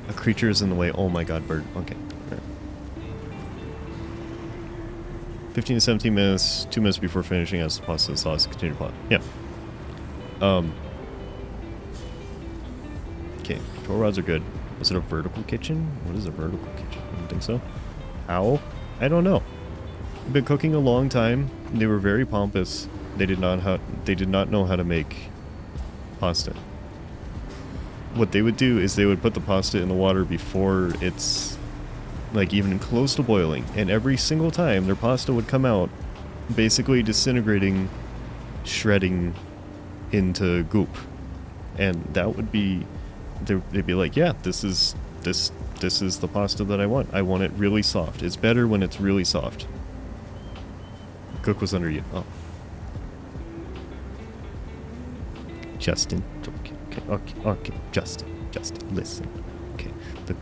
A creature is in the way. Oh my god, bird. Okay. Right. 15 to 17 minutes, 2 minutes before finishing as the pasta sauce. Continue to pot. Yeah. Okay, control rods are good. Was it a vertical kitchen? What is a vertical kitchen? I don't think so. How? I don't know. I've been cooking a long time. They were very pompous. They did not know how to make pasta. What they would do is they would put the pasta in the water before it's like even close to boiling, and every single time their pasta would come out basically disintegrating, shredding into goop. And that would be, they'd be like, yeah, this is the pasta that I want. I want it really soft. It's better when it's really soft. Cook was under you. Oh. Justin. Okay. Justin, listen. Okay. The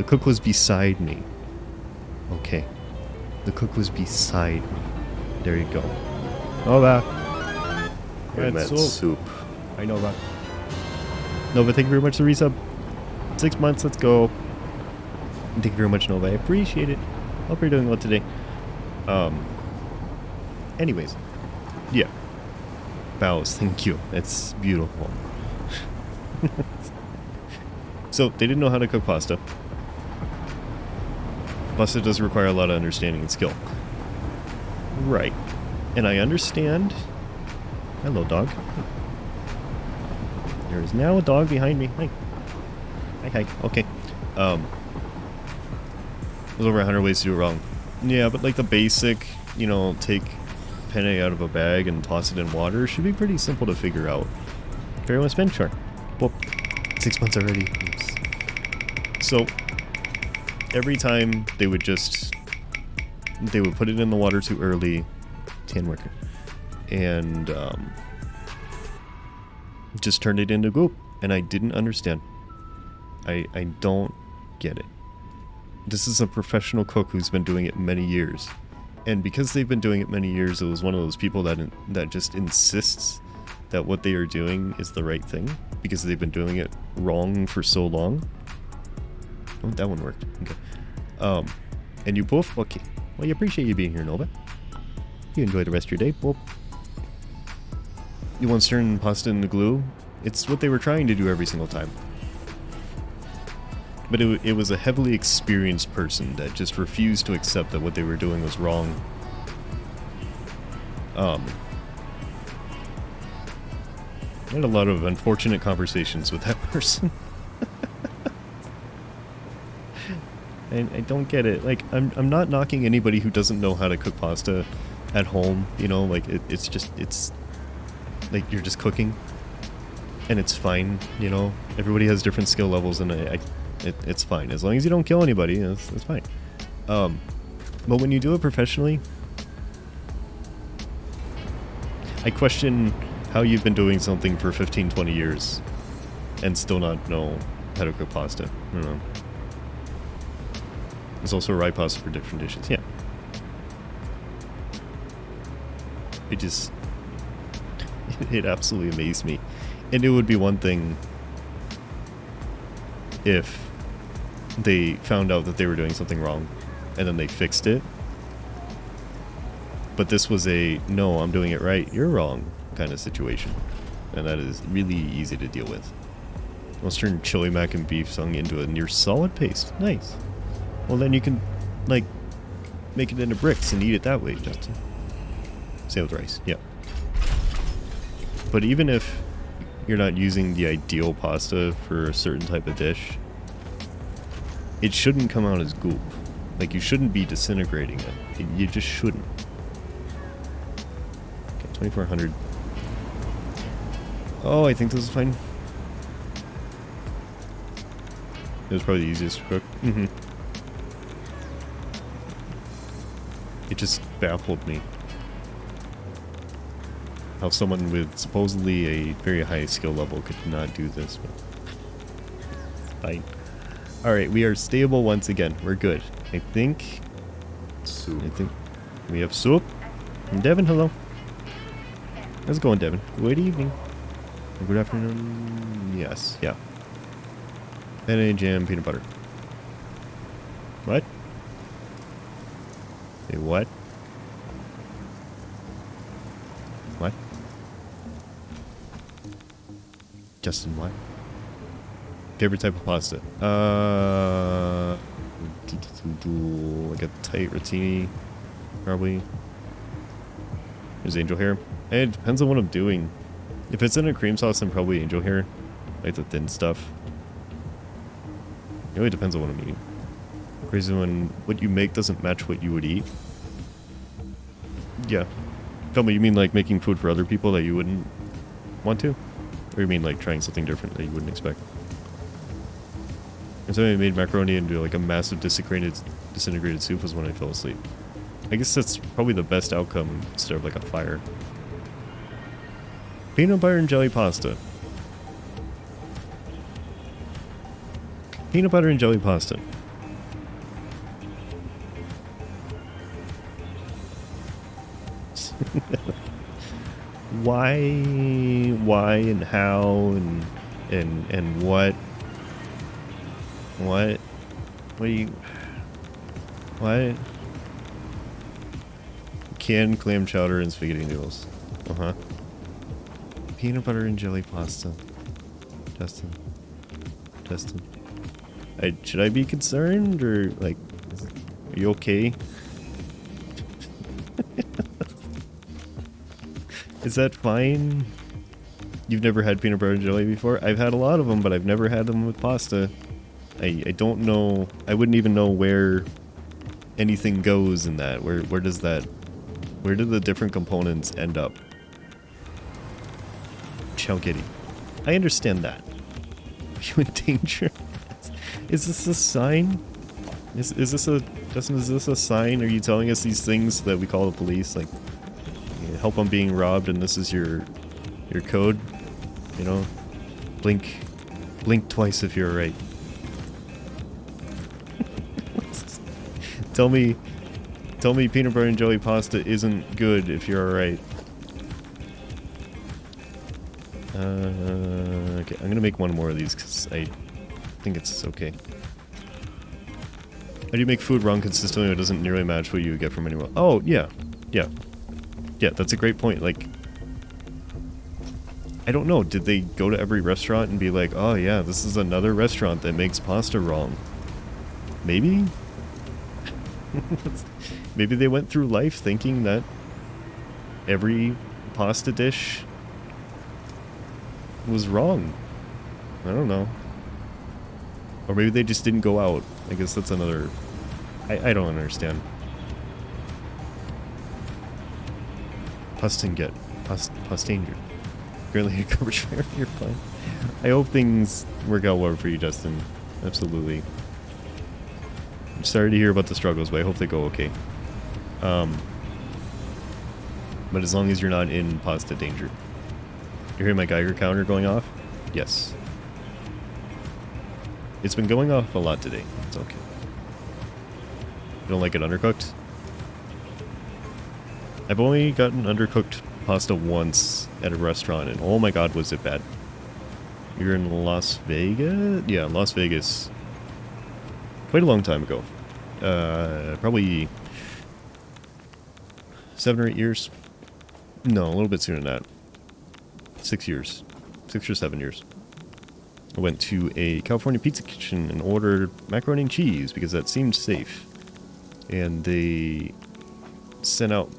cook was beside me. Okay. The cook was beside me. There you go. Nova. Red soup. I know that. Nova, thank you very much for the resub. 6 months, let's go. Thank you very much, Nova. I appreciate it. Hope you're doing well today. Anyways. Yeah. Bows, thank you. That's beautiful. So, they didn't know how to cook pasta. Pasta does require a lot of understanding and skill. Right. And I understand. Hello, dog. There is now a dog behind me. Hi. Hi. Okay. There's over 100 ways to do it wrong. Yeah, but like the basic, you know, take penne out of a bag and toss it in water should be pretty simple to figure out. Very well spent, sure. Well, 6 months already. Oops. So, every time they would put it in the water too early, tan worker, and just turned it into goop, and I didn't understand. I don't get it. This is a professional cook who's been doing it many years, and because they've been doing it many years, it was one of those people that just insists that what they are doing is the right thing because they've been doing it wrong for so long. Oh, that one worked. Okay. And you both? Okay. Well, I appreciate you being here, Nova. You enjoy the rest of your day. Well, you want to turn pasta into glue? It's what they were trying to do every single time. But it was a heavily experienced person that just refused to accept that what they were doing was wrong. I had a lot of unfortunate conversations with that person. And I don't get it. Like, I'm not knocking anybody who doesn't know how to cook pasta at home, you know, like it's like you're just cooking and it's fine, you know. Everybody has different skill levels, and it's fine as long as you don't kill anybody. It's fine. But when you do it professionally, I question how you've been doing something for 15-20 years and still not know how to cook pasta. I don't know. There's also rye pasta for different dishes. Yeah. It absolutely amazed me. And it would be one thing if they found out that they were doing something wrong and then they fixed it. But this was a, no, I'm doing it right, you're wrong kind of situation. And that is really easy to deal with. Let's turn chili mac and beef sung into a near solid paste. Nice. Well, then you can, like, make it into bricks and eat it that way, Justin. Same with rice, yeah. But even if you're not using the ideal pasta for a certain type of dish, it shouldn't come out as goop. Like, you shouldn't be disintegrating it. You just shouldn't. Okay, 2400. Oh, I think this is fine. It was probably the easiest to cook. It just baffled me how someone with supposedly a very high skill level could not do this. But fine. Alright, we are stable once again. We're good. I think we have soup. And Devin, hello. How's it going, Devin? Good evening. Good afternoon. Yes, yeah. Mayonnaise, jam, peanut butter. What? Say what? What? Justin, what? Favorite type of pasta? Like a tight rotini, probably. There's angel hair. It depends on what I'm doing. If it's in a cream sauce, then probably angel hair. Like the thin stuff. It really depends on what I'm eating. Crazy when what you make doesn't match what you would eat. Yeah. Tell me, you mean like making food for other people that you wouldn't want to? Or you mean like trying something different that you wouldn't expect? And somebody made macaroni into like a massive disintegrated soup was when I fell asleep. I guess that's probably the best outcome instead of like a fire. Peanut butter and jelly pasta. Peanut butter and jelly pasta. Why and how and what? What do you... What? Canned clam chowder and spaghetti noodles. Uh-huh. Peanut butter and jelly pasta. Justin. Should I be concerned or like, are you okay? Is that fine? You've never had peanut butter and jelly before? I've had a lot of them, but I've never had them with pasta. I don't know. I wouldn't even know where anything goes in that. Where does that... Where do the different components end up? Chow-kitty. I understand that. Are you in danger? Is this a sign? Is this a... Justin, is this a sign? Are you telling us these things that we call the police? Like, help, I'm being robbed and this is your code? You know? Blink twice if you're right. Tell me peanut butter and jelly pasta isn't good if you're alright. Okay, I'm gonna make one more of these because I think it's okay. How do you make food wrong consistently? It doesn't nearly match what you would get from anyone. Oh, yeah. Yeah, that's a great point. Like, I don't know. Did they go to every restaurant and be like, oh yeah, this is another restaurant that makes pasta wrong? Maybe? Maybe they went through life thinking that every pasta dish was wrong. I don't know. Or maybe they just didn't go out. I guess that's another... I don't understand. Pustanger. Currently coverage fire, you're fine. I hope things work out well for you, Justin. Absolutely. I'm sorry to hear about the struggles, but I hope they go okay. But as long as you're not in pasta danger. You hearing my Geiger counter going off? Yes. It's been going off a lot today. It's okay. You don't like it undercooked? I've only gotten undercooked pasta once at a restaurant, and oh my god, was it bad. You're in Las Vegas? Yeah, Las Vegas. Quite a long time ago. Probably 7 or 8 years. No, a little bit sooner than that. 6 years. 6 or 7 years. I went to a California pizza kitchen and ordered macaroni and cheese because that seemed safe. And they sent out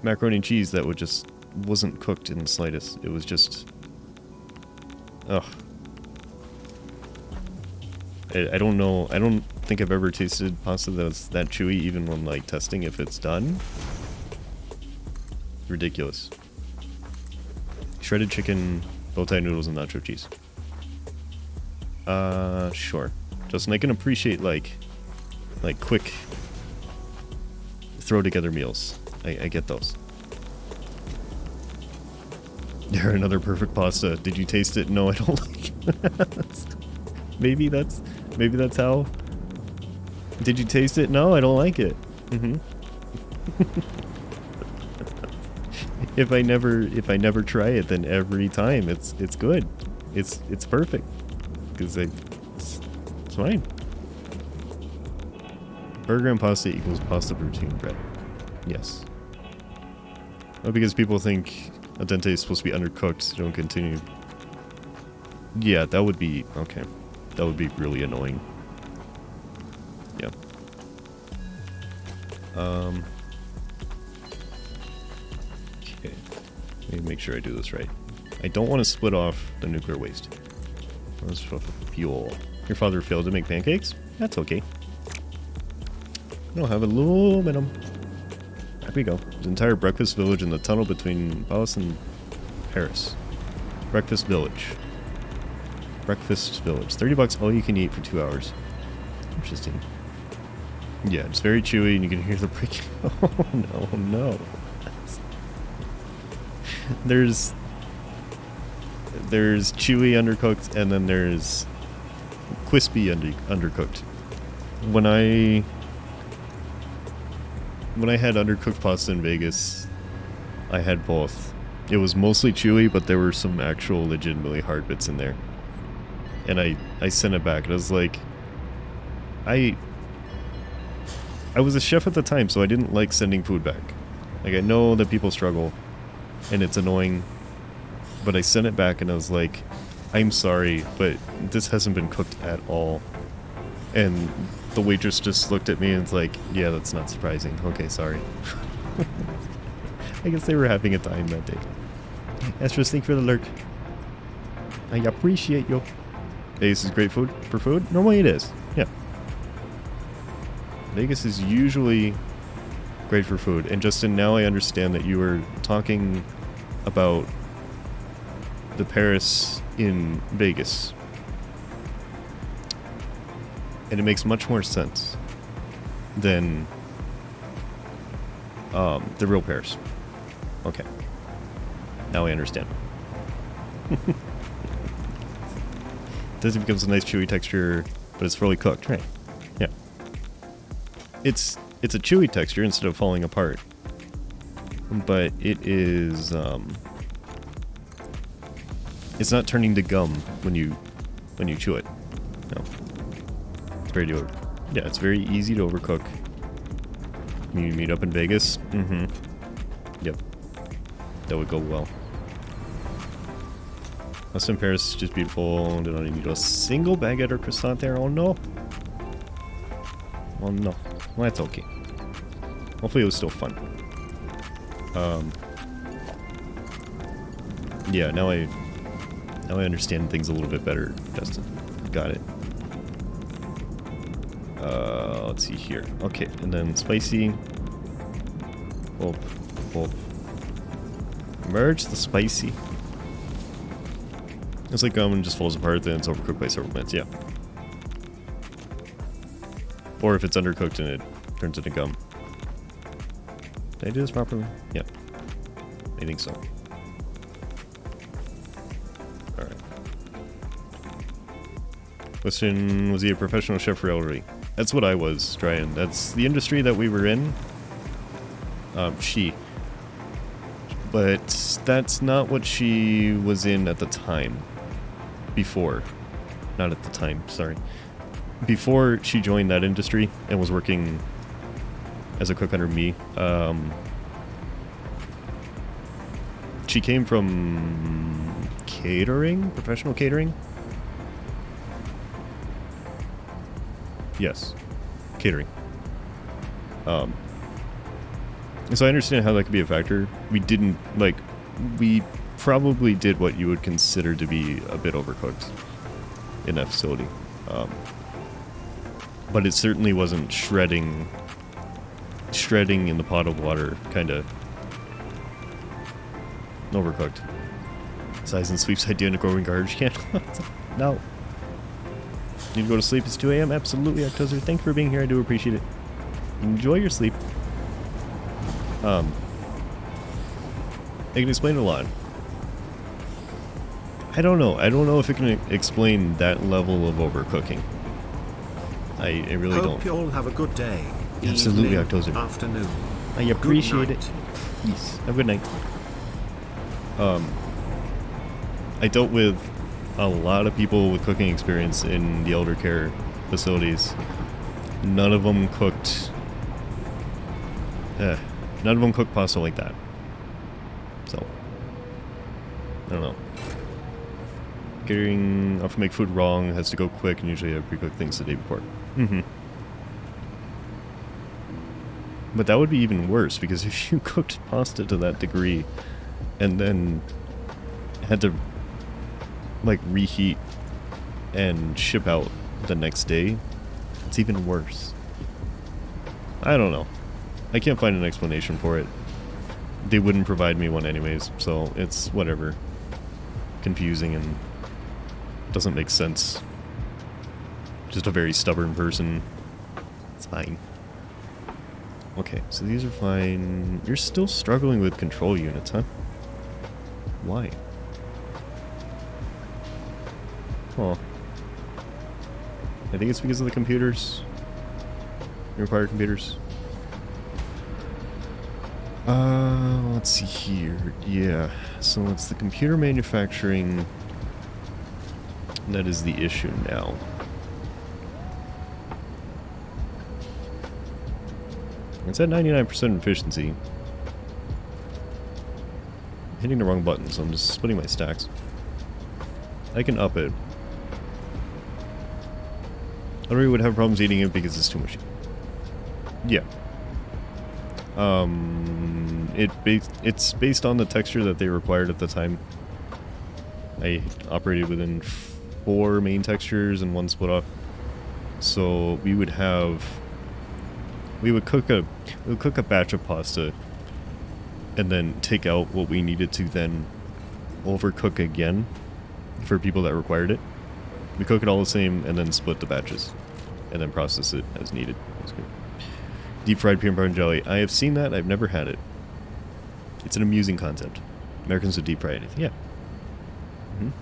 macaroni and cheese that wasn't cooked in the slightest. It was just... Ugh. I don't know. I don't think I've ever tasted pasta that's that chewy, even when like testing if it's done. Ridiculous. Shredded chicken, bow tie noodles, and nacho cheese. Sure. Justin, I can appreciate like quick throw together meals. I get those. There, another perfect pasta. Did you taste it? No, I don't like it. Maybe that's how. Did you taste it? No, I don't like it. If I never try it, then every time it's good. It's perfect. Because it's fine. Burger and pasta equals pasta protein bread. Yes. Oh, because people think al dente is supposed to be undercooked, so don't continue. Yeah, that would be... Okay. That would be really annoying. Yeah. Okay. Let me make sure I do this right. I don't want to split off the nuclear waste. Let's split off the fuel. Your father failed to make pancakes? That's okay. You'll have aluminum. There we go. There's an entire breakfast village in the tunnel between Palace and Paris. Breakfast village. Breakfast village. $30 all you can eat for 2 hours. Interesting. Yeah, it's very chewy and you can hear the breaking. Oh no, no. There's chewy undercooked and then there's crispy undercooked. When I had undercooked pasta in Vegas, I had both. It was mostly chewy, but there were some actual legitimately hard bits in there. And I sent it back and I was like, I was a chef at the time, so I didn't like sending food back. Like, I know that people struggle and it's annoying, but I sent it back and I was like, I'm sorry, but this hasn't been cooked at all. And the waitress just looked at me and was like, yeah, that's not surprising. Okay, sorry. I guess they were having a time that day. Astros, thank you for the lurk. I appreciate you. Vegas is great food for food? Normally it is, yeah. Vegas is usually great for food. And Justin, now I understand that you were talking about the Paris in Vegas. And it makes much more sense than the real Paris. Okay. Now I understand. This becomes a nice chewy texture, but it's fully cooked, right? Yeah. It's a chewy texture instead of falling apart. But it is it's not turning to gum when you chew it. No. It's very yeah, it's very easy to overcook. You meet up in Vegas? Mm-hmm. Yep. That would go well. Us in Paris is just beautiful. Did not even do a single baguette or croissant there. Oh no. Oh no. Well, that's okay. Hopefully it was still fun. Yeah, now I understand things a little bit better, Justin. Got it. Let's see here. Okay, and then spicy. Oh. Merge the spicy. It's like gum and just falls apart, then it's overcooked by several minutes, yeah. Or if it's undercooked and it turns into gum. Did I do this properly? Yeah. I think so. Alright. Question, was he a professional chef or elderly? That's what I was, Ryan. That's the industry that we were in. But that's not what she was in at the time. before, not at the time, sorry. Before she joined that industry and was working as a cook under me, she came from catering, professional catering. Yes, catering. So I understand how that could be a factor. We probably did what you would consider to be a bit overcooked in that facility. But it certainly wasn't shredding in the pot of water, kind of overcooked. Size and sweeps idea in a growing garbage can. No. Need to go to sleep. It's 2 a.m. Absolutely, October. Thank you for being here. I do appreciate it. Enjoy your sleep. I can explain a lot. I don't know. I don't know if it can explain that level of overcooking. I really don't. Hope you all have a good day. Absolutely, evening, October. afternoon. I appreciate it. Yes. Have a good night. I dealt with a lot of people with cooking experience in the elder care facilities. None of them cooked. None of them cooked pasta like that. So, I don't know. Catering often make food wrong, has to go quick, and usually have pre-cooked things the day before. But that would be even worse, because if you cooked pasta to that degree, and then had to, like, reheat and ship out the next day, it's even worse. I don't know. I can't find an explanation for it. They wouldn't provide me one anyways, so it's whatever. Confusing and doesn't make sense. Just a very stubborn person. It's fine. Okay, so these are fine. You're still struggling with control units, huh? Why? Oh. I think it's because of the computers. You require computers. Let's see here. Yeah, so it's the computer manufacturing that is the issue now. It's at 99% efficiency. I'm hitting the wrong button, so I'm just splitting my stacks. I can up it. I really would have problems eating it because it's too much. Yeah. It's based on the texture that they required at the time. I operated within 4 main textures and 1 split off. So we would cook a batch of pasta and then take out what we needed to then overcook again for people that required it. We cook it all the same and then split the batches and then process it as needed. That's good. Deep fried peanut butter and jelly. I have seen that. I've never had it. It's an amusing concept. Americans would deep fry it. Yeah.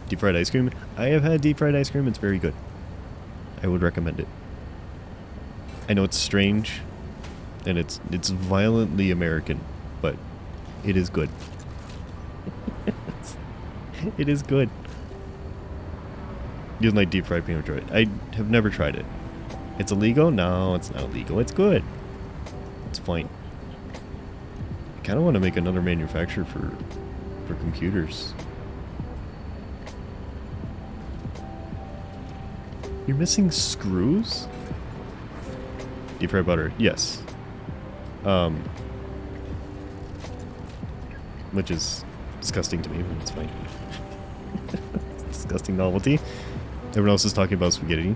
Deep fried ice cream. I have had deep fried ice cream. It's very good. I would recommend it. I know it's strange, and it's violently American, but it is good. It is good. You don't like deep fried peanut butter? I have never tried it. It's illegal? No, it's not illegal. It's good. It's fine. I kind of want to make another manufacturer for computers. You're missing screws? Deep fried butter, yes. Which is disgusting to me, but it's fine. Disgusting novelty. Everyone else is talking about spaghetti.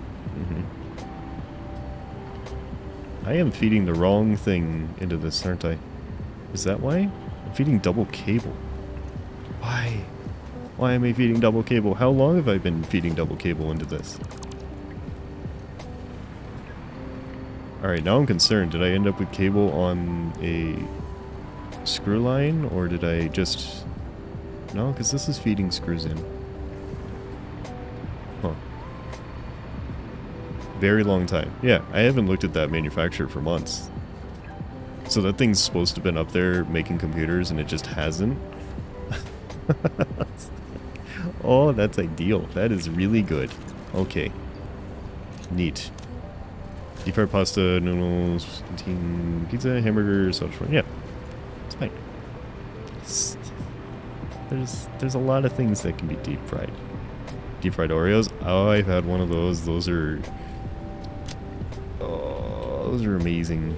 I am feeding the wrong thing into this, aren't I? Is that why? I'm feeding double cable. Why? Why am I feeding double cable? How long have I been feeding double cable into this? Alright, now I'm concerned. Did I end up with cable on a screw line, or did I just... No, because this is feeding screws in. Huh. Very long time. Yeah, I haven't looked at that manufacturer for months. So that thing's supposed to have been up there making computers and it just hasn't? Oh, that's ideal. That is really good. Okay. Neat. Deep fried pasta, noodles, pizza, hamburger, sausage. Yeah. It's fine. There's a lot of things that can be deep fried. Deep fried Oreos. Oh, I've had one of those. Those are amazing.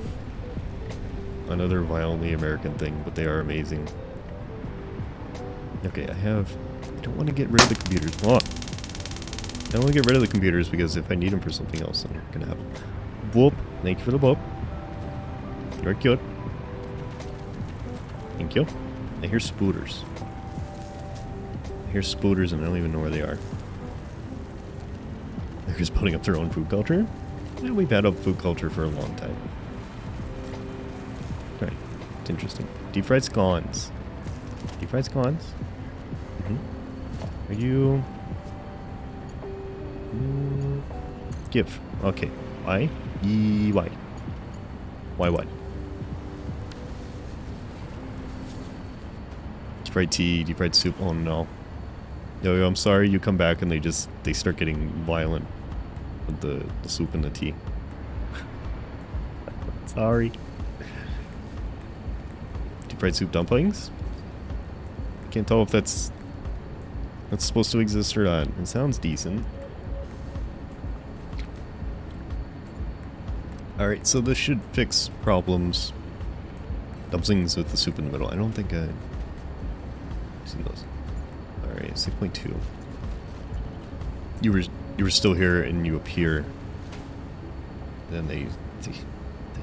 Another violently American thing, but they are amazing. Okay, I don't want to get rid of the computers. Oh. I don't want to get rid of the computers because if I need them for something else, I'm going to have them. Whoop. Thank you for the whoop. You're cute. Thank you. I hear spooters. I hear spooters and I don't even know where they are. They're just putting up their own food culture? Yeah, we've had up food culture for a long time. Alright. It's interesting. Deep fried scones. Deep fried scones? Are you... Give. Okay. Why? Why? Why what? Deep fried tea, deep fried soup. Oh no. Yo, I'm sorry you come back and they start getting violent with the soup and the tea. Sorry. Deep fried soup dumplings? I can't tell if that's supposed to exist or not. It sounds decent. Alright, so this should fix problems. Dumplings with the soup in the middle. I don't think I've seen those. Alright, 6.2. You were still here and you appear. Then they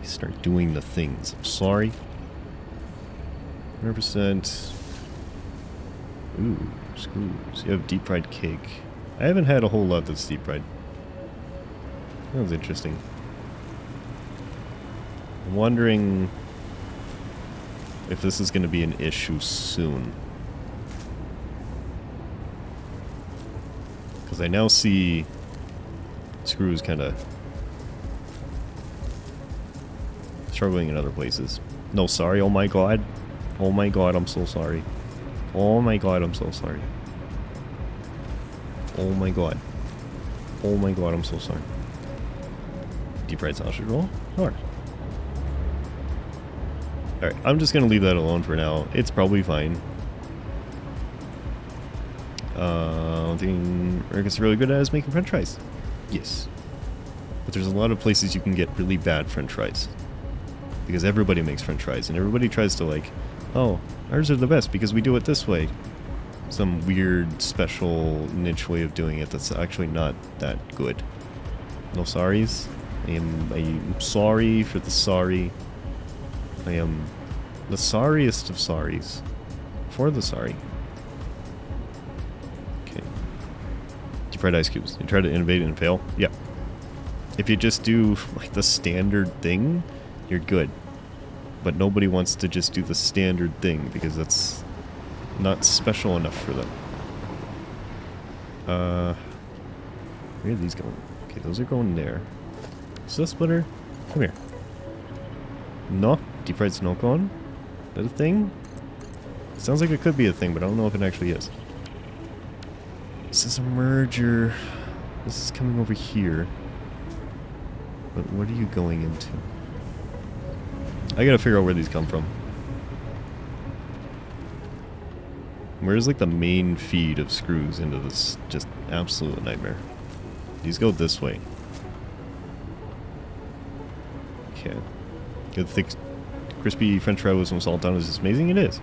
start doing the things. I'm sorry. 100%. Ooh, screws. You have deep fried cake. I haven't had a whole lot that's deep fried. That was interesting. I'm wondering if this is going to be an issue soon. Because I now see screws kind of struggling in other places. No, sorry. Oh my god. Oh my god, I'm so sorry. Oh my god, I'm so sorry. Oh my god. Oh my god, I'm so sorry. Deep fried sausage roll? Alright. Alright, I'm just gonna leave that alone for now. It's probably fine. One thing America's really good at is making french fries. Yes. But there's a lot of places you can get really bad french fries. Because everybody makes french fries, and everybody tries to like, oh, ours are the best because we do it this way. Some weird, special, niche way of doing it that's actually not that good. No sorries. I am sorry for the sorry. I am the sorriest of sorries. For the sorry. Okay. Deep fried ice cubes. You try to innovate and fail? Yeah. If you just do like the standard thing, you're good. But nobody wants to just do the standard thing because that's not special enough for them. Where are these going? Okay, those are going there. Is that splitter? Come here. No? Deep fried snow cone? Is that a thing? Sounds like it could be a thing, but I don't know if it actually is. This is a merger. This is coming over here. But what are you going into? I gotta figure out where these come from. Where's like the main feed of screws into this just absolute nightmare? These go this way. Okay. Good thick crispy french fry with some salt on is just amazing. It is.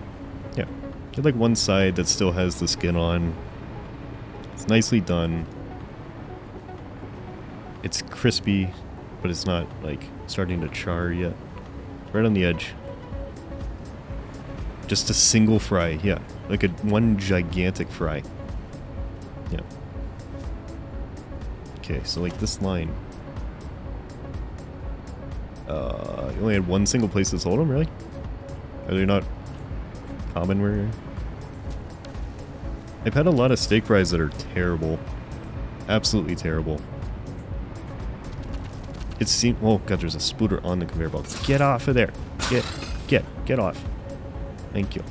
Yeah. Get like one side that still has the skin on. It's nicely done. It's crispy, but it's not like starting to char yet. Right on the edge. Just a single fry, yeah. Like one gigantic fry. Yeah. Okay, so like this line. You only had one single place to hold them, really? Are they not common where... I've had a lot of steak fries that are terrible. Absolutely terrible. It seems... Oh god, there's a spooter on the conveyor belt. Get off of there. Get off. Thank you.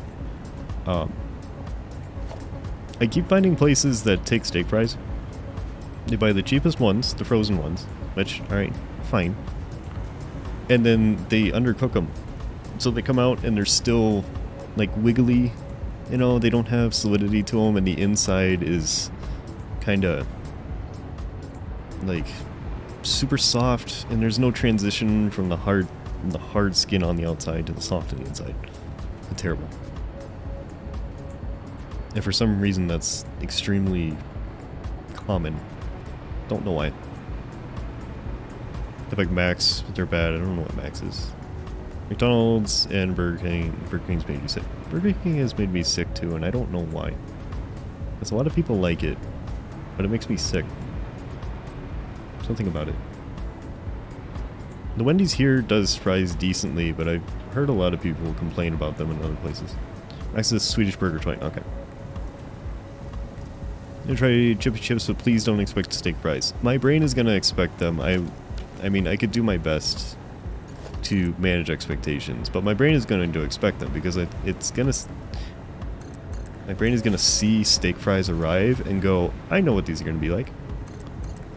I keep finding places that take steak fries. They buy the cheapest ones, the frozen ones, which, alright, fine. And then they undercook them. So they come out and they're still, like, wiggly. You know, they don't have solidity to them, and the inside is kind of, like, super soft, and there's no transition from the hard skin on the outside to the soft on the inside. It's terrible. And for some reason that's extremely common. Don't know why. They're like Max, they're bad. I don't know what Max is. McDonald's and Burger King. Burger King's made me sick. Burger King has made me sick too, and I don't know why. Because a lot of people like it, but it makes me sick. Something about it. The Wendy's here does fries decently, but I've heard a lot of people complain about them in other places. Max is Swedish burger joint. Okay. I'm gonna try chippy chips, but please don't expect steak fries. My brain is gonna expect them. I mean, I could do my best to manage expectations, but my brain is going to expect them because it's gonna. My brain is gonna see steak fries arrive and go, I know what these are gonna be like,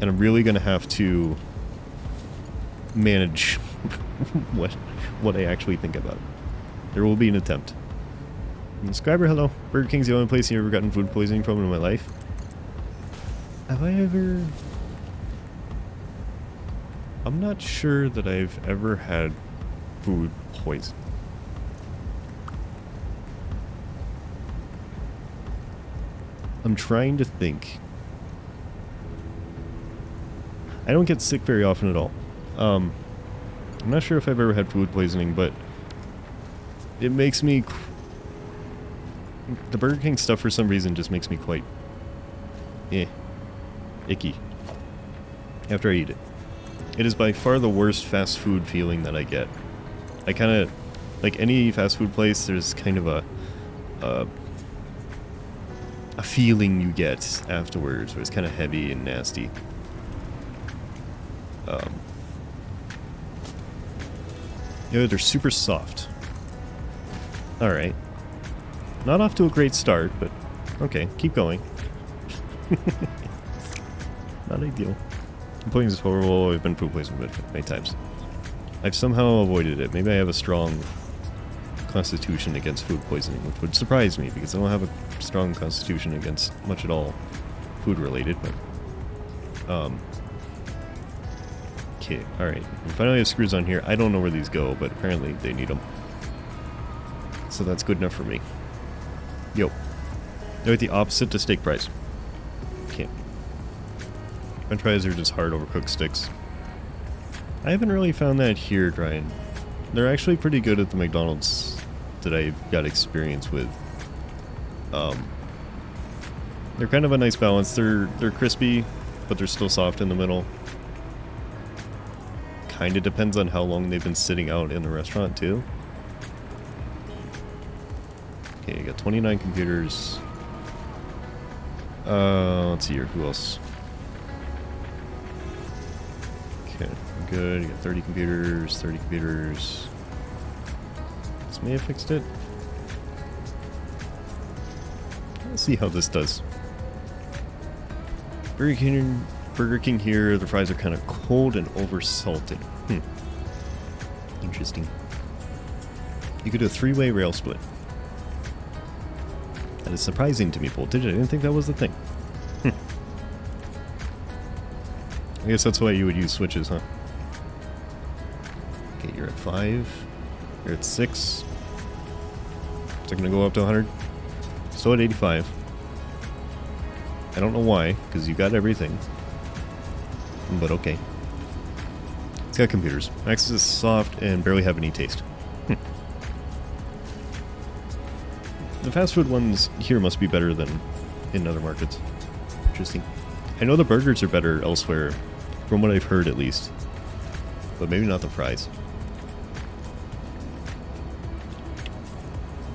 and I'm really gonna have to manage what I actually think about it. There will be an attempt. Subscriber, hello. Burger King's the only place I've ever gotten food poisoning from in my life. Have I ever... I'm not sure that I've ever had food poisoning. I'm trying to think. I don't get sick very often at all. I'm not sure if I've ever had food poisoning, but it makes me... The Burger King stuff for some reason just makes me quite... icky. After I eat it. It is by far the worst fast food feeling that I get. I kind of... Like any fast food place, there's kind of a feeling you get afterwards where it's kind of heavy and nasty. Yeah, they're super soft. Alright. Not off to a great start, but okay, keep going. Not ideal. Poisoning is horrible. I've been food poisoned many times. I've somehow avoided it. Maybe I have a strong constitution against food poisoning, which would surprise me because I don't have a strong constitution against much at all food related, but okay, alright. We finally have screws on here. I don't know where these go, but apparently they need them. So that's good enough for me. Yo. They're the opposite to steak fries. Okay. French fries are just hard overcooked sticks. I haven't really found that here, Brian. They're actually pretty good at the McDonald's that I've got experience with. They're kind of a nice balance. They're crispy, but they're still soft in the middle. Kind of depends on how long they've been sitting out in the restaurant, too. Okay, you got 29 computers. Let's see here. Who else? Okay, good. You got 30 computers, 30 computers. This may have fixed it. Let's see how this does. Burger King here, the fries are kind of cold and over-salted. Interesting. You could do a 3-way rail split. That is surprising to me, Voltage. I didn't think that was the thing. I guess that's why you would use switches, huh? Okay, you're at 5. You're at 6. Is it going to go up to 100? Still at 85. I don't know why, because you got everything. But okay. It's got computers. Max is soft and barely have any taste. The fast food ones here must be better than in other markets. Interesting. I know the burgers are better elsewhere, from what I've heard at least. But maybe not the fries.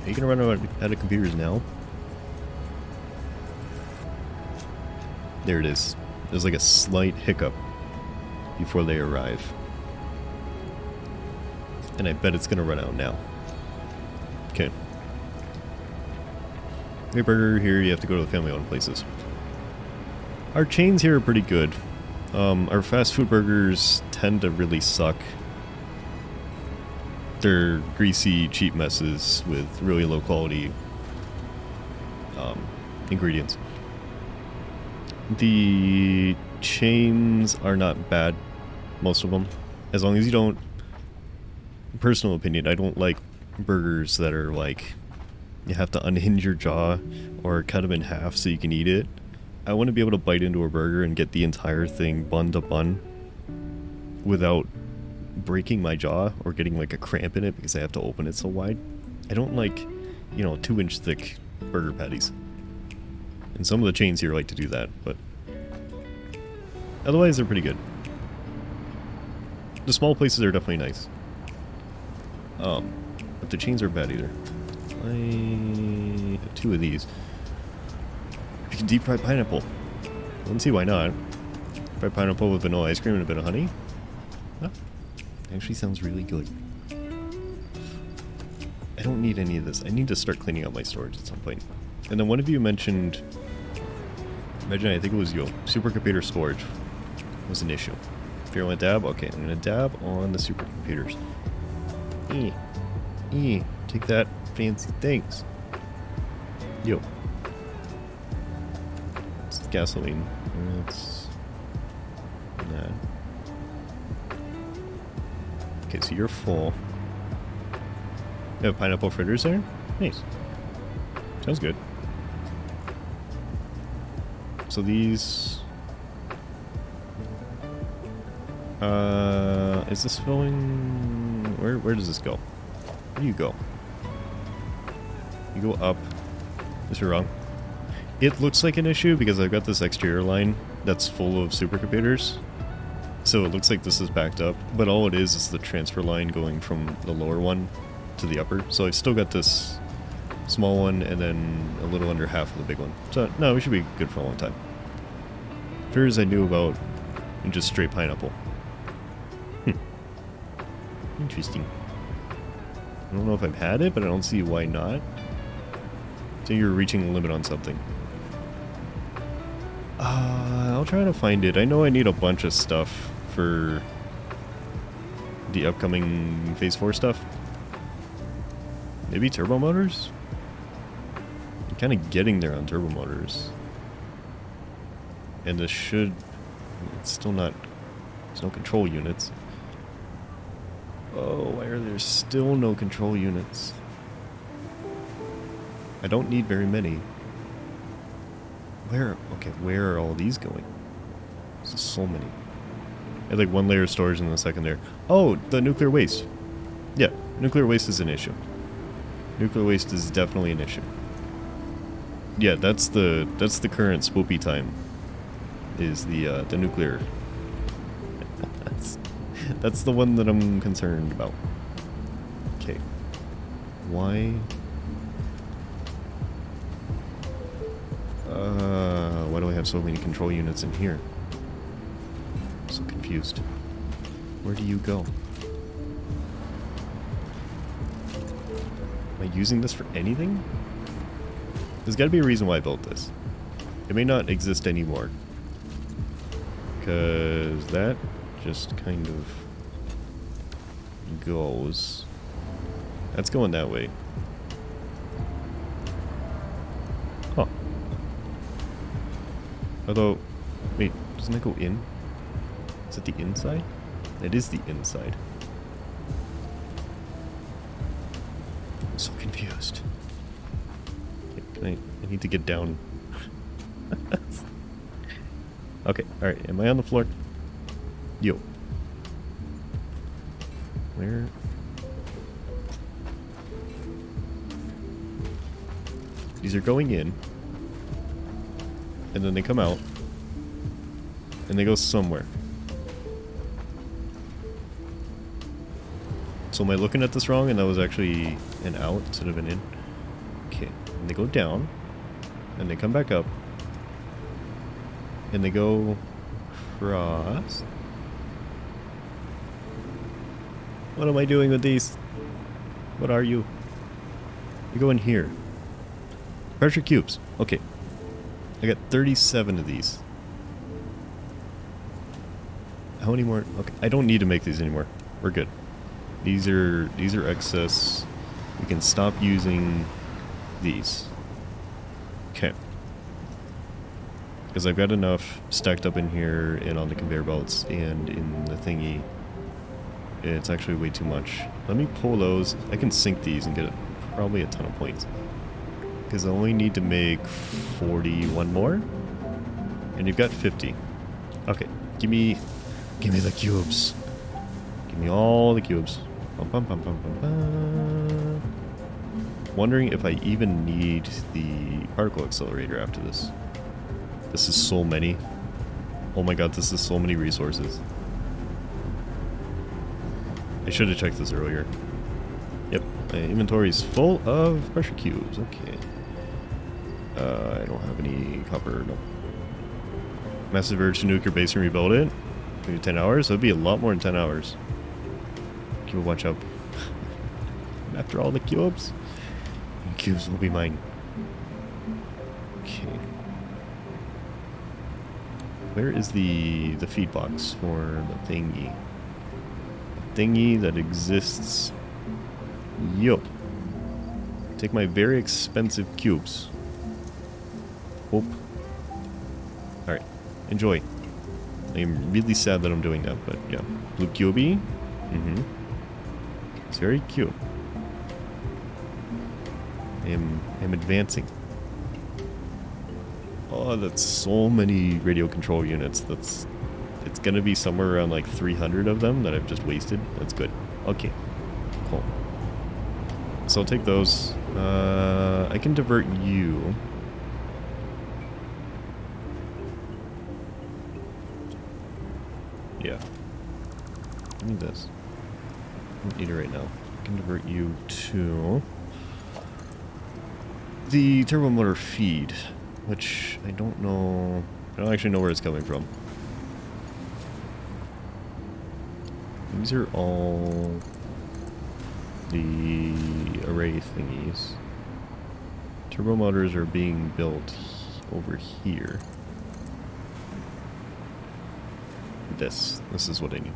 Are you gonna run out of computers now? There it is. There's like a slight hiccup before they arrive. And I bet it's gonna run out now. Okay. Great burger here, you have to go to the family-owned places. Our chains here are pretty good. Our fast food burgers tend to really suck. They're greasy, cheap messes with really low quality ingredients. The chains are not bad, most of them. As long as you don't... Personal opinion, I don't like burgers that are like... You have to unhinge your jaw or cut them in half so you can eat it. I want to be able to bite into a burger and get the entire thing bun to bun without breaking my jaw or getting like a cramp in it because I have to open it so wide. I don't like, you know, 2-inch thick burger patties. And some of the chains here like to do that, but otherwise they're pretty good. The small places are definitely nice. But the chains are bad either. Two of these. You can deep fry pineapple. I don't see why not. Fried pineapple with vanilla ice cream and a bit of honey. Oh, actually sounds really good. I don't need any of this. I need to start cleaning out my storage at some point. And then one of you mentioned... Imagine, I think it was you. Supercomputer storage was an issue. If you want to dab, okay, I'm going to dab on the supercomputers. Take that, fancy things. Yo. It's gasoline. It's that. Okay, so you're full. You have pineapple fritters there? Nice. Sounds good. So these... is this filling... Where does this go? Where do you go? You go up. Is it wrong? It looks like an issue because I've got this exterior line that's full of supercomputers. So it looks like this is backed up, but all it is the transfer line going from the lower one to the upper. So I've still got this small one and then a little under half of the big one. So no, we should be good for a long time. Fritters I knew about and just straight pineapple. Interesting. I don't know if I've had it, but I don't see why not. So you're reaching the limit on something. I'll try to find it. I know I need a bunch of stuff for the upcoming Phase 4 stuff. Maybe turbo motors? I'm kind of getting there on turbo motors. And this should... It's still not... There's no control units. Oh, why are there still no control units? I don't need very many. Where? Okay, where are all these going? There's so many. I had like one layer of storage and the second layer. Oh, the nuclear waste. Yeah, nuclear waste is an issue. Nuclear waste is definitely an issue. Yeah, that's the current spoopy time. Is the nuclear. That's the one that I'm concerned about. Okay. Why? Why do I have so many control units in here? I'm so confused. Where do you go? Am I using this for anything? There's gotta be a reason why I built this. It may not exist anymore. Because that just kind of goes. That's going that way. Huh. Although, wait, doesn't that go in? Is it the inside? It is the inside. I'm so confused. Okay, I need to get down. Okay, alright, am I on the floor? Yo. Where? These are going in. And then they come out. And they go somewhere. So am I looking at this wrong and that was actually an out instead of an in? Okay, and they go down. And they come back up. And they go across. What am I doing with these? What are you? You go in here. Pressure cubes. Okay. I got 37 of these. How many more? Okay, I don't need to make these anymore. We're good. These are excess. We can stop using these. Okay. Because I've got enough stacked up in here and on the conveyor belts and in the thingy. It's actually way too much. Let me pull those. I can sync these and get probably a ton of points. Because I only need to make 41 more. And you've got 50. Okay, give me the cubes. Give me all the cubes. Bum, bum, bum, bum, bum, bum. Wondering if I even need the particle accelerator after this. This is so many. Oh my god, this is so many resources. I should have checked this earlier. Yep, my inventory is full of pressure cubes. Okay. I don't have any copper. No. Massive urge to nuke your base and rebuild it. Maybe 10 hours? That would be a lot more than 10 hours. Cube, watch out. After all the cubes, the cubes will be mine. Okay. Where is the feed box for the thingy? The thingy that exists. Yo. Take my very expensive cubes. Hope. Alright. Enjoy. I'm really sad that I'm doing that, but yeah. Blue cubey. Mm-hmm. It's very cute. I'm advancing. Oh, that's so many radio control units. It's gonna be somewhere around like 300 of them that I've just wasted. That's good. Okay. Cool. So I'll take those. I can divert you. Yeah. I need this. I don't need it right now. I can divert you to the turbo motor feed, which I don't know. I don't actually know where it's coming from. These are all the array thingies. Turbo motors are being built over here. This is what I need.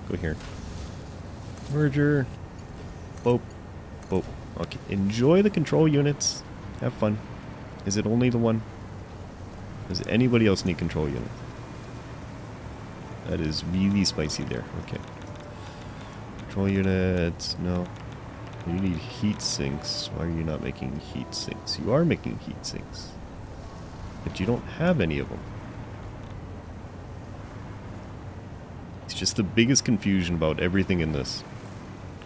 Go here. Merger. Boop. Boop. Okay. Enjoy the control units. Have fun. Is it only the one? Does anybody else need control unit? That is really spicy there. Okay. Control units. No. You need heat sinks. Why are you not making heat sinks? You are making heat sinks. But you don't have any of them. It's just the biggest confusion about everything in this.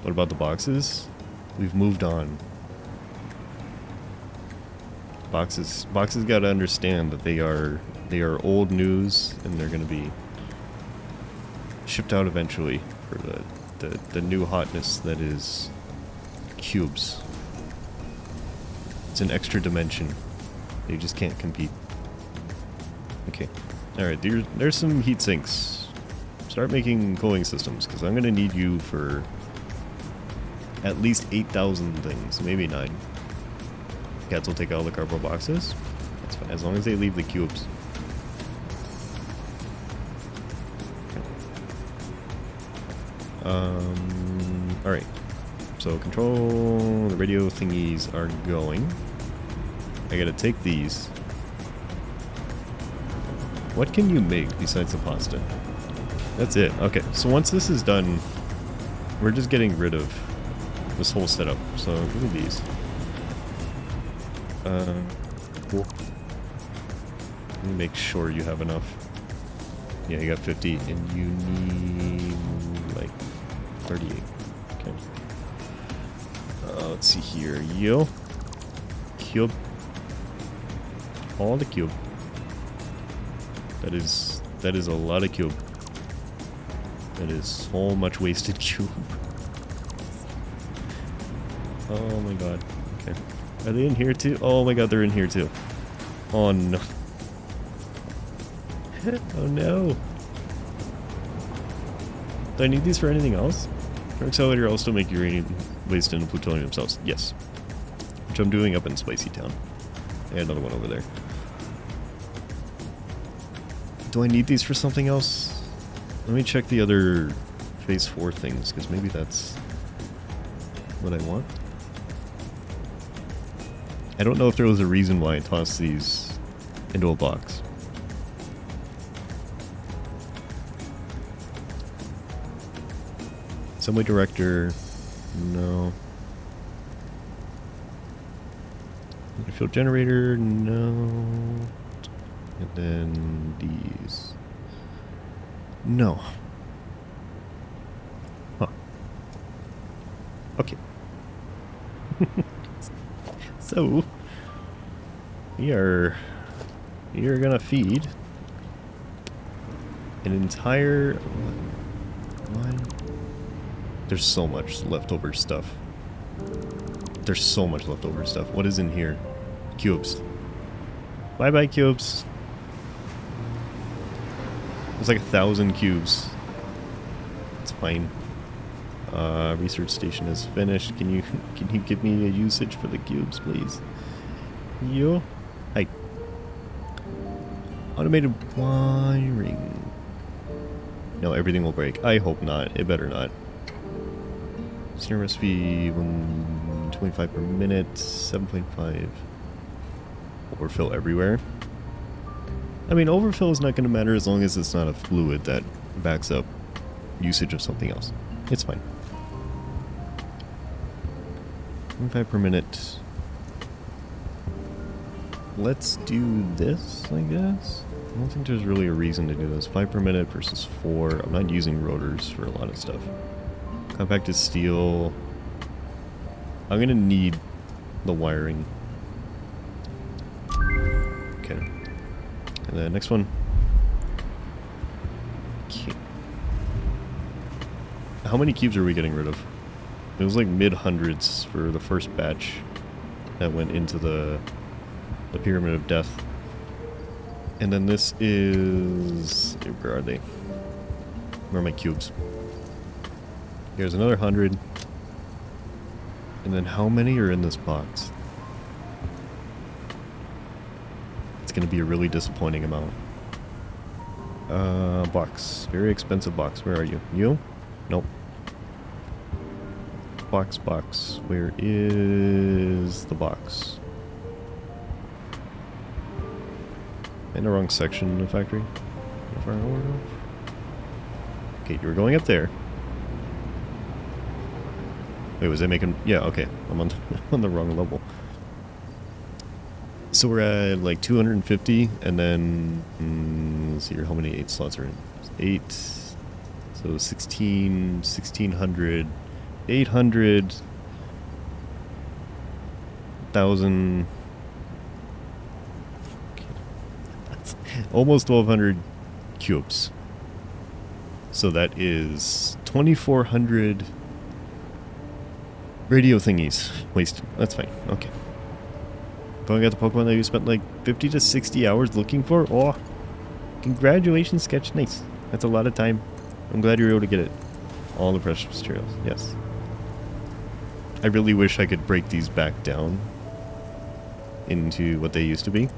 What about the boxes? We've moved on. Boxes got to understand that they are old news and they're going to be shipped out eventually for the new hotness that is cubes. It's an extra dimension. They just can't compete. Okay. Alright, there's some heat sinks. Start making cooling systems, because I'm going to need you for at least 8,000 things, maybe 9. Cats will take all the cardboard boxes. That's fine, as long as they leave the cubes. Alright. So control, the radio thingies are going. I gotta take these. What can you make besides the pasta? That's it. Okay, so once this is done, we're just getting rid of this whole setup. So give me these. Cool. Let me make sure you have enough. Yeah, you got 50, and you need like 38. Okay. Let's see here. Yo. Cube. All the cube. That is a lot of cube. That is so much wasted cube. Oh my god. Okay. Are they in here too? Oh my god, they're in here too. Oh no. Oh no. Do I need these for anything else? Your accelerator also make uranium waste into plutonium cells. Yes. which I'm doing up in Spicy Town. And another one over there. Do I need these for something else? Let me check the other Phase 4 things, because maybe that's what I want. I don't know if there was a reason why I tossed these into a box. Assembly director, no. Fuel generator, no. And then these. No. Huh. Okay. So we are gonna feed an entire one. There's so much leftover stuff. There's so much leftover stuff. What is in here? Cubes. Bye bye cubes. There's like 1,000 cubes. It's fine. Research station is finished. Can you give me a usage for the cubes, please? Yo. Hi. Automated wiring. No, everything will break. I hope not. It better not. Steering recipe 125 per minute. 7.5. Overfill everywhere. I mean, overfill is not going to matter as long as it's not a fluid that backs up usage of something else. It's fine. 25 per minute. Let's do this, I guess. I don't think there's really a reason to do this. 5 per minute versus 4. I'm not using rotors for a lot of stuff. Compacted steel. I'm going to need the wiring. Okay. And the next one. Okay. How many cubes are we getting rid of? It was like mid-hundreds for the first batch that went into the Pyramid of Death. And then this is... where are they? Where are my cubes? Here's another 100. And then how many are in this box? It's going to be a really disappointing amount. Box. Very expensive box. Where are you? You? Nope. Box. Where is the box? In the wrong section of the factory. Okay, you were going up there. Wait, was I making... yeah, okay. I'm on, on the wrong level. So we're at like 250, and then... let's see here, how many 8 slots are in? 8... so 16... 1600... 800... 1,000... That's almost 1,200 cubes. So that is 2,400... radio thingies wasted. That's fine. Okay. Going got the Pokemon that you spent like 50 to 60 hours looking for? Oh, congratulations, Sketch. Nice. That's a lot of time. I'm glad you were able to get it. All the precious materials. Yes. I really wish I could break these back down into what they used to be.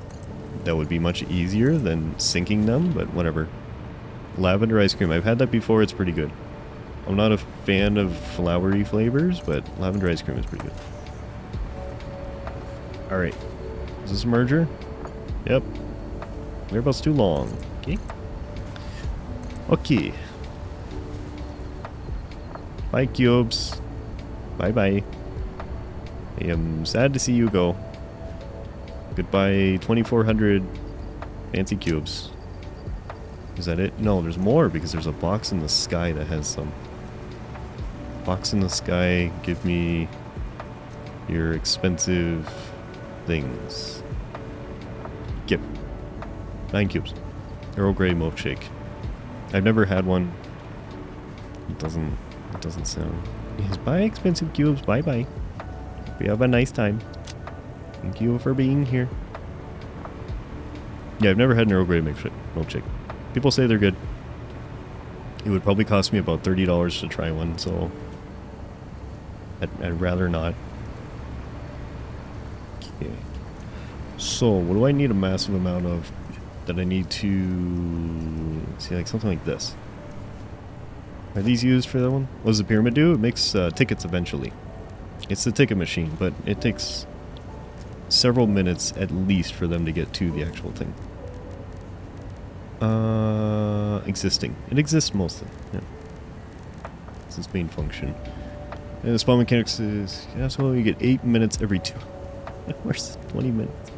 That would be much easier than sinking them, but whatever. Lavender ice cream. I've had that before. It's pretty good. I'm not a fan of flowery flavors, but lavender ice cream is pretty good. Alright. Is this a merger? Yep. Whereabouts too long. Okay. Okay. Bye, cubes. Bye-bye. I am sad to see you go. Goodbye, 2,400 fancy cubes. Is that it? No, there's more because there's a box in the sky that has some. Box in the sky, give me your expensive things. Give. 9 cubes. Earl Grey milkshake. I've never had one. It doesn't sound... yes, buy expensive cubes. Bye-bye. We have a nice time. Thank you for being here. Yeah, I've never had an Earl Grey milkshake. People say they're good. It would probably cost me about $30 to try one, so I'd rather not. Okay. So, what do I need a massive amount of that I need to... see, like something like this. Are these used for that one? What does the pyramid do? It makes tickets eventually. It's the ticket machine, but it takes several minutes at least for them to get to the actual thing. Existing. It exists mostly. Yeah. It's its main function. And the spawn mechanics is... yeah, so you get 8 minutes every 2 hours. 20 minutes.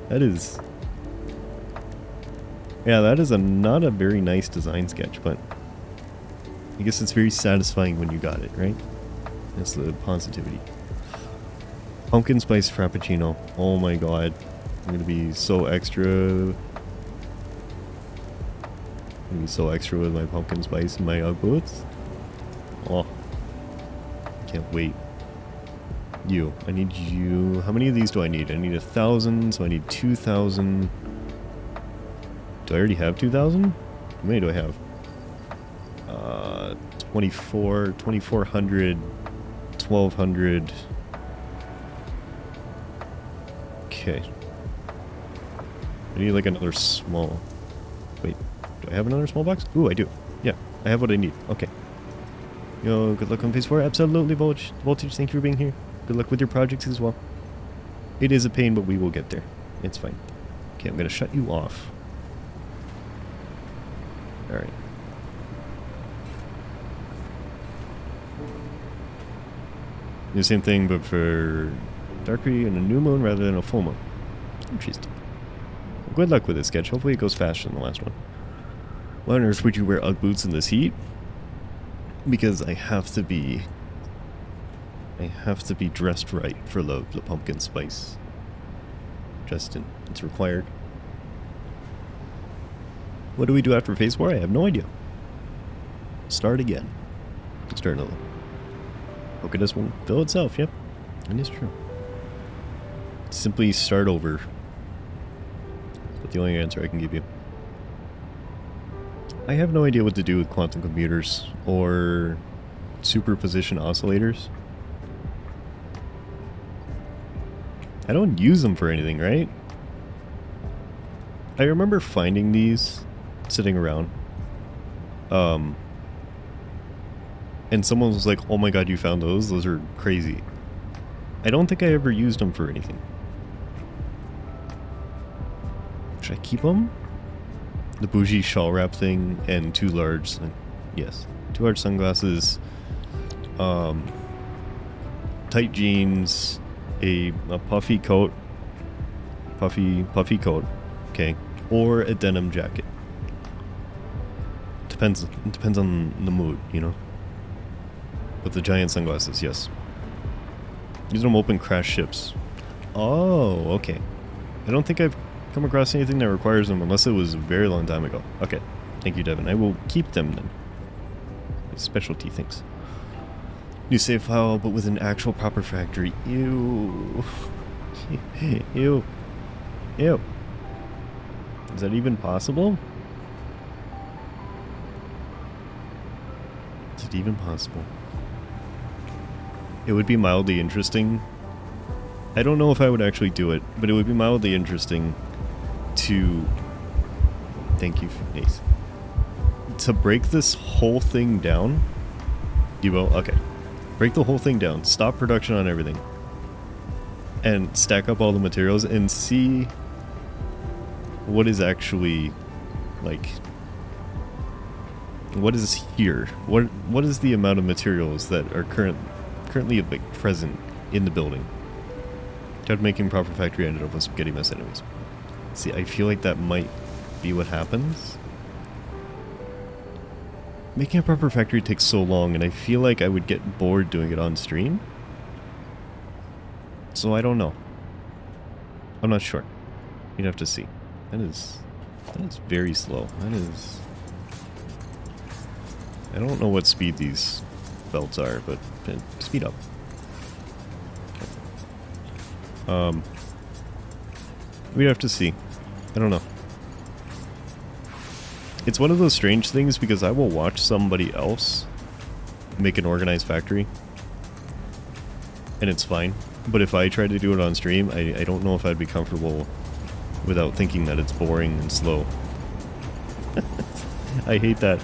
That is... yeah, that is not a very nice design sketch, but... I guess it's very satisfying when you got it, right? That's the positivity. Pumpkin spice frappuccino. Oh my god. I'm gonna be so extra. I'm gonna be so extra with my pumpkin spice and my Ugg boots. Oh. Can't wait. You. I need you. How many of these do I need? I need 1,000, so I need 2,000. Do I already have 2,000? How many do I have? 2,400, 1,200. Okay. I need like another small... wait, do I have another small box? Ooh, I do. Yeah, I have what I need. Okay. Yo, good luck on phase 4. Absolutely, Voltage. Thank you for being here. Good luck with your projects as well. It is a pain, but we will get there. It's fine. Okay, I'm going to shut you off. Alright. Do the same thing, but for Darkry and a new moon rather than a full moon. Interesting. Well, good luck with this sketch. Hopefully it goes faster than the last one. Why on earth would you wear Ugg boots in this heat? Because I have to be dressed right for the pumpkin spice. Justin, it's required. What do we do after phase 4? I have no idea. Start again. Start another. Okay, this won't fill itself, yep. And it's true. Simply start over. That's the only answer I can give you. I have no idea what to do with quantum computers or superposition oscillators. I don't use them for anything, right? I remember finding these sitting around. And someone was like, oh my god, you found those? Those are crazy. I don't think I ever used them for anything. Should I keep them? The bougie shawl wrap thing and 2 large... yes. 2 large sunglasses. Tight jeans. A puffy coat. Puffy coat. Okay. Or a denim jacket. Depends on the mood, you know? But the giant sunglasses, yes. Use them open crash ships. Oh, okay. I don't think I've come across anything that requires them unless it was a very long time ago. Okay. Thank you, Devin. I will keep them then. Specialty things. New save file, but with an actual proper factory. Ew. Ew. Ew. Is that even possible? Is it even possible? It would be mildly interesting. I don't know if I would actually do it, but it would be mildly interesting to... thank you, Nace. To break this whole thing down. You will? Okay. Break the whole thing down. Stop production on everything. And stack up all the materials and see what is actually, like... what is here? What is the amount of materials that are currently like present in the building? Tried making proper factory, ended up with spaghetti mess anyways. See, I feel like that might be what happens. Making a proper factory takes so long, and I feel like I would get bored doing it on stream. So I don't know. I'm not sure. You'd have to see. That is very slow. That is... I don't know what speed these belts are, but speed up. We'd have to see. I don't know. It's one of those strange things because I will watch somebody else make an organized factory, and it's fine. But if I tried to do it on stream, I don't know if I'd be comfortable without thinking that it's boring and slow. I hate that.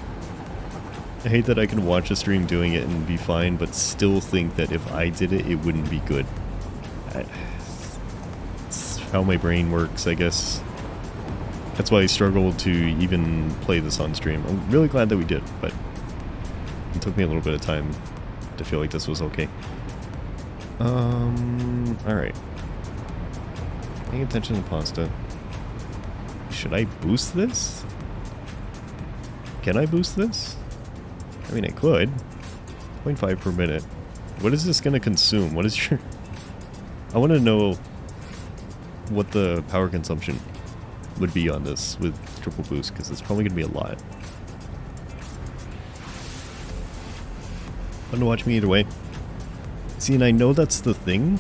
I hate that I can watch a stream doing it and be fine, but still think that if I did it, it wouldn't be good. It's how my brain works, I guess. That's why I struggled to even play this on stream. I'm really glad that we did, but it took me a little bit of time to feel like this was okay. Alright. Paying attention to pasta. Should I boost this? Can I boost this? I mean, I could. 0.5 per minute. What is this going to consume? What is your... I want to know what the power consumption would be on this with triple boost, because it's probably going to be a lot. Fun to watch me either way. See, and I know that's the thing,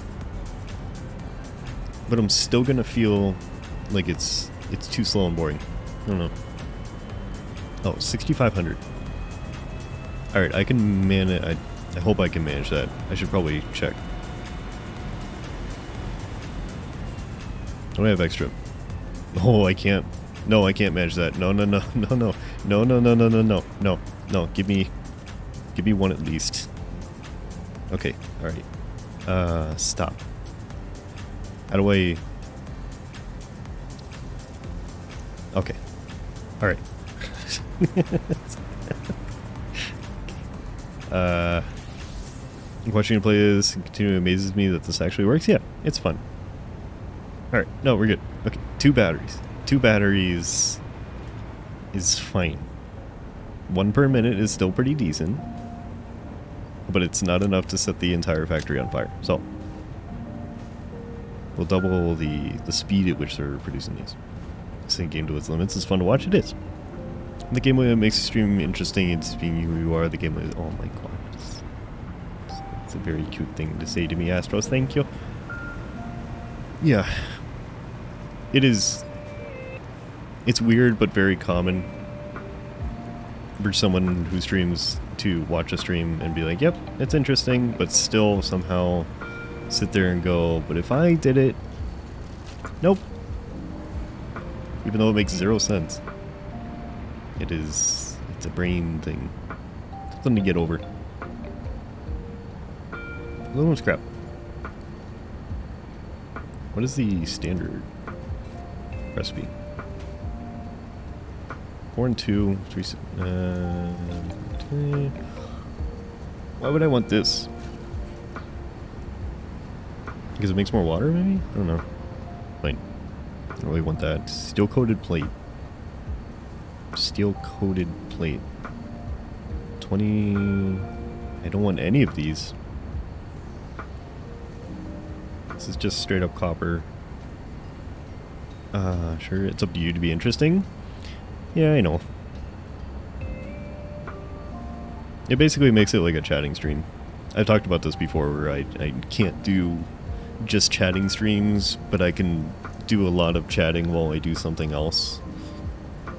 but I'm still going to feel like it's too slow and boring. I don't know. Oh, 6,500. Alright, I can manage... I hope I can manage that. I should probably check. What do I have extra? Oh, I can't. No, I can't manage that. No, no, no, no, no. No, no, no, no, no, no. No, no. Give me one at least. Okay, alright. Stop. How do I... Okay. Alright. Watching you play this continually amazes me that this actually works. Yeah, it's fun. Alright, no, we're good. Okay, 2 batteries. 2 batteries is fine. 1 per minute is still pretty decent, but it's not enough to set the entire factory on fire. So, we'll double the speed at which they're producing these. This game to its limits is fun to watch. It is. The gameplay that makes the stream interesting. It's being who you are. The gameplay. Oh my god. It's a very cute thing to say to me, Astros. Thank you. Yeah. It is. It's weird, but very common for someone who streams to watch a stream and be like, yep, it's interesting, but still somehow sit there and go, but if I did it, nope. Even though it makes 0 sense. It's a brain thing. Something to get over. Aluminum scrap. What is the standard recipe? 4 and 2, 3, 3. Why would I want this? Because it makes more water, maybe? I don't know. Fine. I don't really want that. Steel coated plate. Steel coated plate. 20. I don't want any of these. This is just straight up copper. Sure, it's up to you to be interesting. Yeah, I know. It basically makes it like a chatting stream. I've talked about this before where I can't do just chatting streams, but I can do a lot of chatting while I do something else.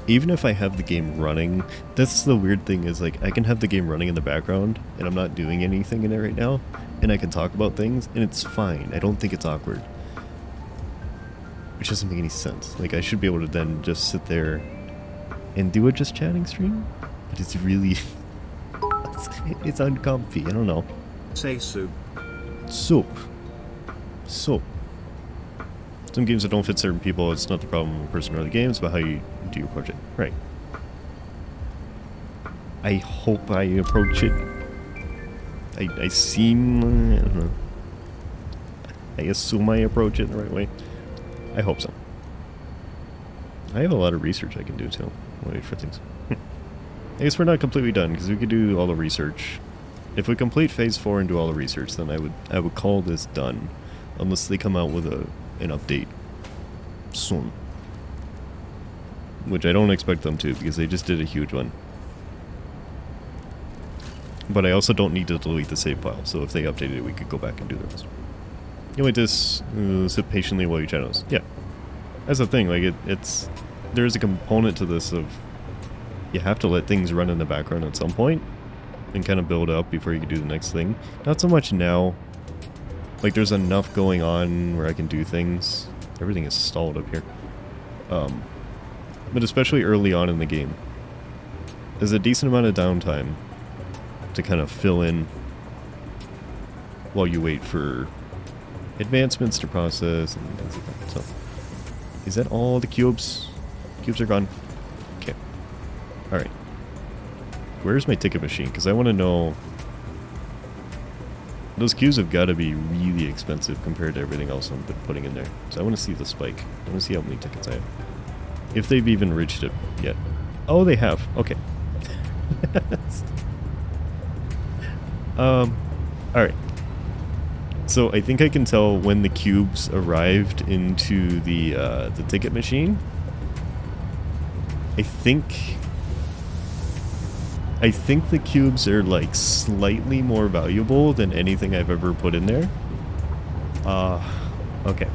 Even if I have the game running, that's the weird thing is like I can have the game running in the background and I'm not doing anything in it right now, and I can talk about things and it's fine. I don't think it's awkward. Which doesn't make any sense. Like I should be able to then just sit there and do a just chatting stream, but it's really it's uncomfy. I don't know. Say soup. Soup. Soap. Some games that don't fit certain people, it's not the problem of the person or the game, it's about how you do your project. Right. I hope I approach it. I seem... I don't know. I assume I approach it in the right way. I hope so. I have a lot of research I can do too. Wait for things. I guess we're not completely done, because we could do all the research. If we complete phase 4 and do all the research, then I would call this done. Unless they come out with an update soon. Which I don't expect them to, because they just did a huge one. But I also don't need to delete the save file, so if they updated it, we could go back and do the rest. You like this, sit patiently while you channels. Yeah. That's the thing, like, there's a component to this of, you have to let things run in the background at some point, and kind of build up before you can do the next thing. Not so much now, Like, there's enough going on where I can do things. Everything is stalled up here. But especially early on in the game, there's a decent amount of downtime to kind of fill in while you wait for advancements to process and things like that. So, is that all the cubes? Cubes are gone. Okay. Alright. Where's my ticket machine? Because I want to know... Those cubes have got to be really expensive compared to everything else I've been putting in there. So I want to see the spike. I want to see how many tickets I have. If they've even reached it yet. Oh, they have. Okay. Alright. So I think I can tell when the cubes arrived into the ticket machine. I think the cubes are like slightly more valuable than anything I've ever put in there. Okay.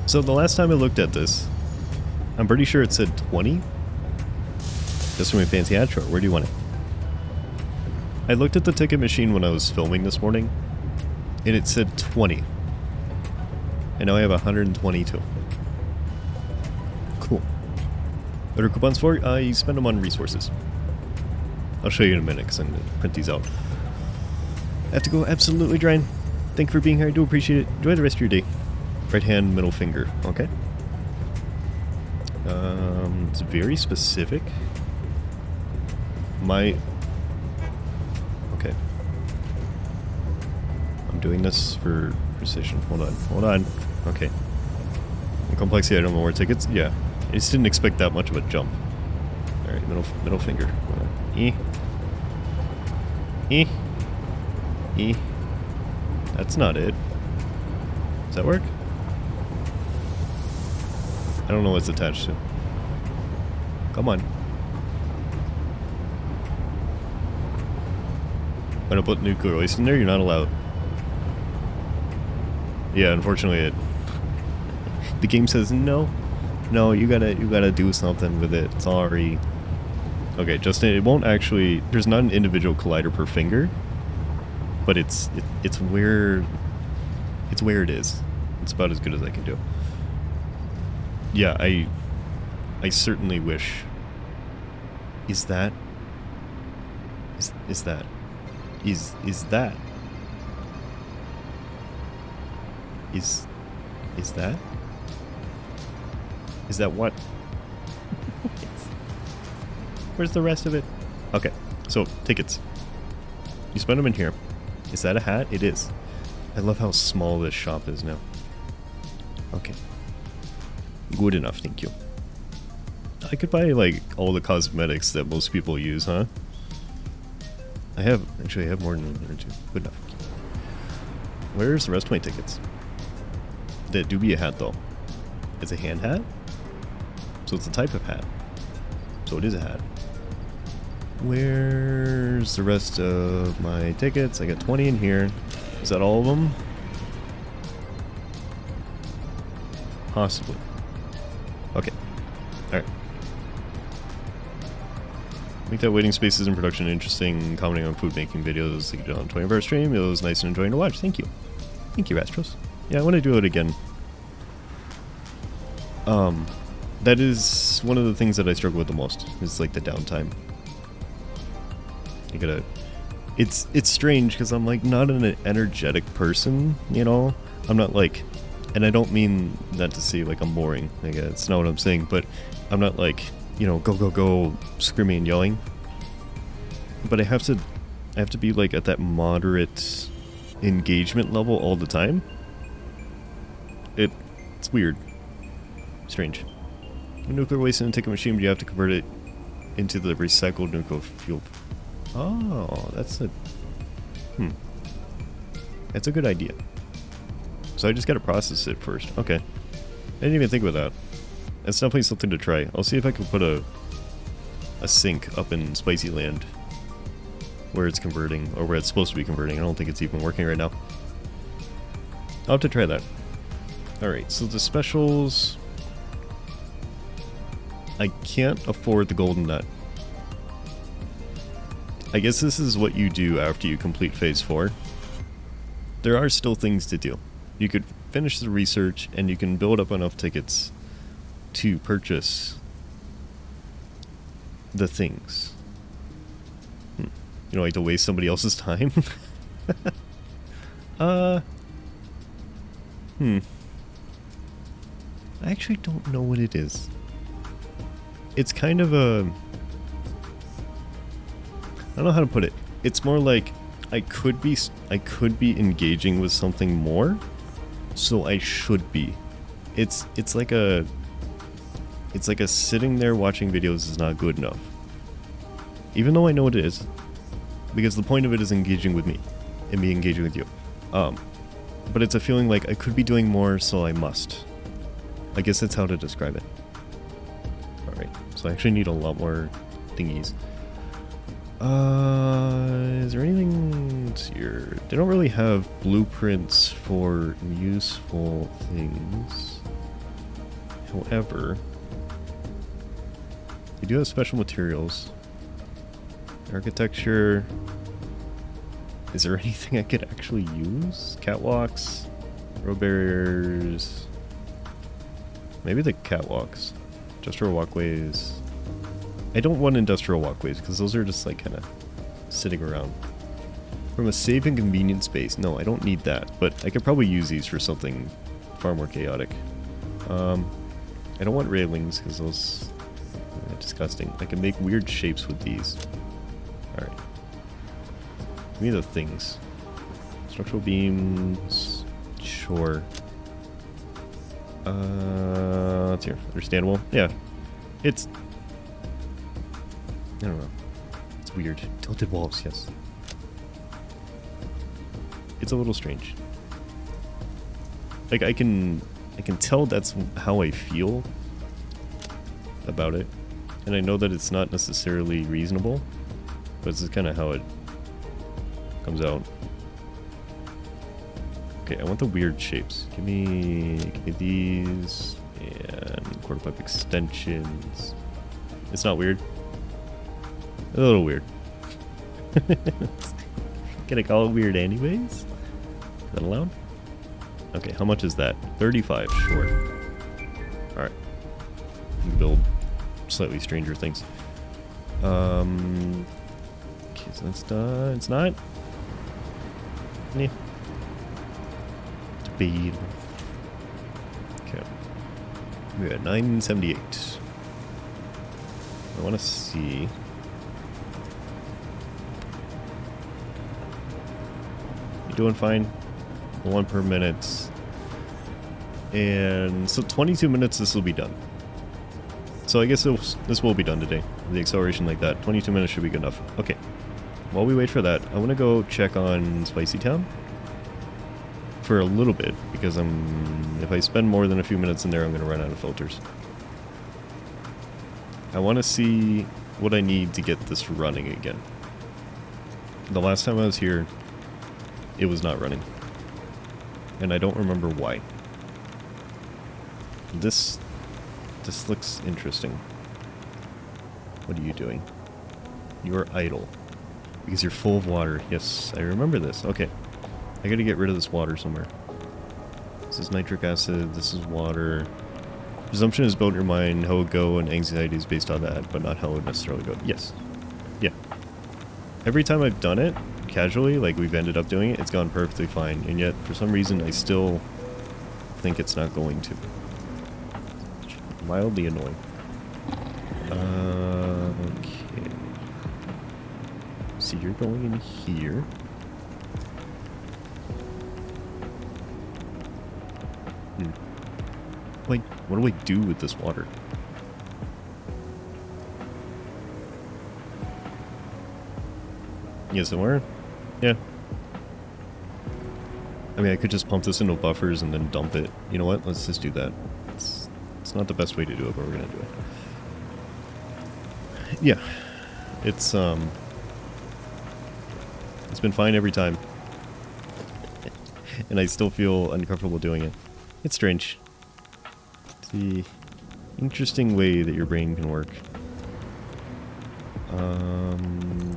So the last time I looked at this, I'm pretty sure it said 20. Just from my fancy ad chart. Where do you want it? I looked at the ticket machine when I was filming this morning, and it said 20. And now I have 122. Cool. What are coupons for? You spend them on resources. I'll show you in a minute because I'm going to print these out. I have to go absolutely, Drine. Thank you for being here. I do appreciate it. Enjoy the rest of your day. Right hand, middle finger. Okay. It's very specific. Okay. I'm doing this for precision. Hold on. Okay. In complexity, I don't know where tickets. Yeah. I just didn't expect that much of a jump. Alright, middle finger. That's not it. Does that work? I don't know what's attached to. Come on. When I put nuclear waste in there, you're not allowed. Yeah, unfortunately the game says no. No, you gotta do something with it. Sorry. Okay, Justin, it won't actually... There's not an individual collider per finger, but it's where it is. It's about as good as I can do. Yeah, I certainly wish... Is that... Is that what? Where's the rest of it? Okay, so tickets. You spend them in here. Is that a hat? It is. I love how small this shop is now. Okay. Good enough, thank you. I could buy like all the cosmetics that most people use, huh? I have more than one or two. Good enough. Where's the rest of my tickets? That do be a hat though. It's a hand hat? So it's a type of hat. So it is a hat. Where's the rest of my tickets? I got 20 in here. Is that all of them? Possibly. Okay. Alright. Make that waiting spaces in production interesting, commenting on food making videos like you did on 24-hour stream. It was nice and enjoying to watch. Thank you. Thank you, Astros. Yeah, I want to do it again. That is one of the things that I struggle with the most, is like the downtime. You gotta... It's strange, because I'm like not an energetic person, you know? I'm not like... And I don't mean that to say like I'm boring. Like, it's not what I'm saying, but I'm not like, you know, go, screaming and yelling. But I have to be like at that moderate engagement level all the time. It's weird. Strange. Nuclear waste in a ticket machine, you have to convert it into the recycled nuclear fuel. Oh, that's a... That's a good idea. So I just gotta process it first. Okay. I didn't even think about that. That's definitely something to try. I'll see if I can put a sink up in Spicy Land where it's converting, or where it's supposed to be converting. I don't think it's even working right now. I'll have to try that. Alright, so the specials... I can't afford the golden nut. I guess this is what you do after you complete phase 4. There are still things to do. You could finish the research and you can build up enough tickets to purchase the things. You know, like to waste somebody else's time. I actually don't know what it is. It's kind of a... I don't know how to put it. It's more like I could be engaging with something more, so I should be. It's like a sitting there watching videos is not good enough. Even though I know what it is, because the point of it is engaging with me and me engaging with you. But it's a feeling like I could be doing more, so I must. I guess that's how to describe it. Alright, so I actually need a lot more thingies. Is there anything here? They don't really have blueprints for useful things. However, they do have special materials. Architecture. Is there anything I could actually use? Catwalks, road barriers. Maybe the catwalks. Industrial walkways. I don't want industrial walkways because those are just like kind of sitting around. From a safe and convenient space. No, I don't need that, but I could probably use these for something far more chaotic. I don't want railings because those are disgusting. I can make weird shapes with these. Alright. Give me the things. Structural beams. Sure. Let's hear. Understandable. Yeah. It's... I don't know. It's weird. Tilted walls, yes. It's a little strange. Like I can tell that's how I feel about it. And I know that it's not necessarily reasonable, but this is kind of how it comes out. Okay, I want the weird shapes. Give me these and quarter pipe extensions. It's not weird. A little weird. Can I call it weird anyways? Is that allowed? Okay, how much is that? 35, sure. Alright. We can build slightly stranger things. Okay, so that's done. It's not? Yeah. Debatable. Okay. We're at 978. I want to see... Doing fine. 1 per minute. And so 22 minutes this will be done. So I guess this will be done today. The acceleration like that. 22 minutes should be good enough. Okay. While we wait for that, I want to go check on Spicy Town for a little bit because if I spend more than a few minutes in there, I'm going to run out of filters. I want to see what I need to get this running again. The last time I was here, it was not running. And I don't remember why. This looks interesting. What are you doing? You are idle. Because you're full of water. Yes, I remember this. Okay. I gotta get rid of this water somewhere. This is nitric acid, this is water. Presumption is built in your mind, how it would go, and anxiety is based on that, but not how it would necessarily go. Yes. Yeah. Every time I've done it, casually, like we've ended up doing it, it's gone perfectly fine, and yet for some reason I still think it's not going to. Mildly annoying. Okay. So you're going in here. Wait, what do I do with this water? Yeah, somewhere? Yeah. I mean, I could just pump this into buffers and then dump it. You know what? Let's just do that. It's not the best way to do it, but we're gonna do it. Yeah. It's been fine every time. And I still feel uncomfortable doing it. It's strange. It's the interesting way that your brain can work.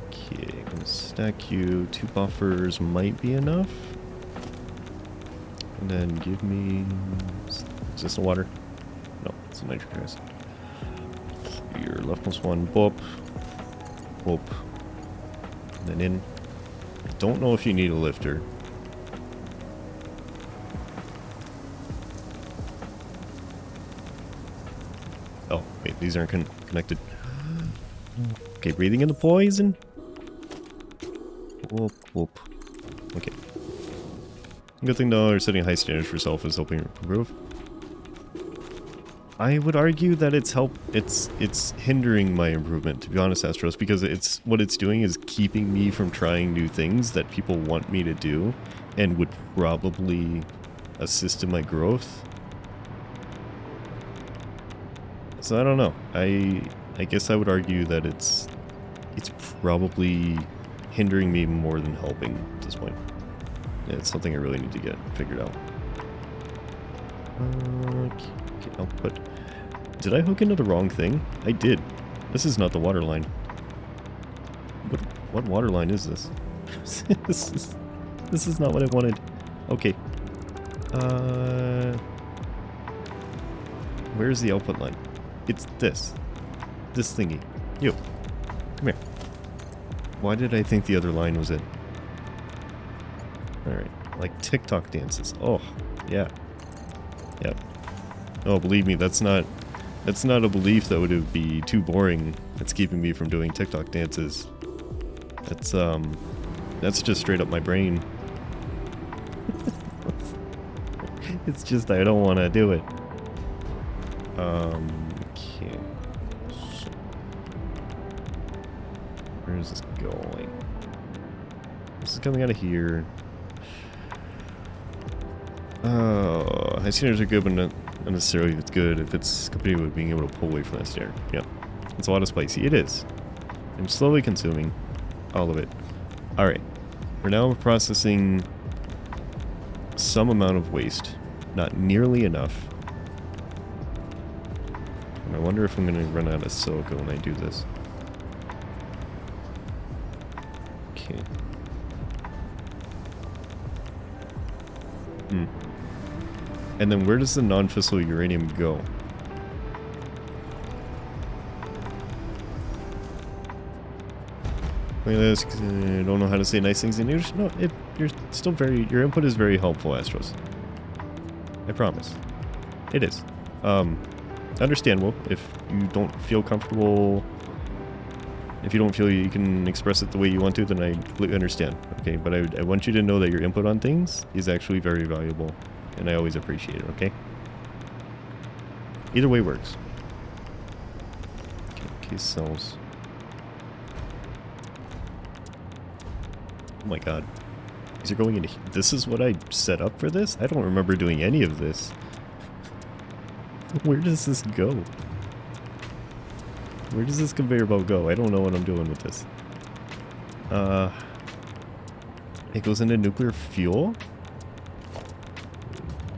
Okay, I'm gonna stack you. 2 buffers might be enough. And then give me... Is this the water? No, it's a nitric acid. Your leftmost one, boop. Boop. And then in. I don't know if you need a lifter. Oh, wait, these aren't connected. Okay, breathing in the poison. Whoop, whoop. Okay. Good thing though, setting high standards for self is helping improve. I would argue that it's hindering my improvement, to be honest, Astros, because what it's doing is keeping me from trying new things that people want me to do and would probably assist in my growth. So I don't know. I guess I would argue that it's probably hindering me more than helping at this point. Yeah, it's something I really need to get figured out. Okay, output. Did I hook into the wrong thing? I did. This is not the water line. What water line is this? This is not what I wanted. Okay. Where's the output line? It's this. This thingy. You. Come here. Why did I think the other line was it? Alright. Like TikTok dances. Oh, yeah. Yep. Oh, believe me, that's not a belief that would be too boring. That's keeping me from doing TikTok dances. That's just straight up my brain. It's just I don't want to do it. Okay. So, where is this going? This is coming out of here. Oh, high standards are good, but not necessarily it's good if it's compatible with being able to pull away from that stair. Yeah. It's a lot of spicy. It is. I'm slowly consuming all of it. Alright. We're now processing some amount of waste. Not nearly enough. And I wonder if I'm going to run out of silica when I do this. Okay. And then where does the non-fissile uranium go? Look at this, I don't know how to say nice things in English. No, you're still your input is very helpful, Astros. I promise. It is. Understandable if you don't feel comfortable, if you don't feel you can express it the way you want to, then I completely understand. Okay, but I want you to know that your input on things is actually very valuable. And I always appreciate it, okay? Either way works. Okay, case cells. Oh my god. These are going into... This is what I set up for this? I don't remember doing any of this. Where does this go? Where does this conveyor belt go? I don't know what I'm doing with this. It goes into nuclear fuel?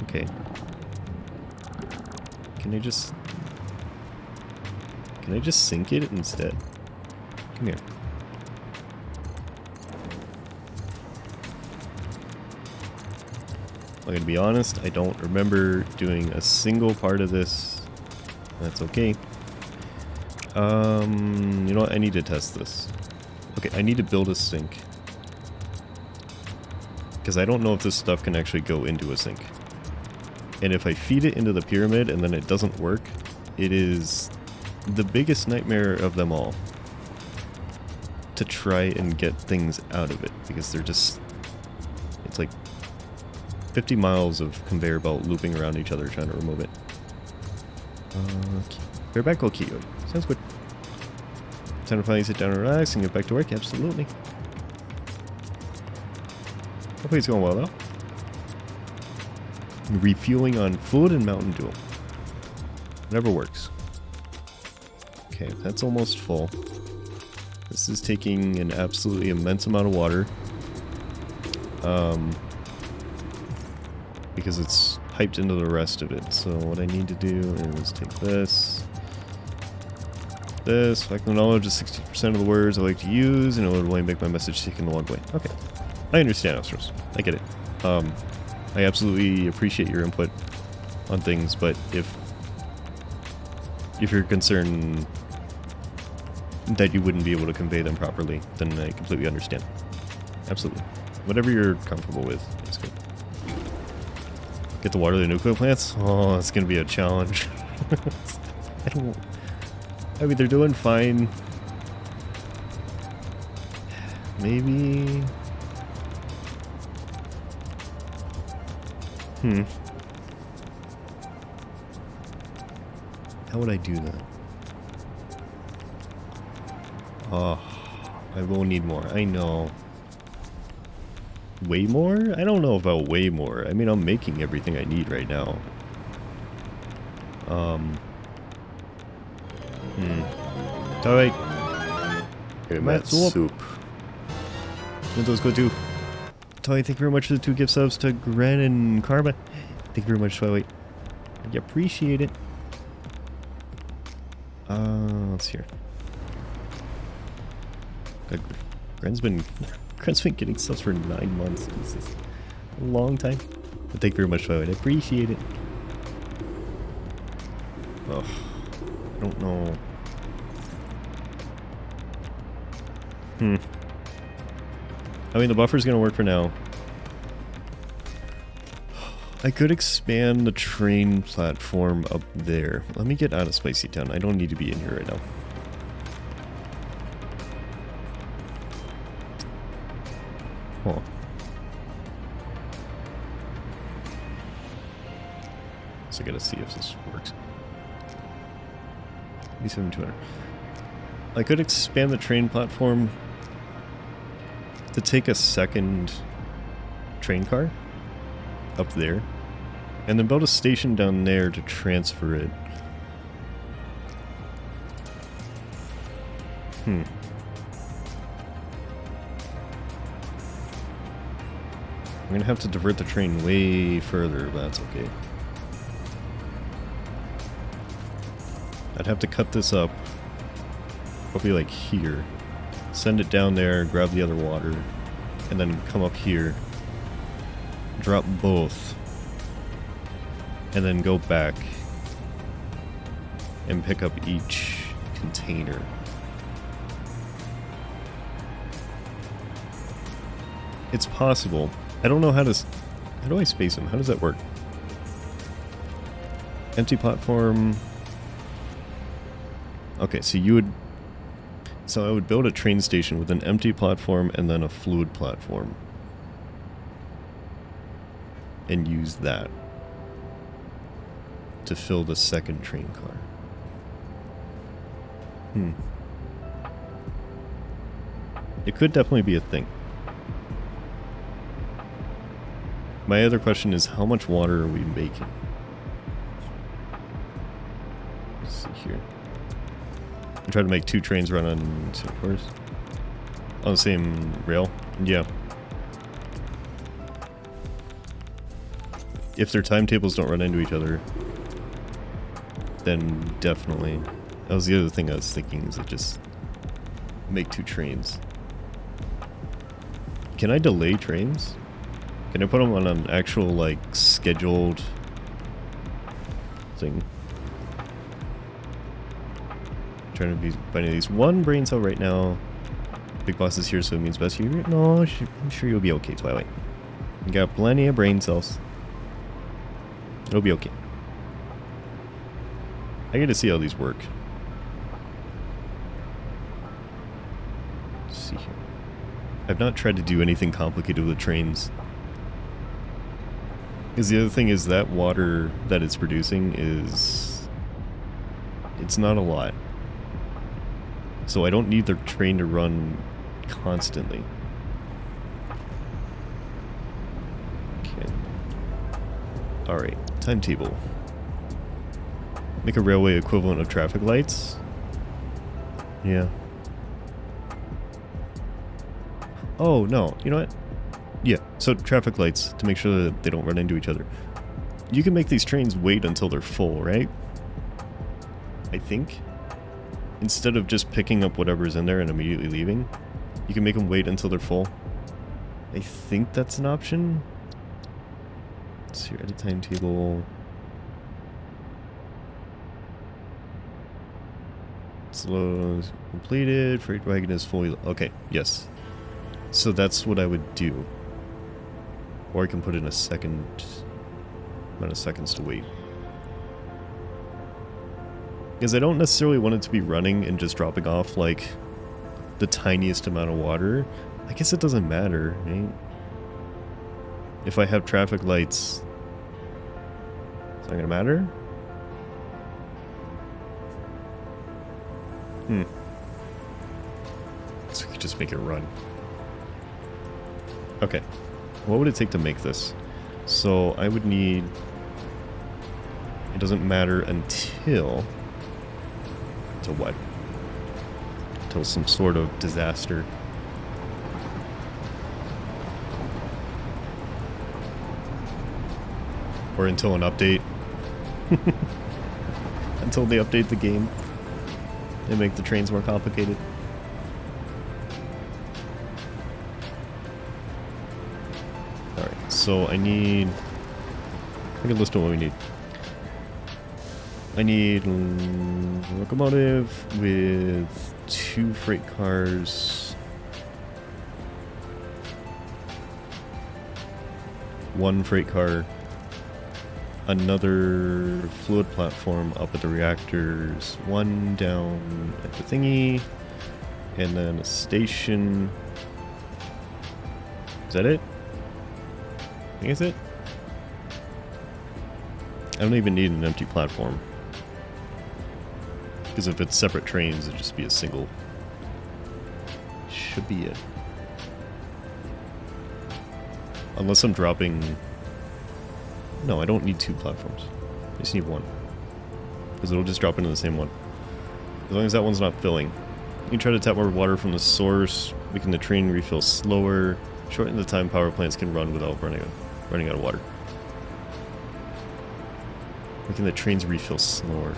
Okay. Can I just sink it instead? Come here. I'm gonna be honest, I don't remember doing a single part of this. That's okay. You know what? I need to test this. Okay, I need to build a sink. Because I don't know if this stuff can actually go into a sink. And if I feed it into the pyramid and then it doesn't work, it is the biggest nightmare of them all. To try and get things out of it. Because they're just... It's like 50 miles of conveyor belt looping around each other trying to remove it. Bareback will keep you. Sounds good. Time to finally sit down and relax and get back to work. Absolutely. Hopefully it's going well though. Refueling on food and Mountain Dew. Whatever works. Okay, that's almost full. This is taking an absolutely immense amount of water. Because it's piped into the rest of it. So what I need to do is take this. this. Lack of knowledge is 60% of the words I like to use, and it would only make my message taken the long way. Okay. I understand, Astros. I get it. I absolutely appreciate your input on things, but if you're concerned that you wouldn't be able to convey them properly, then I completely understand. Absolutely. Whatever you're comfortable with is good. Get the water to the nuclear plants? Oh, that's going to be a challenge. I mean, they're doing fine. Maybe... How would I do that? Oh, I will need more. I know. Way more? I don't know about way more. I mean, I'm making everything I need right now. Alright. Okay, Matt soup. What those go to? Toy, thank you very much for the 2 gift subs to Gren and Karma. Thank you very much, Twilight. I appreciate it. Let's hear. Gren's been getting subs for 9 months. Jesus. A long time. But thank you very much, Twilight. I appreciate it. Oh, I don't know. I mean, the buffer's gonna work for now. I could expand the train platform up there. Let me get out of Spicy Town. I don't need to be in here right now. Huh. So I gotta see if this works. 87,200. I could expand the train platform to take a second train car up there, and then build a station down there to transfer it. I'm gonna have to divert the train way further, but that's okay. I'd have to cut this up, probably like here. Send it down there, grab the other water, and then come up here. Drop both. And then go back and pick up each container. It's possible. I don't know how to... How do I space them? How does that work? Empty platform... Okay, so you would... So I would build a train station with an empty platform and then a fluid platform. And use that to fill the second train car. It could definitely be a thing. My other question is, how much water are we making? Let's see here. I try to make 2 trains run on 2 cars. On the same rail? Yeah. If their timetables don't run into each other, then definitely. That was the other thing I was thinking, is to just make 2 trains. Can I delay trains? Can I put them on an actual, like, scheduled thing? Trying to be finding these. 1 brain cell right now. Big boss is here, so it means best you. No, I'm sure you'll be okay, Twilight. You got plenty of brain cells. It'll be okay. I get to see how these work. Let's see here. I've not tried to do anything complicated with the trains. Because the other thing is that water that it's producing is... It's not a lot. So I don't need the train to run constantly. Okay. Alright, timetable. Make a railway equivalent of traffic lights. Yeah. Oh, no. You know what? Yeah, so traffic lights to make sure that they don't run into each other. You can make these trains wait until they're full, right? I think. instead of just picking up whatever's in there and immediately leaving, you can make them wait until they're full. I think that's an option. Let's see, edit timetable. Slow completed. Freight wagon is fully. Okay, yes. So that's what I would do. Or I can put in a second amount of seconds to wait. Because I don't necessarily want it to be running and just dropping off like the tiniest amount of water. I guess it doesn't matter, right? If I have traffic lights, it's not gonna matter? So we could just make it run. Okay. What would it take to make this? So I would need... It doesn't matter until... Until what? Until some sort of disaster. Or until an update. Until they update the game. They make the trains more complicated. Alright, so I need... I can list what we need. I need a locomotive with 2 freight cars, 1 freight car, another fluid platform up at the reactors, 1 down at the thingy, and then a station. Is that it? I think that's it. I don't even need an empty platform. Because if it's separate trains, it'd just be a single. Should be it. Unless I'm dropping... No, I don't need 2 platforms. I just need 1. Because it'll just drop into the same one. As long as that one's not filling. You can try to tap more water from the source, making the train refill slower. Shorten the time power plants can run without running out of water. Making the trains refill slower.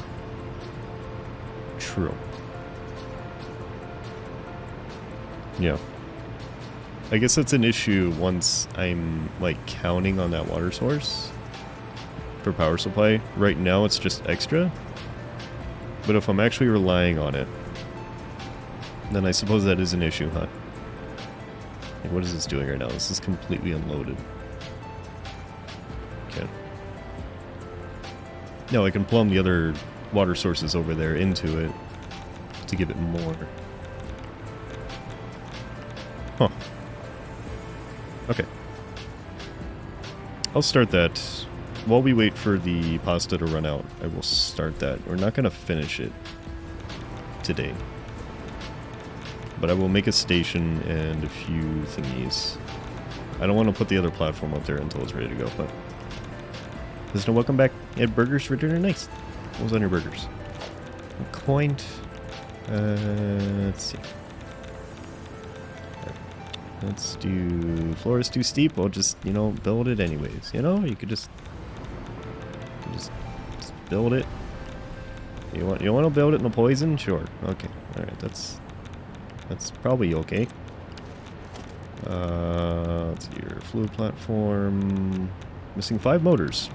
True. Yeah. I guess that's an issue once I'm, like, counting on that water source for power supply. Right now it's just extra. But if I'm actually relying on it, then I suppose that is an issue, huh? Like, what is this doing right now? This is completely unloaded. Okay. No, I can plumb the other water sources over there into it to give it more. Huh. Okay. I'll start that. While we wait for the pasta to run out, I will start that. We're not going to finish it today. But I will make a station and a few thingies. I don't want to put the other platform up there until it's ready to go, but... There's no welcome back. And burgers for dinner, nice. What was on your burgers? A coin. Let's see. Right. Let's do... Floor is too steep. We'll just, you know, build it anyways. You know, you could just build it. You want to build it in the poison? Sure. Okay. All right. That's probably okay. Let's see your fluid platform. Missing 5 motors.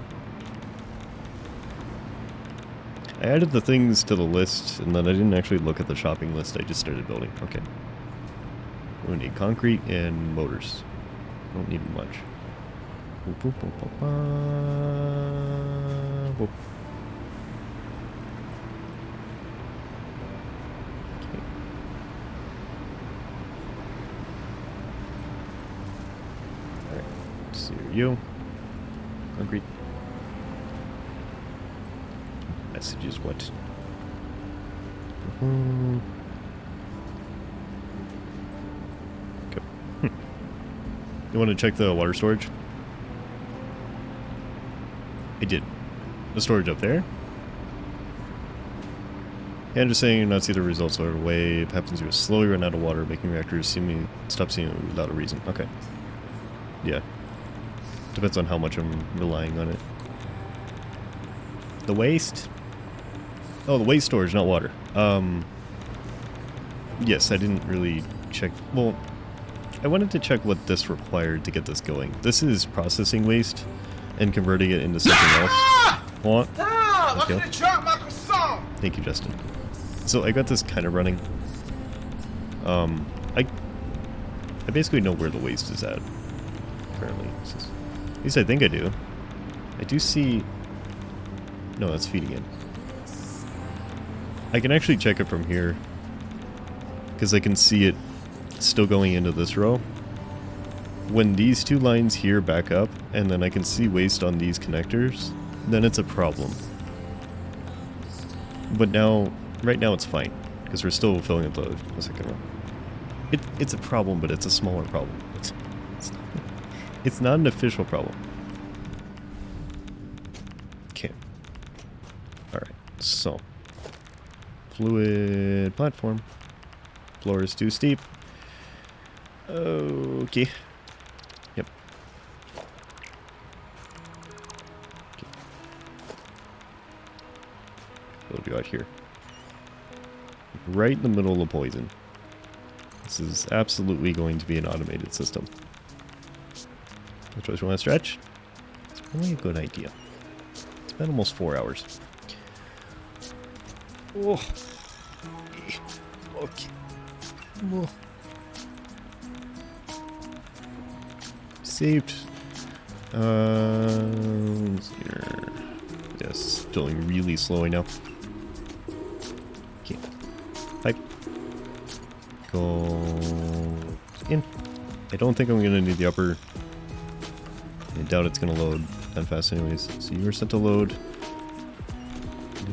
I added the things to the list, and then I didn't actually look at the shopping list. I just started building. Okay. We need concrete and motors. Don't need much. Boop, boop, boop, boop, boop. Okay. Alright. Let's see you. Concrete. Message is what? Okay. You want to check the water storage? I did. The storage up there. Yeah, I'm just saying you're not see the results right away. It happens you will slowly run out of water, making reactors stop seeing it without a reason. Okay. Yeah. Depends on how much I'm relying on it. The waste? Oh, the waste storage, not water. yes, I didn't really check. Well, I wanted to check what this required to get this going. This is processing waste and converting it into something else. What? Stop! I'm gonna drop my croissant! Thank you, Justin. So I got this kind of running. I basically know where the waste is at currently. At least I think I do. I do see... No, that's feeding it. I can actually check it from here, because I can see it still going into this row. When these two lines here back up, and then I can see waste on these connectors, then it's a problem. But now, right now it's fine, because we're still filling up the second row. It's a problem, but it's a smaller problem. It's not an official problem. Okay. Alright, so. Fluid platform. Floor is too steep. Okay. Yep. Okay. What do we got here? Right in the middle of the poison. This is absolutely going to be an automated system. Which way do you want to stretch? It's probably a good idea. It's been almost 4 hours. Oh. Okay. Oh. Saved. Here. Yes, going really slowly now. Okay. Pipe. Go in. I don't think I'm gonna need the upper. I doubt it's gonna load that fast anyways. So you were set to load.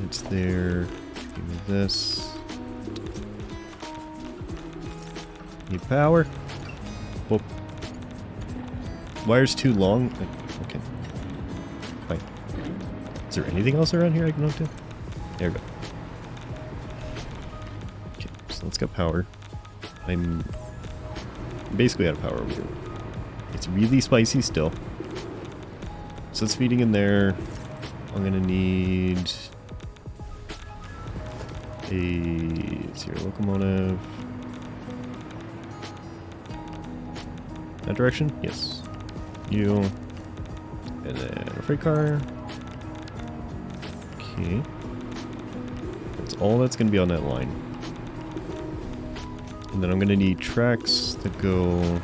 It's there. Give me this. Need power. Whoop. Wire's too long. Okay. Fine. Is there anything else around here I can hook to? There we go. Okay, so let's get power. I'm basically out of power over here. It's really spicy still. So it's feeding in there. I'm gonna need a zero locomotive. That direction? Yes. You. And then a freight car. Okay. That's all that's gonna be on that line. And then I'm gonna need tracks that go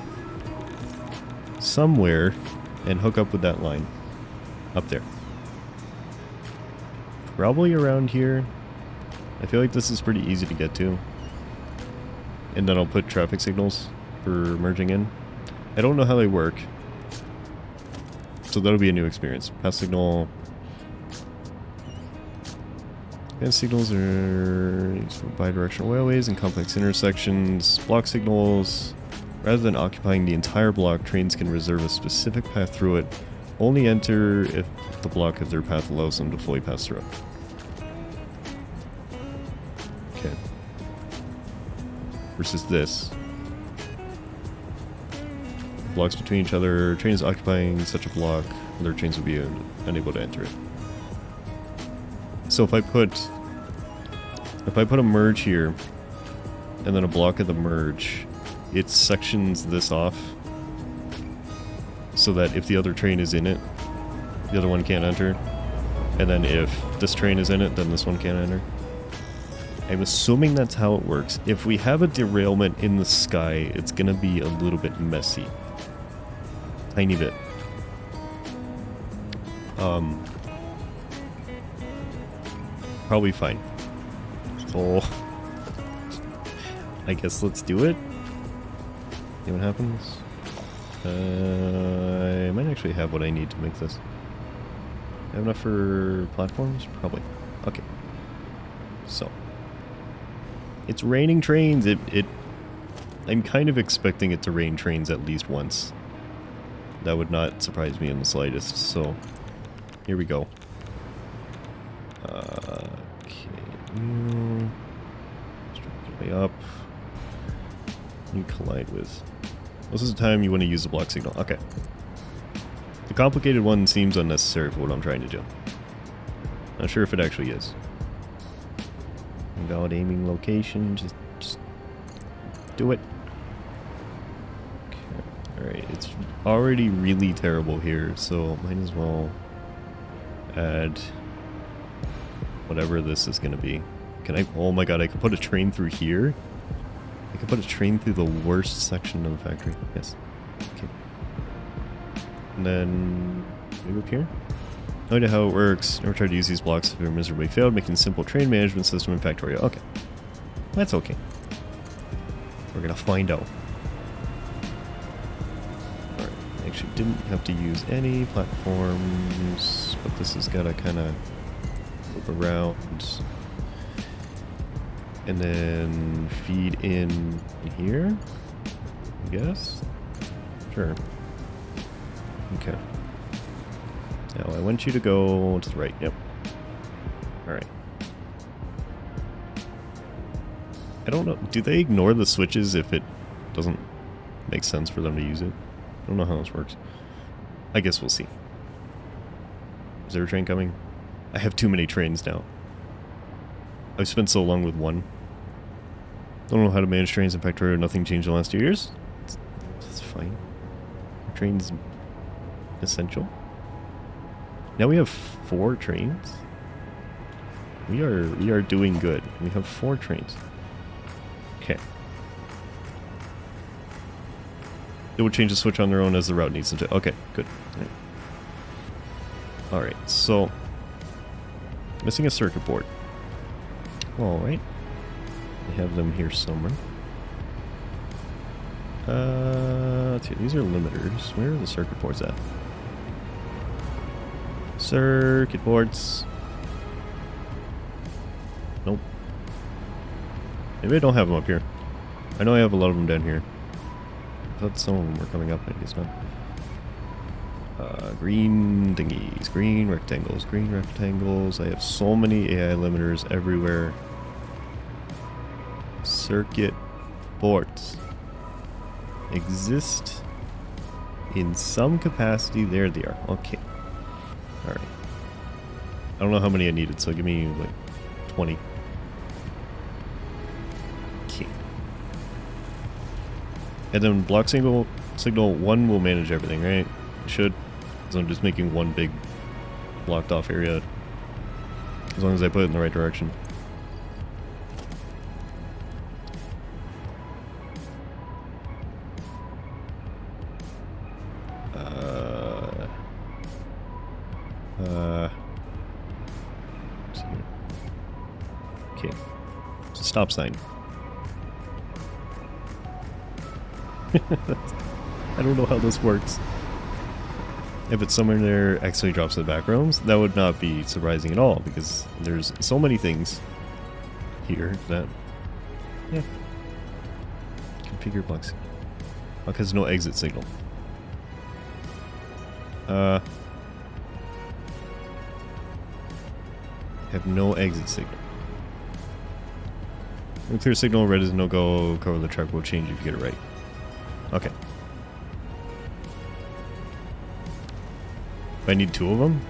somewhere and hook up with that line. Up there. Probably around here. I feel like this is pretty easy to get to. And then I'll put traffic signals for merging in. I don't know how they work. So that'll be a new experience. Pass signal. Advanced signals are used for bidirectional railways and complex intersections. Block signals. Rather than occupying the entire block, trains can reserve a specific path through it. Only enter if the block of their path allows them to fully pass through it. Okay. Versus this. Blocks between each other. Trains occupying such a block, other trains will be unable to enter it. So if I put a merge here, and then a block of the merge, it sections this off, so that if the other train is in it, the other one can't enter. And then if this train is in it, then this one can't enter. I'm assuming that's how it works. If we have a derailment in the sky, it's gonna be a little bit messy. Tiny bit. Probably fine. Oh. I guess let's do it. See what happens. I might actually have what I need to make this. Have enough for platforms? Probably. Okay. So. It's raining trains. I'm kind of expecting it to rain trains at least once. That would not surprise me in the slightest. So, here we go. Okay. Way up. You collide with. Most of the time you want to use the block signal. Okay. The complicated one seems unnecessary for what I'm trying to do. Not sure if it actually is. Invalid aiming location. Just Do it. Alright, it's already really terrible here, so might as well add whatever this is going to be. Can I? Oh my god, I could put a train through here? I could put a train through the worst section of the factory. Yes. Okay. And then move up here. No idea how it works. Never tried to use these blocks if they're miserably failed, making simple train management system in Factorio. Okay. That's okay. We're gonna find out. Alright, I actually didn't have to use any platforms, but this has gotta kinda move around. And then feed in here, I guess? Sure. Okay. Now I want you to go to the right. Yep. Alright. I don't know. Do they ignore the switches if it doesn't make sense for them to use it? I don't know how this works. I guess we'll see. Is there a train coming? I have too many trains now. I've spent so long with one. Don't know how to manage trains in Factorio. Nothing changed in the last 2 years. That's fine. Trains essential. Now we have 4 trains. We are doing good. We have 4 trains. Okay. It will change the switch on their own as the route needs to. Okay, good. Alright, so missing a circuit board. Alright. I have them here somewhere. Let's see, these are limiters. Where are the circuit boards at? Circuit boards. Nope. Maybe I don't have them up here. I know I have a lot of them down here. I thought some of them were coming up, I guess not. Green thingies, green rectangles, green rectangles. I have so many AI limiters everywhere. Circuit boards exist in some capacity. There they are. Okay. Alright. I don't know how many I needed, so give me like 20. Okay. And then block signal 1 will manage everything, right? It should. So I'm just making one big blocked off area. As long as I put it in the right direction. Okay. It's a stop sign. I don't know how this works. If it's somewhere there actually drops to the back rooms, that would not be surprising at all, because there's so many things here that... Yeah. Configure blocks. Because no exit signal. Have no exit signal. Clear signal, red is no go, cover the track will change if you get it right. Okay. I need 2 of them?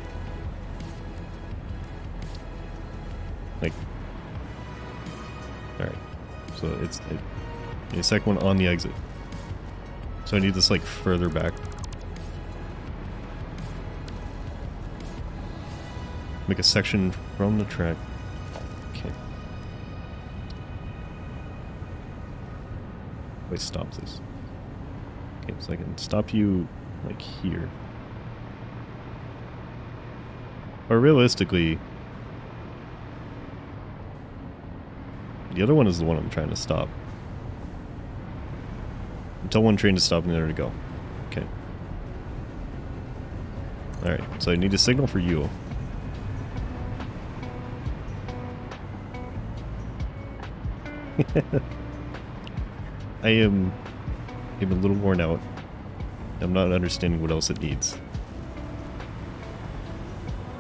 Like... Alright. So it's a second one on the exit. So I need this like further back. Make a section from the track. Okay. Wait, stop this. Okay, so I can stop you like here. Or realistically, the other one is the one I'm trying to stop. Tell one train to stop and the other to go. Okay. Alright, so I need a signal for you. I am a little worn out. I'm not understanding what else it needs.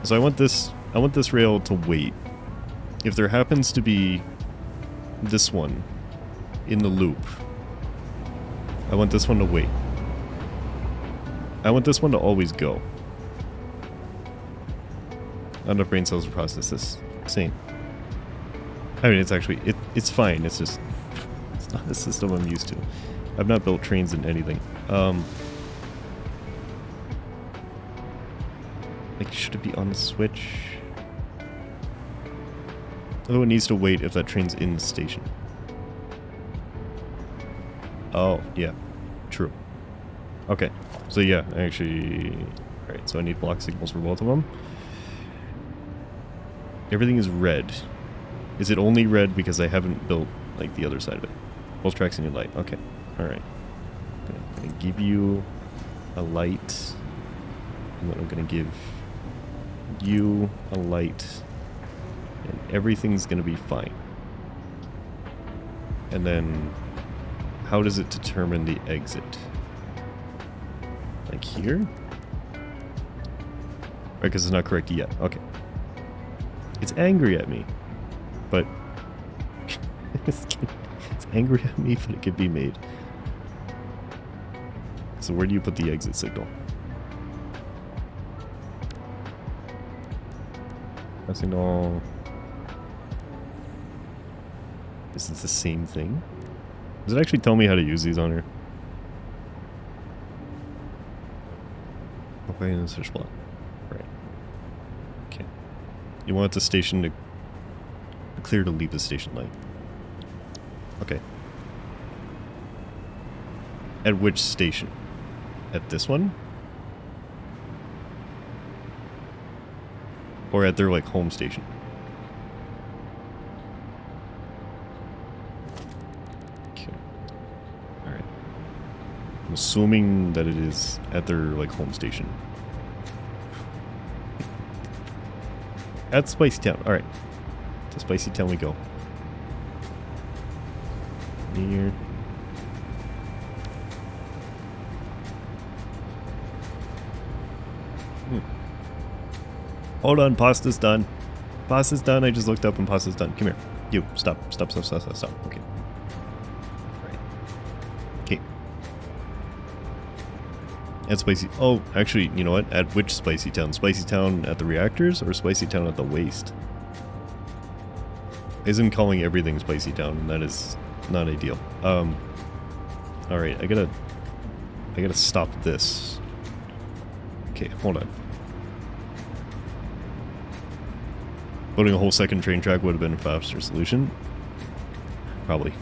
So I want this rail to wait. If there happens to be this one in the loop, I want this one to wait. I want this one to always go. Not enough brain cells to process this. Same. I mean, it's actually, it's fine. It's just, it's It's not a system I'm used to. I've not built trains in anything. Like, should it be on the switch? Oh, it needs to wait if that train's in the station. Oh, yeah. True. Okay. So yeah, actually... Alright, so I need block signals for both of them. Everything is red. Is it only red because I haven't built, like, the other side of it? Both tracks need light. Okay. Alright. I'm gonna give you a light. And then I'm gonna give you a light. And everything's gonna be fine. And then... how does it determine the exit? Like here? Right, because it's not correct yet. Okay. It's angry at me. But... it's angry at me, but it could be made. So where do you put the exit signal? Signal... Is it the same thing? Does it actually tell me how to use these on here? Okay, in the search block. Right. Okay. You want the station to clear to leave the station light. Okay. At which station? At this one? Or at their, like, home station? Okay. Alright. I'm assuming that it is at their, like, home station. At Spicy Town. Alright. To Spicy Town we go. Here. Hold on, pasta's done. Pasta's done. I just looked up and pasta's done. Come here. You, stop. Stop. Okay. Right. Okay. At Spicy... oh, actually, you know what? At which Spicy Town? Spicy Town at the reactors or Spicy Town at the waste? Isn't calling everything Spicy Town, and that is not ideal. Alright, I gotta stop this. Okay, hold on. Building a whole second train track would have been a faster solution. Probably.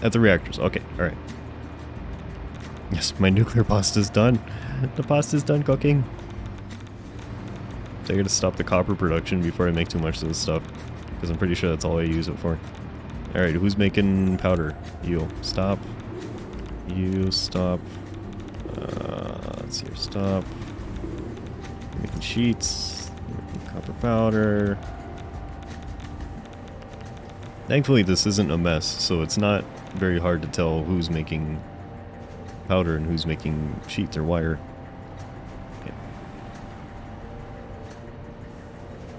At the reactors. Okay, alright. Yes, my nuclear pasta's done. The pasta's done cooking. So I gotta stop the copper production before I make too much of this stuff. Because I'm pretty sure that's all I use it for. Alright, who's making powder? You. Stop. You stop. Let's see here. Stop. You're making sheets. You're making copper powder. Thankfully, this isn't a mess, so it's not very hard to tell who's making powder and who's making sheets or wire. Okay.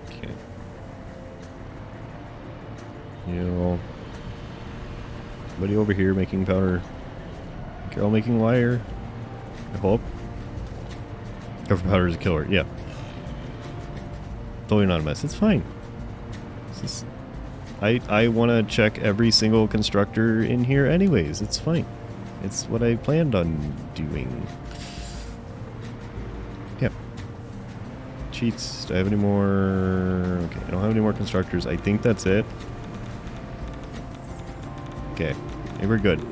Okay. You. Somebody over here making powder. Carol making wire. I hope. Copper powder is a killer, yeah. Totally not a mess. It's fine. This is, I want to check every single constructor in here anyways. It's fine. It's what I planned on doing. Yeah. Cheats. Do I have any more? Okay, I don't have any more constructors. I think that's it. Okay. Hey, we're good.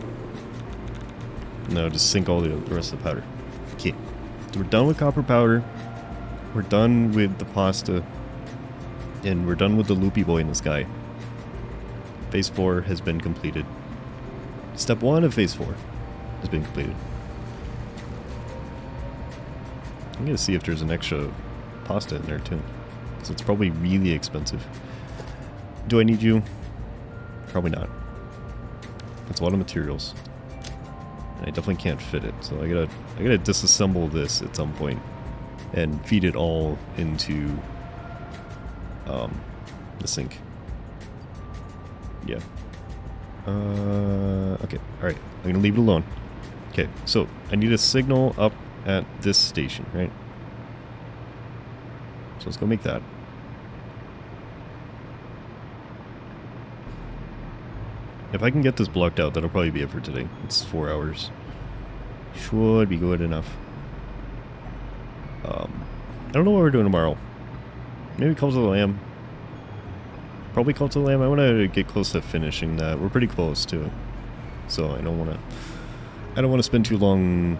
No, just sink all the rest of the powder. Okay. So we're done with copper powder. We're done with the pasta. And we're done with the loopy boy in the sky. Phase 4 has been completed. Step 1 of Phase 4 has been completed. I'm gonna see if there's an extra pasta in there too. Because it's probably really expensive. Do I need you? Probably not. That's a lot of materials. I definitely can't fit it, so I gotta disassemble this at some point and feed it all into the sink. Yeah. Okay, alright. I'm gonna leave it alone. Okay, so I need a signal up at this station, right? So let's go make that. If I can get this blocked out, that'll probably be it for today. It's 4 hours. Should be good enough. I don't know what we're doing tomorrow. Maybe Cult of the Lamb. Probably Cult of the Lamb. I want to get close to finishing that. We're pretty close to it. So I don't want to spend too long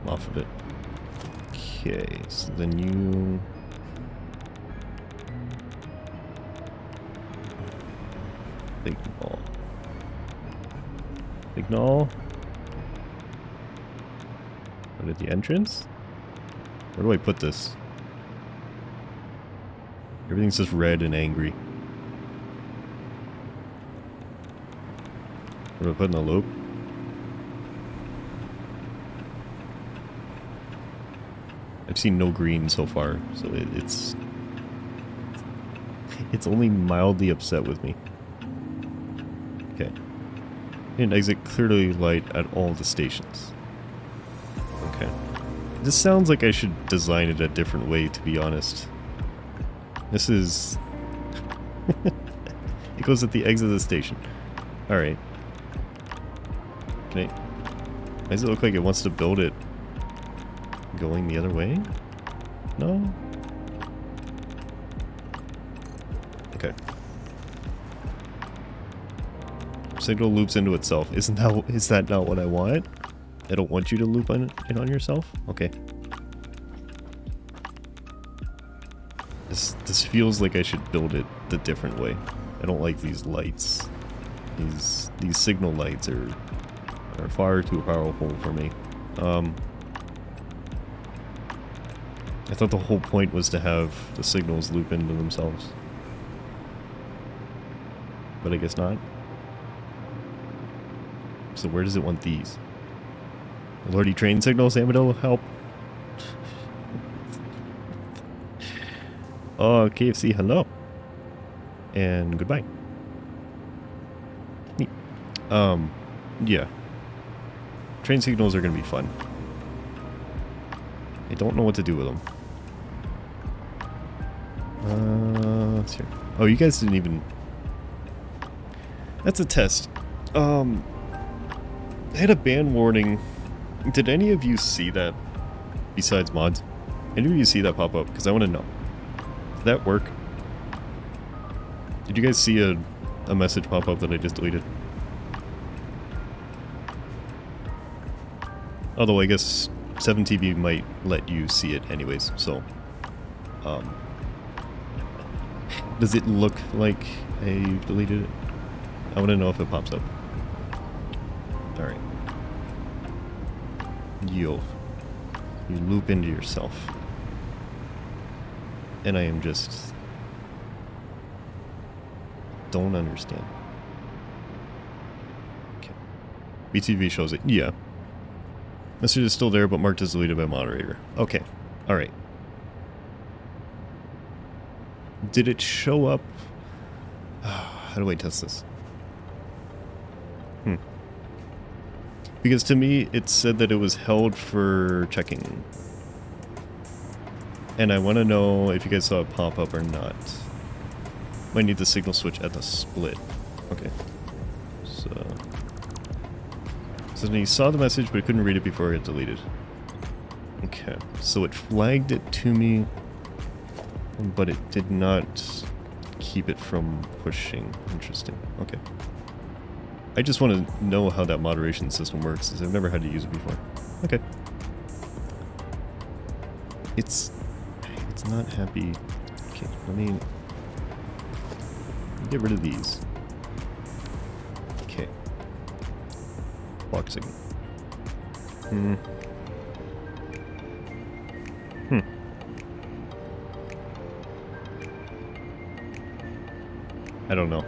off of it. Okay, so then you... Signal. Signal. What at the entrance? Where do I put this? Everything's just red and angry. What do I put in the loop? I've seen no green so far, so it's only mildly upset with me. Okay. And exit clearly light at all the stations. Okay. This sounds like I should design it a different way, to be honest. This is... It goes at the exit of the station. Alright. Can I... Why does it look like it wants to build it going the other way? No? Okay. Signal loops into itself. Is that not what I want? I don't want you to loop it on yourself? Okay. This feels like I should build it the different way. I don't like these lights. These signal lights are far too powerful for me. I thought the whole point was to have the signals loop into themselves. But I guess not. So where does it want these? Lordy train signals, Amadil, help. Oh, KFC, hello. And goodbye. Neat. Yeah. Train signals are gonna be fun. I don't know what to do with them. Let's hear. Oh, you guys didn't even... That's a test. I had a ban warning. Did any of you see that? Besides mods? Any of you see that pop up? Because I want to know. Did that work? Did you guys see a message pop up that I just deleted? Although I guess 7TV might let you see it anyways, so... Does it look like I deleted it? I want to know if it pops up. Alright. You loop into yourself. And I am just... don't understand. Okay. BTV shows it. Yeah. Message is still there, but marked as deleted by moderator. Okay. Alright. Did it show up? How do I test this? Because to me, it said that it was held for checking. And I want to know if you guys saw it pop up or not. Might need the signal switch at the split. Okay. So he saw the message, but he couldn't read it before it got deleted. Okay. So it flagged it to me, but it did not keep it from pushing. Interesting. Okay. I just want to know how that moderation system works, because I've never had to use it before. Okay. It's not happy. Okay, let me get rid of these. Okay. Block signal. I don't know.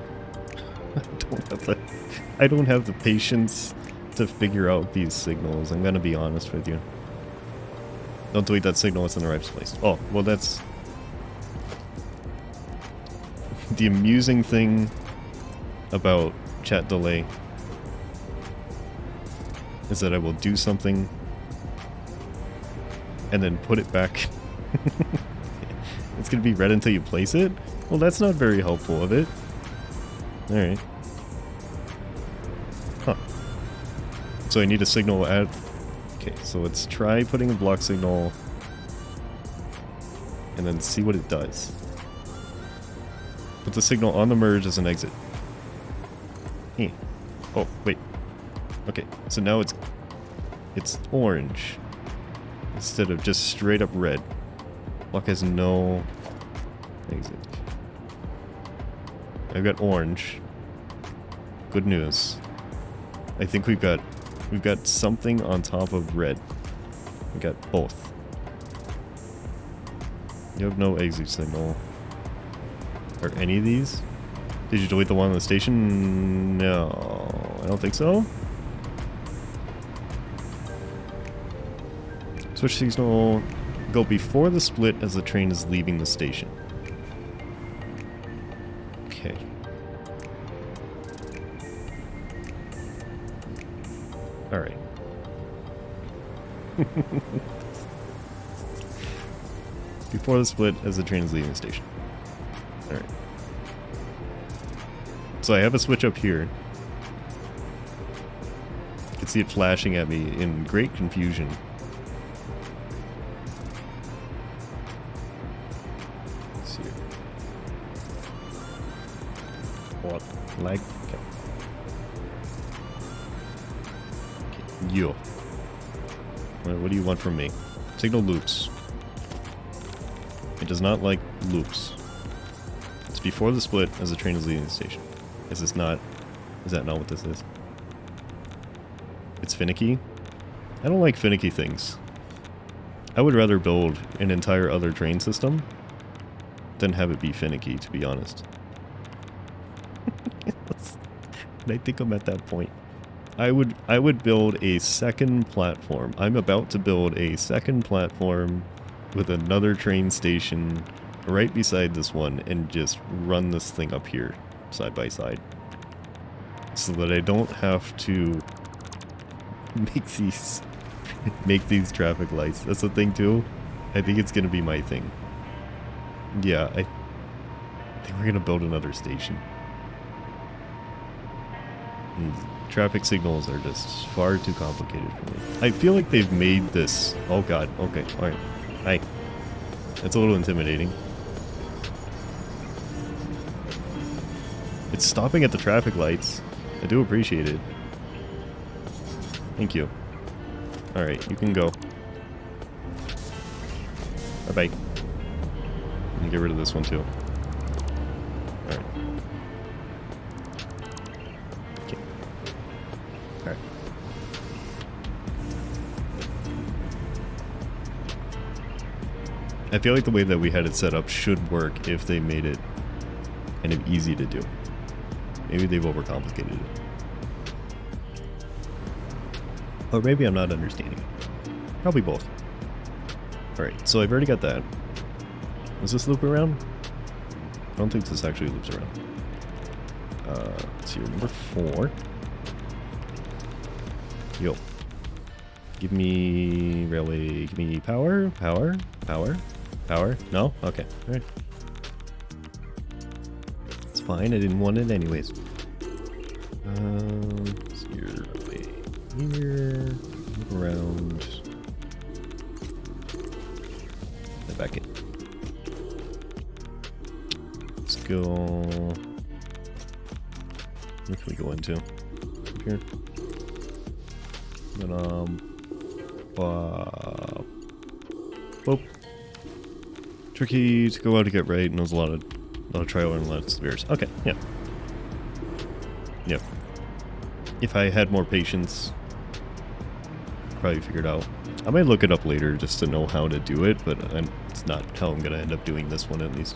I don't have the patience to figure out these signals. I'm gonna be honest with you. Don't delete that signal, it's in the right place. Oh, well that's... The amusing thing about chat delay is that I will do something and then put it back. It's gonna be red until you place it? Well, that's not very helpful of it. Alright. Huh. So I need a signal at... Okay, so let's try putting a block signal and then see what it does. Put the signal on the merge as an exit. Hey. Oh, wait. Okay, so now it's orange instead of just straight up red. Block has no exit. I've got orange. Good news. I think we've got something on top of red. We got both. You have no exit signal. Are any of these? Did you delete the one on the station? No, I don't think so. Switch signal. Go before the split as the train is leaving the station. Okay. Alright. Before the split as the train is leaving the station. Alright. So I have a switch up here. You can see it flashing at me in great confusion. Let's see here. What? Like? Okay. Yo. What do you want from me? Signal loops. It does not like loops. It's before the split as the train is leaving the station. Is this not... Is that not what this is? It's finicky? I don't like finicky things. I would rather build an entire other train system than have it be finicky, to be honest. And I think I'm at that point. I would build a second platform. I'm about to build a second platform with another train station right beside this one and just run this thing up here side by side so that I don't have to make these traffic lights. That's the thing too. I think it's gonna be my thing. Yeah, I think we're gonna build another station. These traffic signals are just far too complicated for me. I feel like they've made this... Oh god, okay, alright. Hi. That's a little intimidating. It's stopping at the traffic lights. I do appreciate it. Thank you. Alright, you can go. Bye-bye. And get rid of this one too. Alright. Okay. Alright. I feel like the way that we had it set up should work if they made it kind of easy to do. Maybe they've overcomplicated it. Or maybe I'm not understanding it. Probably both. Alright, so I've already got that. Does this loop around? I don't think this actually loops around. Let's see, number 4. Yo. Give me railway, give me power, power, power, power. No? Okay, alright. It's fine, I didn't want it anyways. Let's see, railway here, move around. Get back in. Let's go. Where can we go into? Up here. And boop. Tricky to go out to get right, and there's a lot of trial and a lot of spares. Okay, yeah. Yep. If I had more patience, probably figured out. I might look it up later just to know how to do it, but it's not how I'm gonna end up doing this one at least.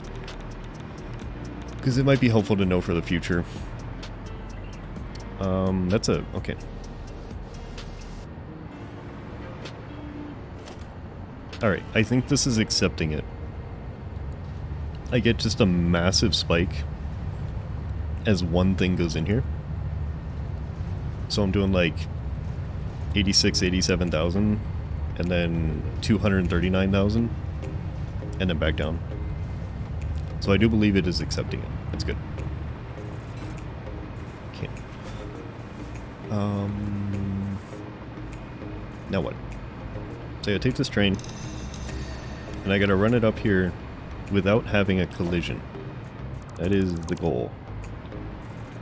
Because it might be helpful to know for the future. That's a... okay. Alright, I think this is accepting it. I get just a massive spike as one thing goes in here. So I'm doing like 86, 87,000 and then 239,000 and then back down. So I do believe it is accepting it. That's good. Now what? So I take this train, and I gotta run it up here without having a collision. That is the goal.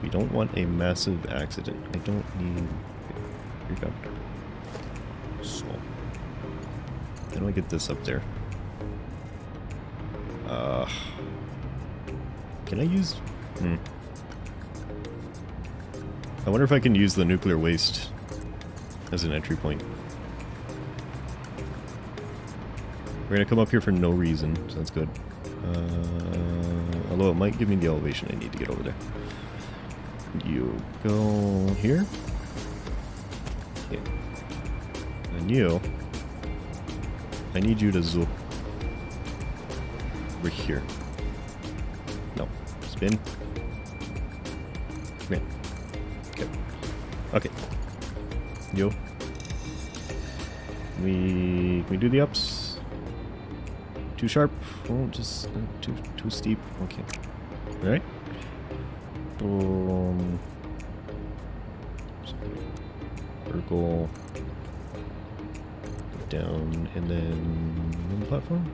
We don't want a massive accident. I don't need... Here you go. So... How do I get this up there? Can I use... I wonder if I can use the nuclear waste as an entry point. We're gonna come up here for no reason, so that's good. Although it might give me the elevation I need to get over there. You go here. Okay. And you... I need you to zoom over here. No. Spin. Come here. Okay. Okay. You. Can we do the ups? Too sharp? Oh, just too steep. Okay. Alright. Boom. Circle. Down and then on the platform.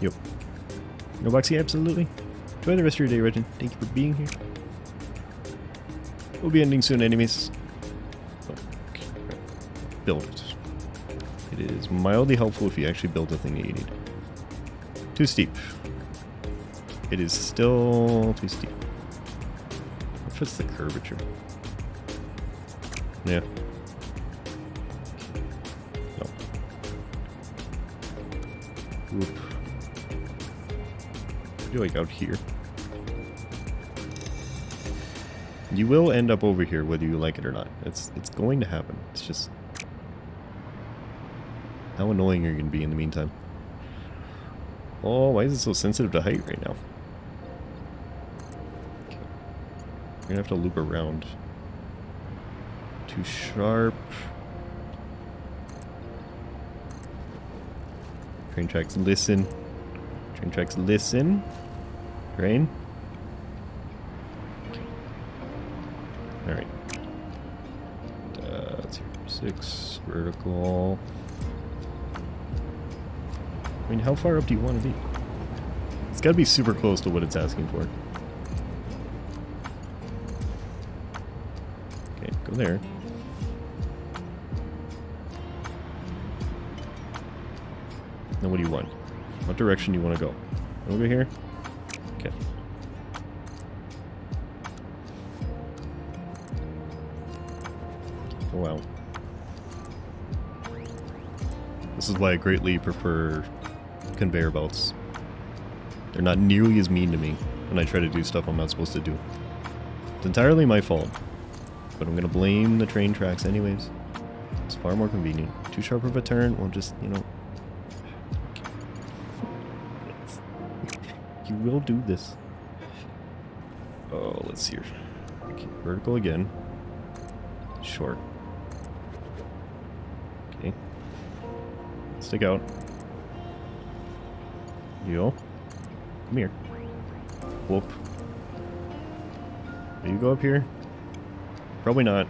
Yep. No boxy, absolutely. Enjoy the rest of your day, Regin. Thank you for being here. We'll be ending soon, enemies. Okay. Build it. It is mildly helpful if you actually build the thing that you need. Too steep. It is still too steep. What's the curvature? Yeah. No. Whoop. I feel like out here. You will end up over here whether you like it or not. It's going to happen. It's just how annoying are you going to be in the meantime? Oh, why is it so sensitive to height right now? Okay. We're gonna have to loop around. Too sharp. Train tracks, listen. Train tracks, listen. Train. Alright. Let's see. 6 vertical. I mean, how far up do you want to be? It's got to be super close to what it's asking for. Okay, go there. Now what do you want? What direction do you want to go? Over here? Okay. Oh, wow. This is why I greatly prefer conveyor belts. They're not nearly as mean to me when I try to do stuff I'm not supposed to do. It's entirely my fault, but I'm gonna blame the train tracks anyways. It's far more convenient. Too sharp of a turn, well just, you know... You will do this. Oh, let's see here. Okay, vertical again. Short. Okay. Stick out. Yo. Come here. Whoop. Do you go up here? Probably not.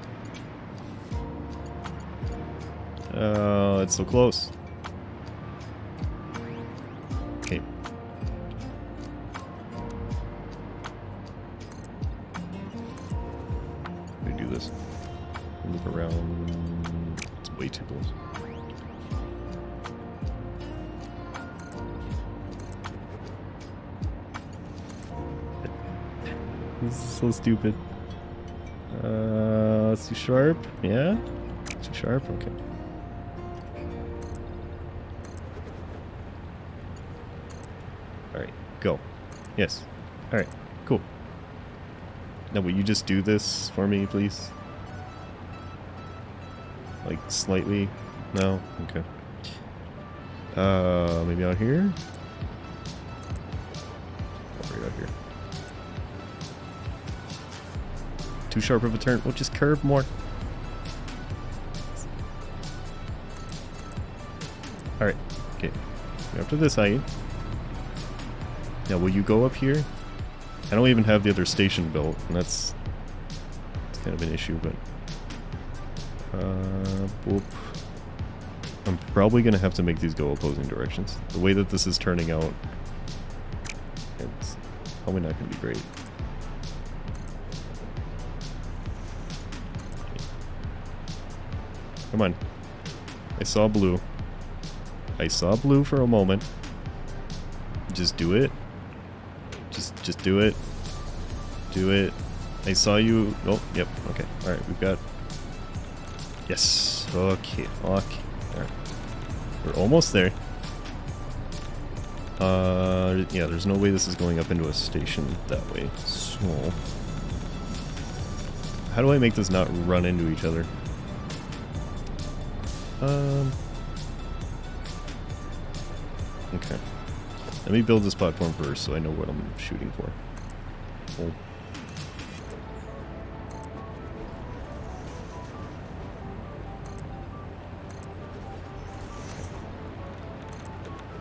Oh, it's so close. Okay. Let me do this. Loop around. It's way too close. This is so stupid. It's too sharp. Yeah? Too sharp? Okay. Alright, go. Yes. Alright, cool. Now, will you just do this for me, please? Like, slightly? No? Okay. Maybe out here? Right out here. Too sharp of a turn. We'll just curve more. Alright. Okay. After this height. Now, will you go up here? I don't even have the other station built, and that's kind of an issue, but boop. I'm probably gonna have to make these go opposing directions. The way that this is turning out, it's probably not gonna be great. Come on. I saw blue. I saw blue for a moment. Just do it. Just do it. Do it. I saw you. Oh, yep. Okay. Alright, we've got... Yes. Okay. Okay. Alright. We're almost there. Yeah, there's no way this is going up into a station that way. So... How do I make this not run into each other? Okay. Let me build this platform first so I know what I'm shooting for. Oh.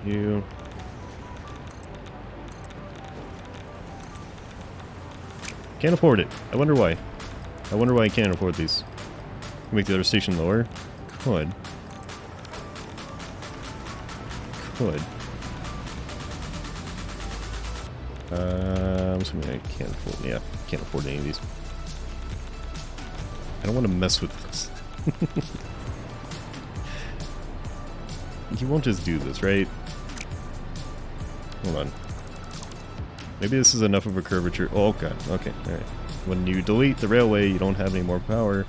You. Can't afford it. I wonder why. I wonder why I can't afford these. Make the other station lower? Could. Could. I'm assuming I can't afford. Yeah, can't afford any of these. I don't want to mess with this. He won't just do this, right? Hold on. Maybe this is enough of a curvature. Oh god. Okay. All right. When you delete the railway, you don't have any more power.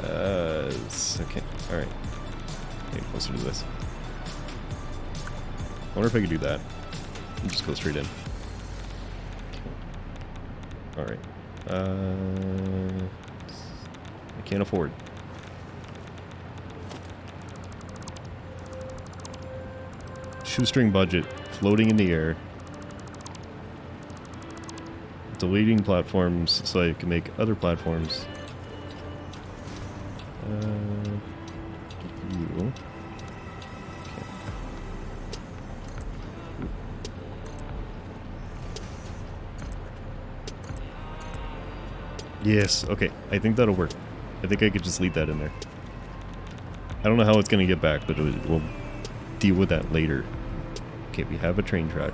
Okay. All right. Get closer to this. I wonder if I could do that. And just go straight in. Alright. I can't afford. Shoestring budget. Floating in the air. Deleting platforms so I can make other platforms. You. Yes, okay. I think that'll work. I think I could just leave that in there. I don't know how it's going to get back, but we'll deal with that later. Okay, we have a train track.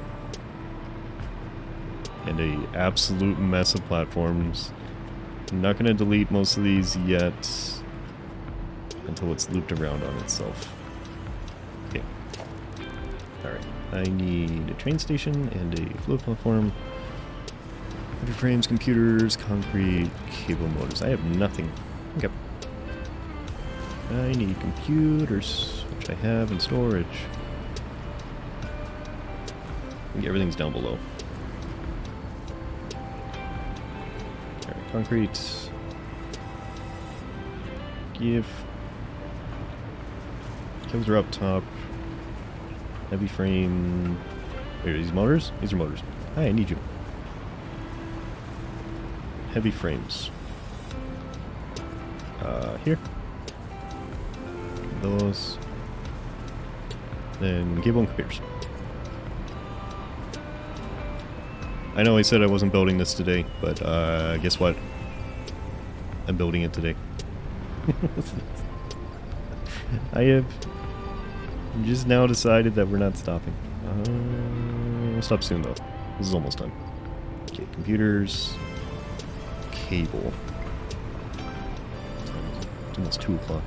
And a absolute mess of platforms. I'm not going to delete most of these yet. Until it's looped around on itself. Okay. Alright. I need a train station and a float platform. Frames, computers, concrete, cable motors. I have nothing. Okay. I need computers, which I have in storage. Everything's down below. Alright, concrete. Give. Cables are up top. Heavy frame. Wait, are these motors? These are motors. Hi, I need you. Heavy frames. Here. Those. Then cable and computers. I know I said I wasn't building this today, but guess what? I'm building it today. I have just now decided that we're not stopping. We'll stop soon though. This is almost done. Okay, computers. Cable. It's almost 2 o'clock.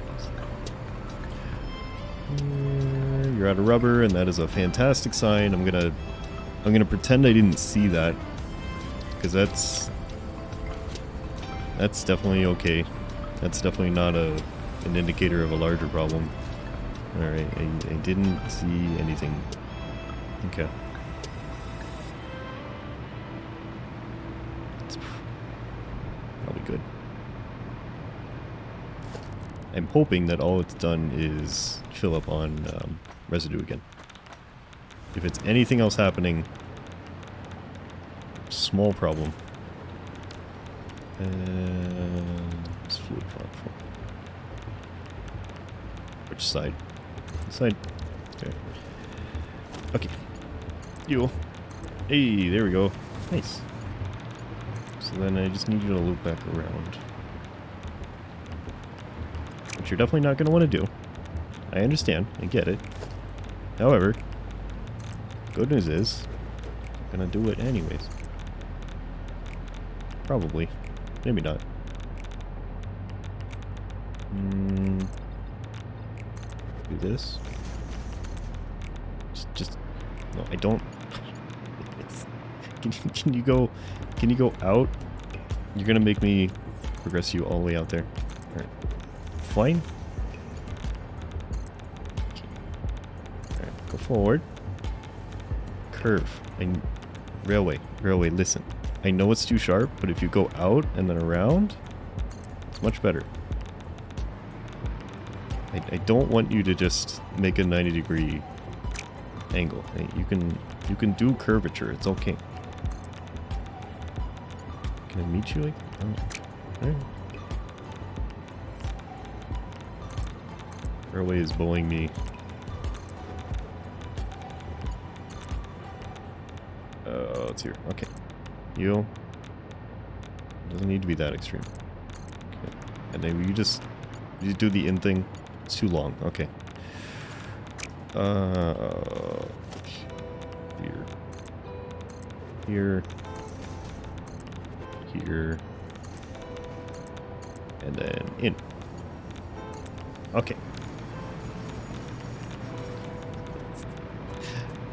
You're out of rubber, and that is a fantastic sign. I'm gonna pretend I didn't see that, because that's definitely okay. That's definitely not an indicator of a larger problem. All right, I didn't see anything. Okay. Probably good. I'm hoping that all it's done is fill up on residue again. If it's anything else happening, small problem. It's fluid platform. Which side? This side. Okay. Okay. You. Hey, there we go. Nice. So then I just need you to loop back around. which you're definitely not going to want to do. I understand. I get it. However, good news is, I'm going to do it anyways. Probably. Maybe not. Do this. Just no, I don't. Can you go out? You're gonna make me progress you all the way out there. Alright. Fine. Alright, go forward. Curve. And railway. Railway, listen. I know it's too sharp, but if you go out and then around, it's much better. I don't want you to just make a 90-degree angle. You can do curvature. It's okay. Can I meet you? Oh. Alright. Railway is bowling me. Oh, it's here. Okay. You. Doesn't need to be that extreme. Okay. And then you just do the in thing. It's too long. Okay. Here. Here. Here. And then in. Okay.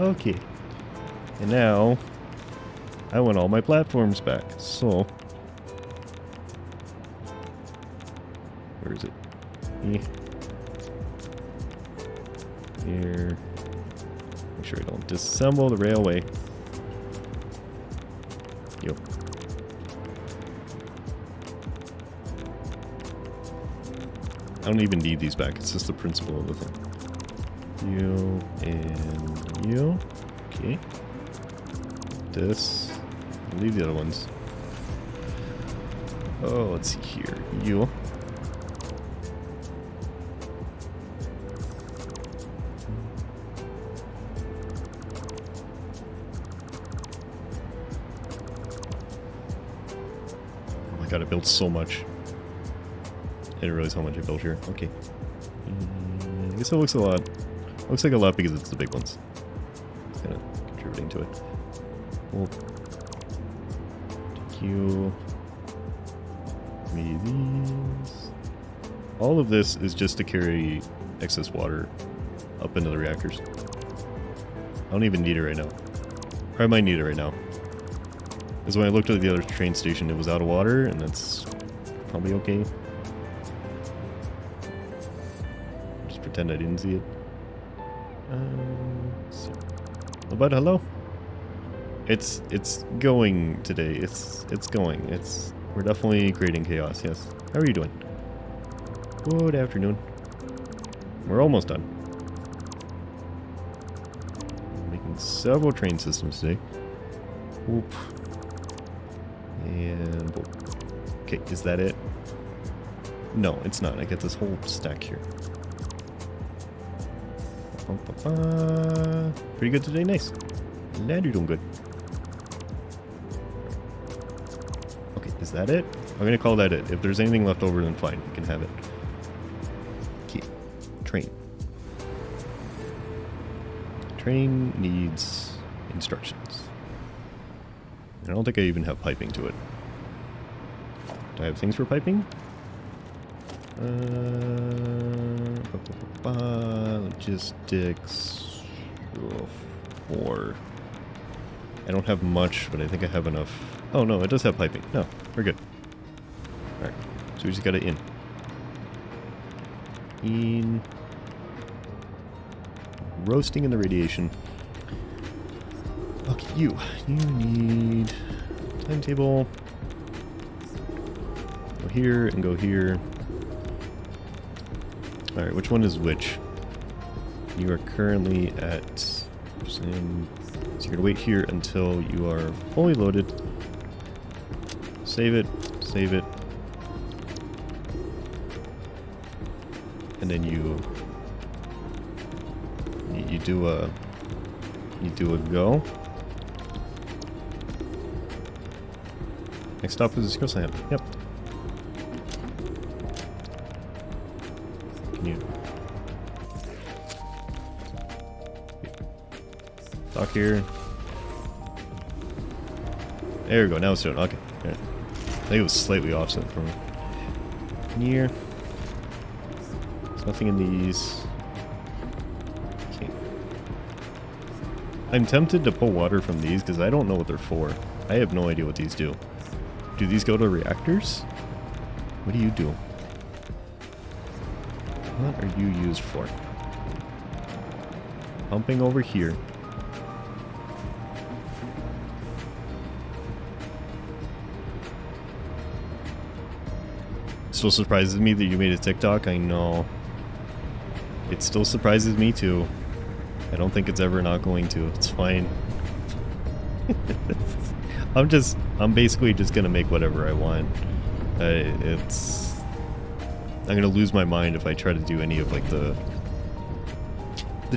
Okay. And now, I want all my platforms back. So, where is it? Here. Make sure I don't disassemble the railway. Yo. I don't even need these back. It's just the principle of the thing. You and you. Okay. This. I'll leave the other ones. Oh, let's see here. You. God, I built so much. I didn't realize how much I built here. Okay. I guess it looks a lot. Looks like a lot because it's the big ones. It's kind of contributing to it. We'll take you. Maybe these. All of this is just to carry excess water up into the reactors. I don't even need it right now. Or I might need it right now. Because when I looked at the other train station, it was out of water, and that's probably okay. Just pretend I didn't see it. So. Oh, but hello. It's going today. It's going. We're definitely creating chaos. Yes. How are you doing? Good afternoon. We're almost done. Making several train systems today. Oop. And okay, is that it? No, it's not. I get this whole stack here. Pretty good today, nice. Glad you're doing good. Okay, is that it? I'm gonna call that it. If there's anything left over, then fine, you can have it. Okay, train. Train needs instructions. I don't think I even have piping to it. Do I have things for piping? Logistics. 4. I don't have much, but I think I have enough. Oh no, it does have piping. No, we're good. Alright, so we just gotta in. In. Roasting in the radiation. Okay, you need timetable. Go here and go here. Alright, which one is which? You are currently at... So you're going to wait here until you are fully loaded. Save it. Save it. And then you do a... You do a go. Next stop is the skill sand. Yep. here. There we go, now it's doing okay. Right. I think it was slightly offset from here. There's nothing in these. Okay. I'm tempted to pull water from these because I don't know what they're for. I have no idea what these do. Do these go to reactors? What do you do? What are you used for? Pumping over here. Still surprises me that you made a TikTok. I know. It still surprises me too. I don't think it's ever not going to. It's fine. I'm basically just gonna make whatever I want. I'm gonna lose my mind if I try to do any of like the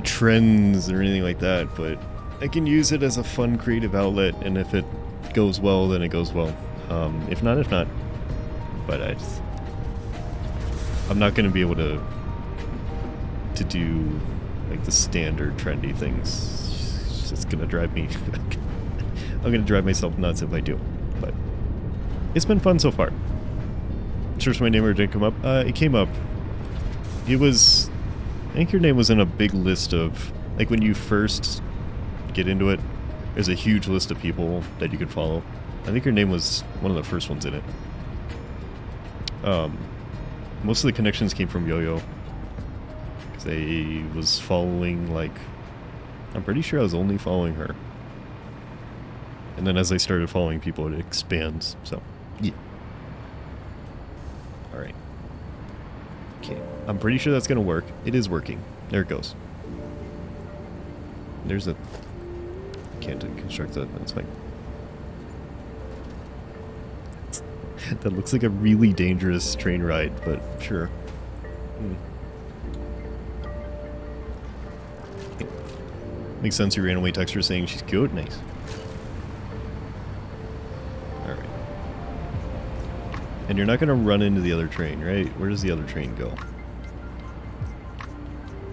trends or anything like that, but I can use it as a fun creative outlet, and if it goes well, then it goes well. If not, if not. But I'm not gonna be able to do like the standard trendy things. It's just gonna drive me I'm gonna drive myself nuts if I do. But it's been fun so far. Search my name or it didn't come up. It came up. It was, I think your name was in a big list of, like when you first get into it, there's a huge list of people that you could follow. I think your name was one of the first ones in it. Most of the connections came from Yo-Yo. Because I was following, like, I'm pretty sure I was only following her. And then as I started following people, it expands, so, yeah. Alright. Okay, I'm pretty sure that's gonna work. It is working. There it goes. There's a... Can't construct that, that's fine. That looks like a really dangerous train ride, but sure. Okay. Makes sense, you ran away text her saying she's cute, nice. Alright. And you're not gonna run into the other train, right? Where does the other train go?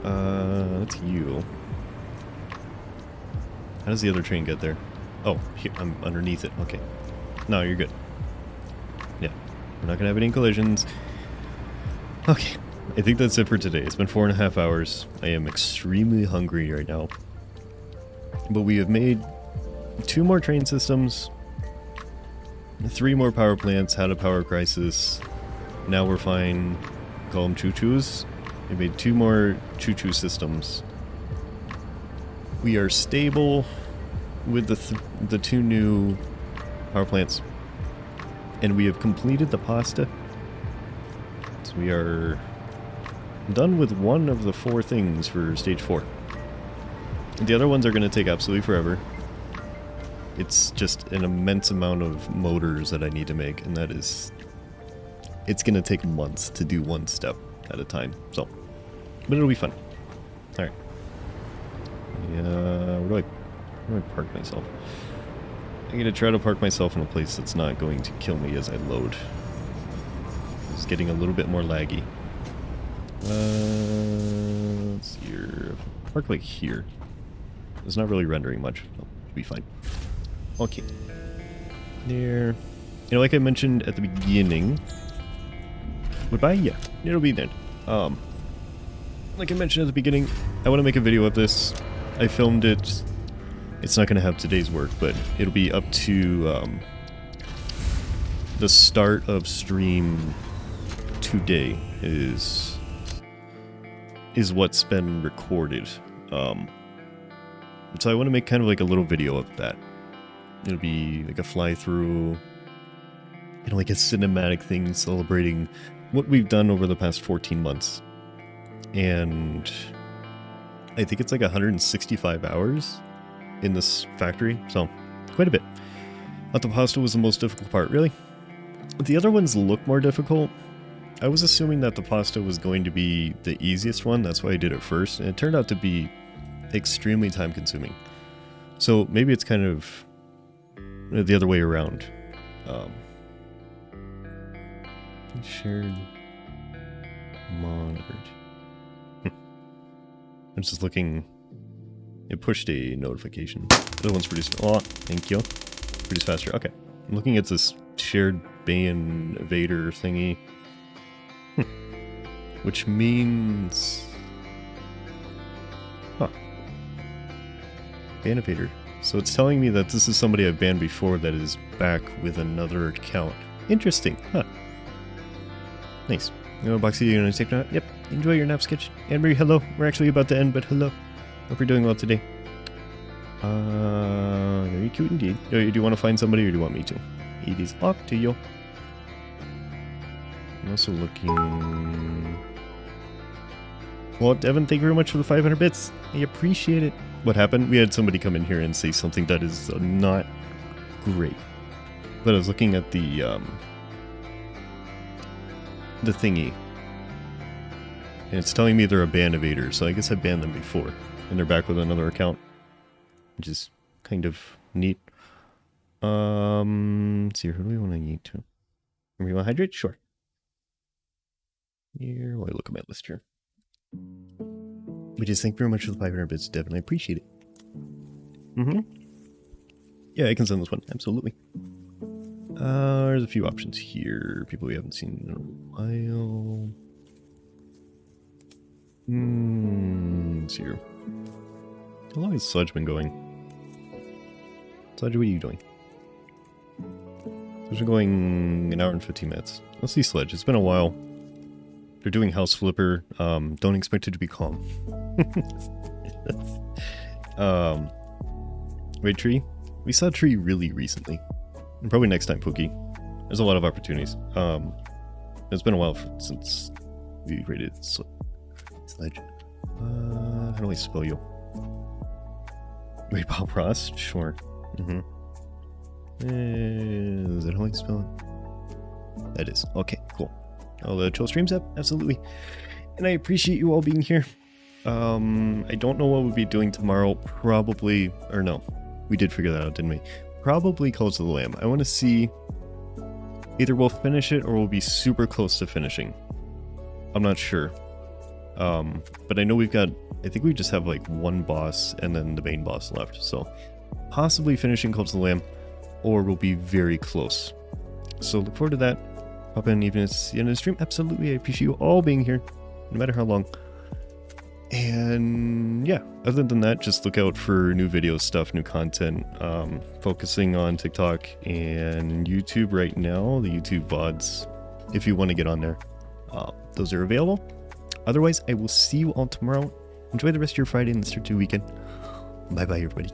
That's you. How does the other train get there? Oh, here, I'm underneath it, okay. No, you're good. Yeah, we're not gonna have any collisions. Okay, I think that's it for today. It's been 4.5 hours. I am extremely hungry right now. But we have made 2 more train systems, 3 more power plants, had a power crisis. Now we're fine. Call them choo-choos. We made 2 more choo-choo systems. We are stable with the 2 new power plants. And we have completed the pasta. So we are done with 1 of the 4 things for stage 4. The other ones are going to take absolutely forever. It's just an immense amount of motors that I need to make, and that is... It's going to take months to do 1 step at a time, so... But it'll be fun. Alright. Yeah, where do I park myself? I'm going to try to park myself in a place that's not going to kill me as I load. It's getting a little bit more laggy. Let's see here. Park like here. It's not really rendering much, so it'll be fine. Okay. There. You know, like I mentioned at the beginning. Goodbye? Yeah, it'll be there. Like I mentioned at the beginning, I want to make a video of this. I filmed it. It's not going to have today's work, but it'll be up to the start of stream today is what's been recorded. So I want to make kind of like a little video of that. It'll be like a fly-through, you know, like a cinematic thing celebrating what we've done over the past 14 months. And I think it's like 165 hours in this factory, so quite a bit. But the pasta was the most difficult part, really. The other ones look more difficult. I was assuming that the pasta was going to be the easiest one, that's why I did it first, and it turned out to be extremely time consuming. So maybe it's kind of the other way around. Shared monitored. I'm just looking It pushed a notification. The other one's produced. Oh, thank you. Produce faster. Okay. I'm looking at this shared ban evader thingy. Which means... Huh. Ban evader. So it's telling me that this is somebody I've banned before that is back with another account. Interesting. Huh. Nice. You know, Boxy, you gonna take that? Yep. Enjoy your nap sketch. Anne-Marie, hello. We're actually about to end, but hello. Hope you're doing well today. Very cute indeed. Do you want to find somebody or do you want me to? It is up to you. I'm also looking... Well, Devin, thank you very much for the 500 bits. I appreciate it. What happened? We had somebody come in here and say something that is not great. But I was looking at the thingy. And it's telling me they're a ban evader, so I guess I banned them before. And they're back with another account. Which is kind of neat. Let's see, who do we want to eat to? Do we want to hydrate? Sure. Here, while I look at my list here. We just thank you very much for the 500 bits, Devin. I appreciate it. Yeah, I can send this one. Absolutely. There's a few options here. People we haven't seen in a while. Let's see here. How long has Sludge been going? Sludge, what are you doing? Sludge been going an hour and 15 minutes. Let's see Sludge. It's been a while. They're doing House Flipper. Don't expect it to be calm. Wait, Tree? We saw Tree really recently. And probably next time, Pookie. There's a lot of opportunities. It's been a while since we rated Sludge. How do I spell you? Wait, Bob Ross? Sure. Is that how I spell it? That is. Okay, cool. I'll chill streams up, absolutely. And I appreciate you all being here. I don't know what we'll be doing tomorrow. Probably, or no. We did figure that out, didn't we? Probably Cult of the Lamb. I want to see either we'll finish it or we'll be super close to finishing. I'm not sure. But I know we've got, I think we just have like one boss and then the main boss left. So possibly finishing Cult of the Lamb, or we'll be very close. So look forward to that. Pop in even if it's the end of the stream. Absolutely, I appreciate you all being here, no matter how long. And yeah, other than that, just look out for new video stuff, new content, focusing on TikTok and YouTube right now, the YouTube VODs, if you want to get on there. Those are available. Otherwise, I will see you all tomorrow. Enjoy the rest of your Friday and the start of your weekend. Bye-bye, everybody.